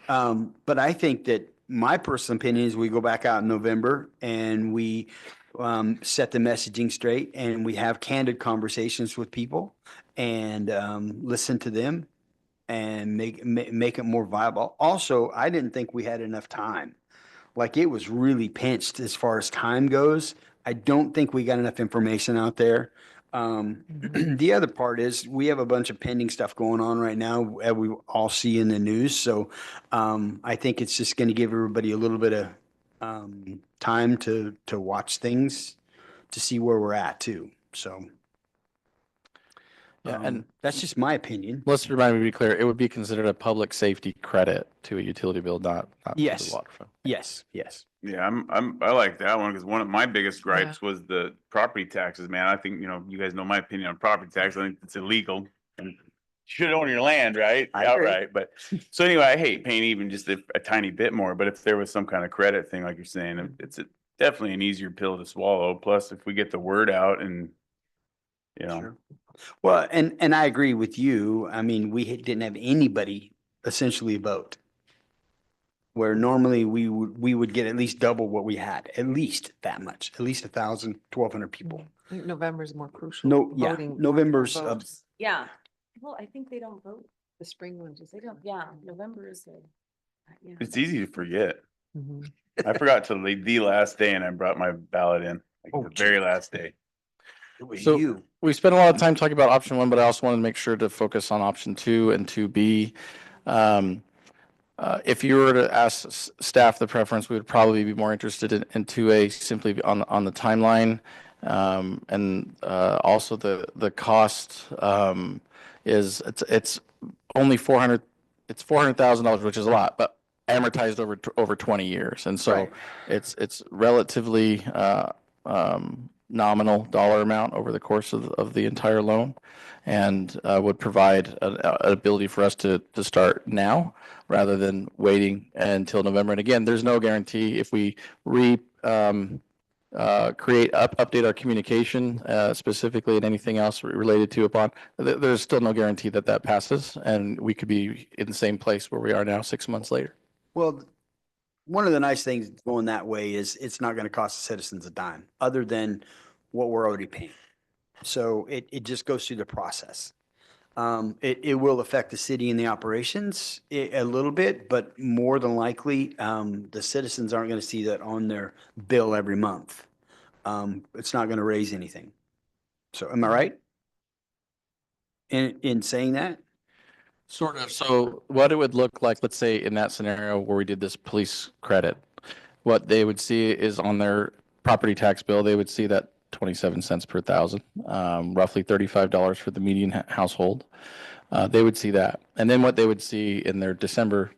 But I think that my personal opinion is we go back out in November and we set the messaging straight and we have candid conversations with people and listen to them and make it more viable. Also, I didn't think we had enough time. Like it was really pinched as far as time goes. I don't think we got enough information out there. The other part is we have a bunch of pending stuff going on right now, as we all see in the news. So I think it's just going to give everybody a little bit of time to watch things to see where we're at too. So yeah, and that's just my opinion. Let's remind me to be clear, it would be considered a public safety credit to a utility bill, not to Yes. the water fund. Yes. Yeah, I like that one because one of my biggest gripes was the property taxes, man. I think, you guys know my opinion on property tax. I think it's illegal and you should own your land, right? I agree. Outright. But so anyway, I hate paying even just a tiny bit more, but if there was some kind of credit thing, like you're saying, it's definitely an easier pill to swallow. Plus, if we get the word out and, Sure. Well, and I agree with you. I mean, we didn't have anybody essentially vote. Where normally we would get at least double what we had, at least that much, at least 1,000, 1,200 people. I think November is more crucial. No, yeah, voting November's, votes. Yeah. Well, I think they don't vote the spring ones. They don't, November is it's easy to forget. Mhm. I forgot to leave the last day and I brought my ballot in, the very last day. It was So you. we spent a lot of time talking about option 1, but I also wanted to make sure to focus on option 2 and 2B. If you were to ask staff the preference, we would probably be more interested in 2A simply on the timeline. And also the cost is it's only $400,000, which is a lot, but amortized over 20 years. And so it's relatively nominal dollar amount over the course of the entire loan, and would provide an ability for us to start now rather than waiting until November. And again, there's no guarantee if we update our communication specifically and anything else related to a bond, there's still no guarantee that passes, and we could be in the same place where we are now 6 months later. Well, one of the nice things going that way is it's not going to cost the citizens a dime other than what we're already paying. So it just goes through the process. It will affect the city and the operations a little bit, but more than likely, the citizens aren't going to see that on their bill every month. It's not going to raise anything. So am I right in saying that? Sort of. So what it would look like, let's say in that scenario where we did this police credit, what they would see is on their property tax bill, they would see that 27 cents per thousand, roughly $35 for the median household. They would see that. And then what they would see in their December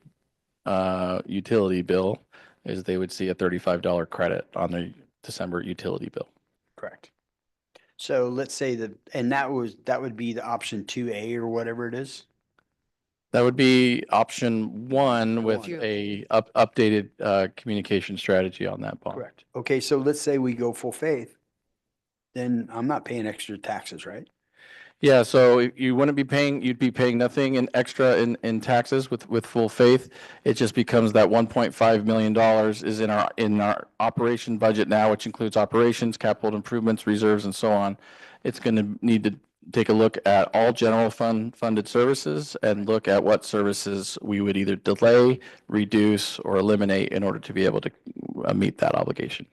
utility bill is they would see a $35 credit on their December utility bill. Correct. So let's say and that would be the option 2A or whatever it is. That would be option 1 with a updated communication strategy on that bond. Correct. Okay, so let's say we go full faith, then I'm not paying extra taxes, right? Yeah, so you wouldn't be paying, you'd be paying nothing in extra in taxes with full faith. It just becomes that $1.5 million is in our operation budget now, which includes operations, capital improvements, reserves, and so on. It's going to need to take a look at all general funded services and look at what services we would either delay, reduce, or eliminate in order to be able to meet that obligation.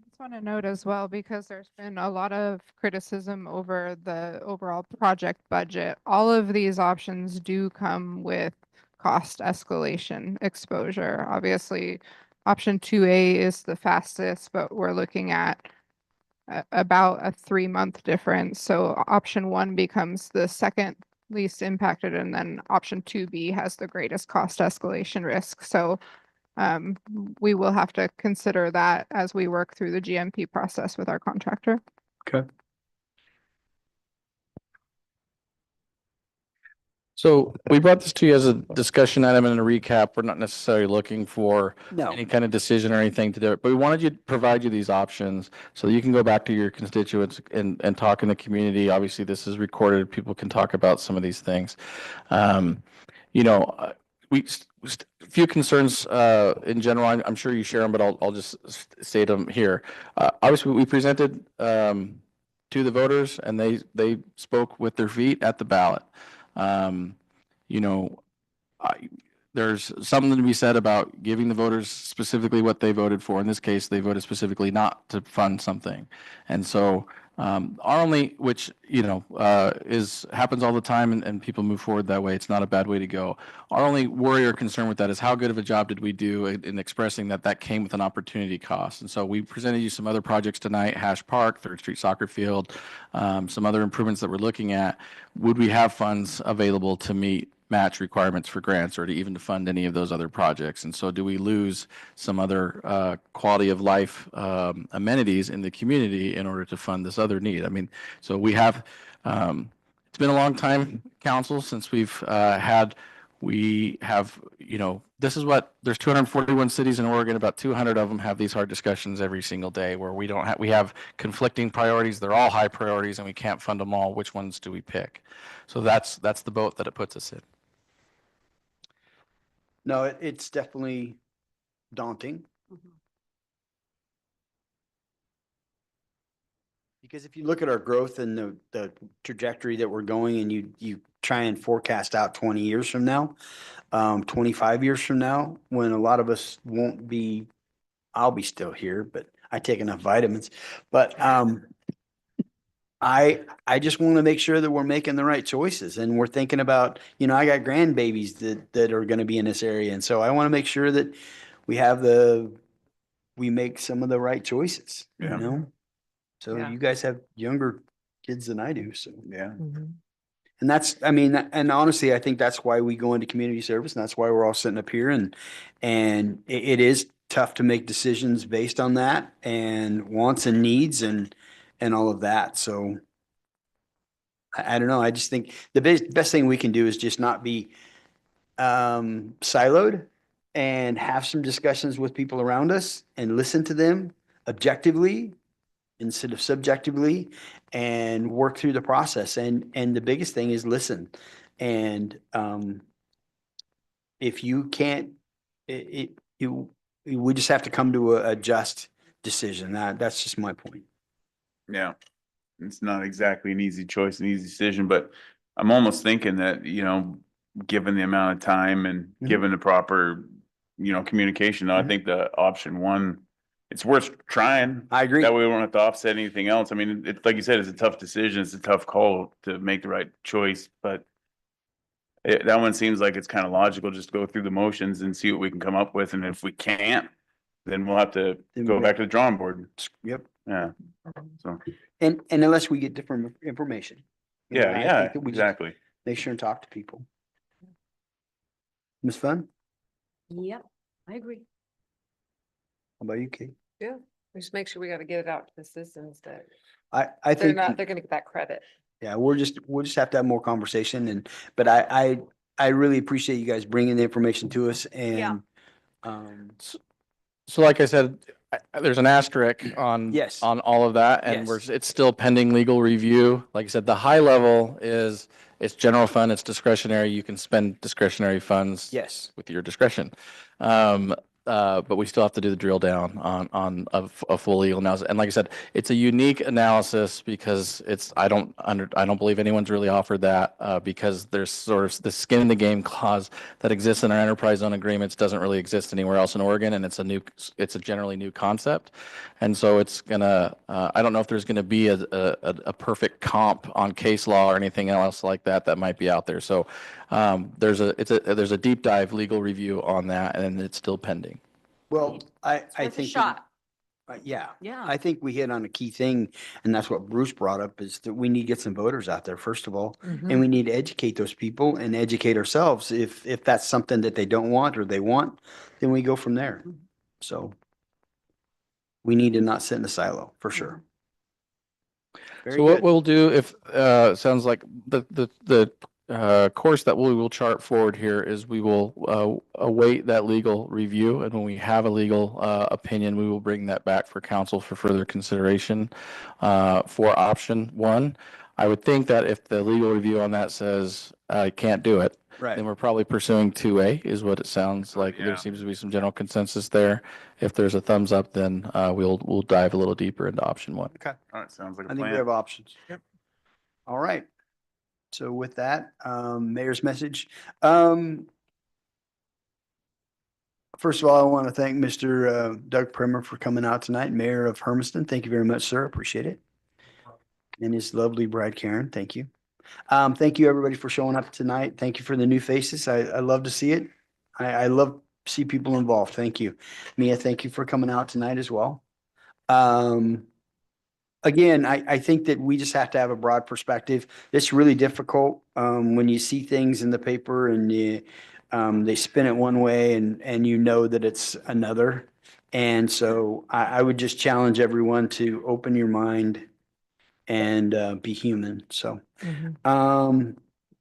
Just want to note as well, because there's been a lot of criticism over the overall project budget. All of these options do come with cost escalation exposure. Obviously, option 2A is the fastest, but we're looking at about a 3-month difference. So option 1 becomes the second least impacted, and then option 2B has the greatest cost escalation risk. So we will have to consider that as we work through the GMP process with our contractor. Okay. So we brought this to you as a discussion item and a recap. We're not necessarily looking for No. any kind of decision or anything to do it, but we wanted you to provide you these options so that you can go back to your constituents and talk in the community. Obviously, this is recorded. People can talk about some of these things. A few concerns in general. I'm sure you share them, but I'll just state them here. Obviously, we presented to the voters, and they spoke with their feet at the ballot. There's something to be said about giving the voters specifically what they voted for. In this case, they voted specifically not to fund something. And so our only, which, happens all the time and people move forward that way. It's not a bad way to go. Our only worry or concern with that is how good of a job did we do in expressing that came with an opportunity cost. And so we presented you some other projects tonight, Hash Park, 3rd Street Soccer Field, some other improvements that we're looking at. Would we have funds available to match requirements for grants or to even to fund any of those other projects? And so do we lose some other quality of life amenities in the community in order to fund this other need? I mean, so we have, it's been a long time, council, since we have, this is what, there's 241 cities in Oregon, about 200 of them have these hard discussions every single day where we have conflicting priorities. They're all high priorities and we can't fund them all. Which ones do we pick? So that's the boat that it puts us in. No, it's definitely daunting. Because if you look at our growth and the trajectory that we're going, and you try and forecast out 20 years from now, 25 years from now, when a lot of us won't be, I'll be still here, but I take enough vitamins. But I just want to make sure that we're making the right choices, and we're thinking about, I got grandbabies that are going to be in this area. And so I want to make sure that we make some of the right choices, So Yeah. you guys have younger kids than I do, so. Yeah. And and honestly, I think that's why we go into community service, and that's why we're all sitting up here, and it is tough to make decisions based on that and wants and needs and all of that. So I don't know. I just think the best thing we can do is just not be siloed and have some discussions with people around us and listen to them objectively instead of subjectively, and work through the process. And the biggest thing is listen. And if you can't, we just have to come to a just decision. That's just my point. Yeah. It's not exactly an easy choice, an easy decision, but I'm almost thinking that, given the amount of time and given the proper, communication, I think the option 1, it's worth trying. I agree. That way we won't have to offset anything else. I mean, it's like you said, it's a tough decision. It's a tough call to make the right choice, but that one seems like it's kind of logical. Just go through the motions and see what we can come up with. And if we can't, then we'll have to go back to the drawing board. Yep. Yeah. So. And unless we get different information. I Yeah, think that we just exactly. make sure and talk to people. Ms. Fun, Yep, I agree. how about you, Kate? Yeah, we just make sure we got to get it out to the citizens that I they're think, they're gonna get that credit. yeah, we'll just have to have more conversation, but I really appreciate you guys bringing the information to us, and So like I said, there's an asterisk on. Yes. On all of that, and Yes. it's still pending legal review. Like I said, the high level is, it's general fund, it's discretionary. You can spend discretionary funds. Yes. With your discretion. But we still have to do the drill down on a full legal analysis. And like I said, it's a unique analysis because I don't believe anyone's really offered that, because there's sort of the skin in the game clause that exists in our enterprise zone agreements doesn't really exist anywhere else in Oregon, and it's a generally new concept. And so it's gonna, I don't know if there's gonna be a perfect comp on case law or anything else like that might be out there. So there's a deep dive legal review on that, and it's still pending. Well, I Worth a think. shot. Yeah. Yeah. I think we hit on a key thing, and that's what Bruce brought up, is that we need to get some voters out there, first of all. And we need to educate those people and educate ourselves. If that's something that they don't want or they want, then we go from there. So we need to not sit in a silo, for sure. Very So what good. we'll do, if sounds like the course that we will chart forward here is we will await that legal review, and when we have a legal opinion, we will bring that back for council for further consideration for option one. I would think that if the legal review on that says I can't do it, Right. then we're probably pursuing 2A is what it sounds like. There seems to be some general consensus there. If there's a thumbs up, then we'll dive a little deeper into option one. Okay. All right, sounds like a I think we plan. have options. Yep. All right. So with that, mayor's message. First of all, I want to thank Mr. Doug Primer for coming out tonight, Mayor of Hermiston. Thank you very much, sir. Appreciate it. And his lovely bride, Karen. Thank you. Thank you, everybody, for showing up tonight. Thank you for the new faces. I love to see it. I love to see people involved. Thank you. Mia, thank you for coming out tonight as well. Again, I think that we just have to have a broad perspective. It's really difficult when you see things in the paper and they spin it one way and you know that it's another. And so I would just challenge everyone to open your mind and be human. So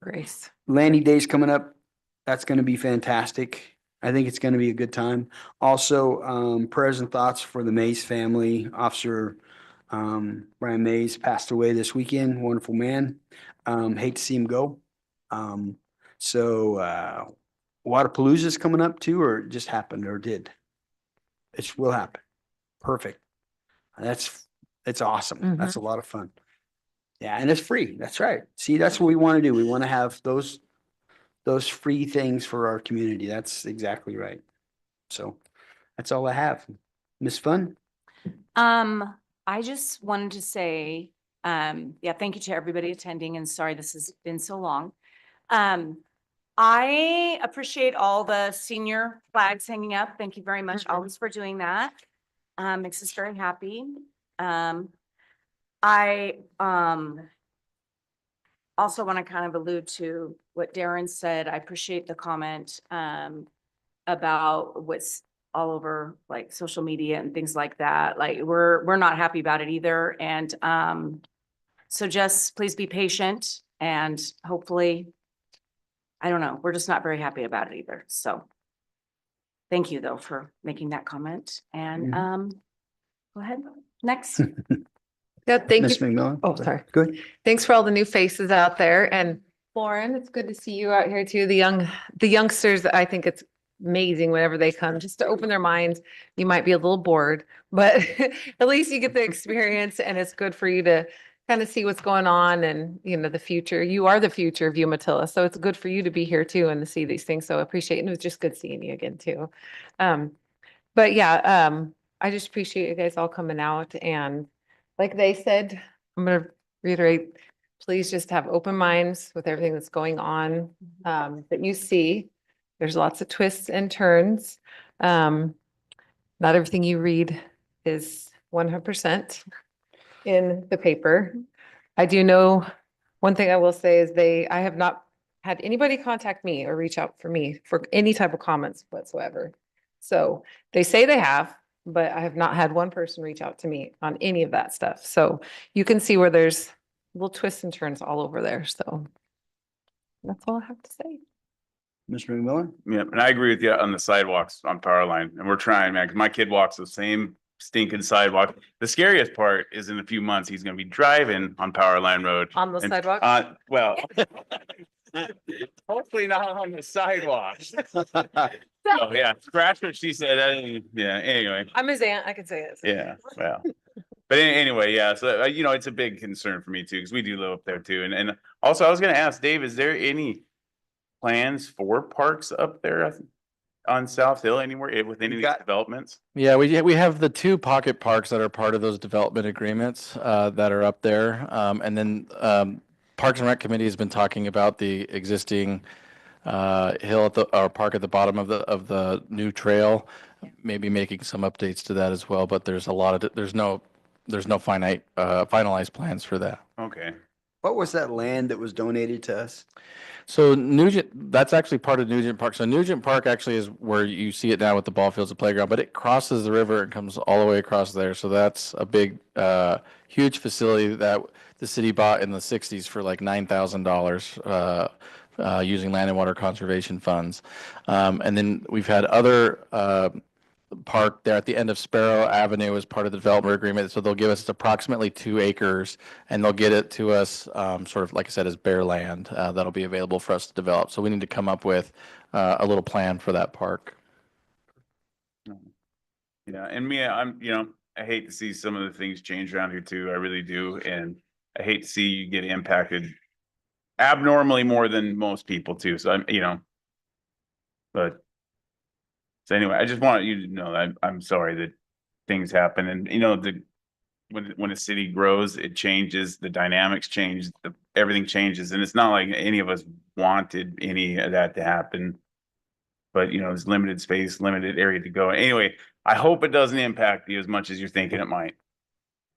Grace. Lanny Day's coming up. That's going to be fantastic. I think it's going to be a good time. Also, prayers and thoughts for the Mays family. Officer Brian Mays passed away this weekend. Wonderful man. Hate to see him go. Wadapalooza's coming up too, or it just happened or did? It will happen. Perfect. It's awesome. That's a lot of fun. Yeah, and it's free. That's right. See, that's what we want to do. We want to have those free things for our community. That's exactly right. So that's all I have. Miss Fun? I just wanted to say, thank you to everybody attending, and sorry this has been so long. I appreciate all the senior flags hanging up. Thank you very much, always, for doing that. Makes us very happy. I also want to kind of allude to what Darren said. I appreciate the comment about what's all over like social media and things like that. Like we're not happy about it either. And so just please be patient, and hopefully, I don't know, we're just not very happy about it either. So thank you though for making that comment. And go ahead, next. Yeah, thank Miss you. McMillan? Oh, sorry. Good. Thanks for all the new faces out there. And Lauren, it's good to see you out here too. The youngsters, I think it's amazing whenever they come just to open their minds. You might be a little bored, but at least you get the experience, and it's good for you to kind of see what's going on and, the future. You are the future of Umatilla. So it's good for you to be here too and to see these things. So I appreciate it. And it was just good seeing you again too. But yeah, I just appreciate you guys all coming out. And like they said, I'm going to reiterate, please just have open minds with everything that's going on that you see. There's lots of twists and turns. Not everything you read is 100% in the paper. I do know, one thing I will say is I have not had anybody contact me or reach out for me for any type of comments whatsoever. So they say they have, but I have not had one person reach out to me on any of that stuff. So you can see where there's little twists and turns all over there. So that's all I have to say. Mr. McMillan? Yeah, and I agree with you on the sidewalks on Power Line, and we're trying, man, because my kid walks the same stinking sidewalk. The scariest part is in a few months, he's gonna be driving on Power Line Road. On the and- sidewalk? Well, hopefully not on the sidewalk. Oh, yeah, scratch what she said. Yeah, anyway. I'm his aunt, I can say it. Yeah, well, but anyway, yeah, so, you know, it's a big concern for me too, because we do live up there too. And also I was gonna ask Dave, is there any plans for parks up there on South Hill anywhere with any of these developments? Yeah, we have the two pocket parks that are part of those development agreements that are up there. And then Parks and Rec Committee has been talking about the existing hill at the, or park at the bottom of the new trail, maybe making some updates to that as well. But there's a lot of, there's no finalized plans for that. Okay. What was that land that was donated to us? So Nugent, that's actually part of Nugent Park. So Nugent Park actually is where you see it now with the ball fields and playground, but it crosses the river and comes all the way across there. So that's a big, huge facility that the city bought in the 60s for like $9,000 using land and water conservation funds. And then we've had other park there at the end of Sparrow Avenue as part of the development agreement. So they'll give us approximately 2 acres and they'll get it to us sort of, like I said, as bare land that'll be available for us to develop. So we need to come up with a little plan for that park. Yeah, and me, I hate to see some of the things change around here too. I really do. And I hate to see you get impacted abnormally more than most people too. So so anyway, I just want you to know that I'm sorry that things happen, and when a city grows, it changes, the dynamics change, everything changes, and it's not like any of us wanted any of that to happen. But there's limited space, limited area to go. Anyway, I hope it doesn't impact you as much as you're thinking it might.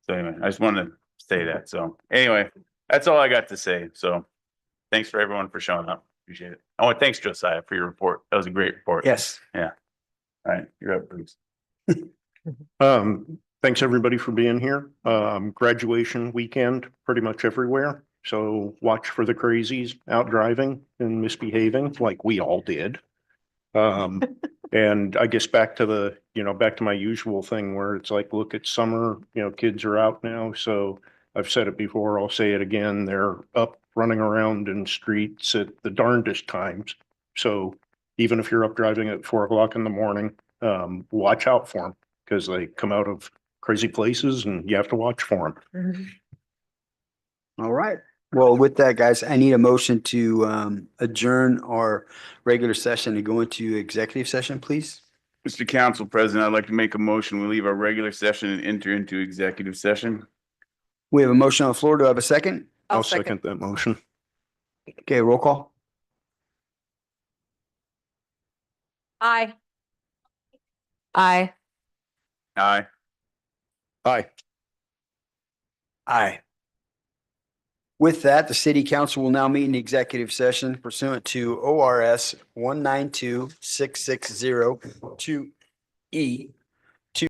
So anyway, I just wanted to say that. So anyway, that's all I got to say. So thanks for everyone for showing up. Appreciate it. Oh, and thanks, Josiah, for your report. That was a great report. Yes. Yeah. All right, you're up, Bruce. Thanks everybody for being here. Graduation weekend pretty much everywhere. So watch for the crazies out driving and misbehaving like we all did. And I guess back to my usual thing where it's like, look, it's summer, kids are out now. So I've said it before, I'll say it again. They're up running around in streets at the darndest times. So even if you're up driving at 4 o'clock in the morning, watch out for them because they come out of crazy places and you have to watch for them. All right. Well, with that, guys, I need a motion to adjourn our regular session and go into executive session, please. Mr. Council President, I'd like to make a motion. We leave our regular session and enter into executive session. We have a motion on the floor. Do I have a second? I'll second that motion. Okay, roll call. Aye. Aye. Aye. Aye. Aye. With that, the city council will now meet in executive session pursuant to ORS 192-660-2E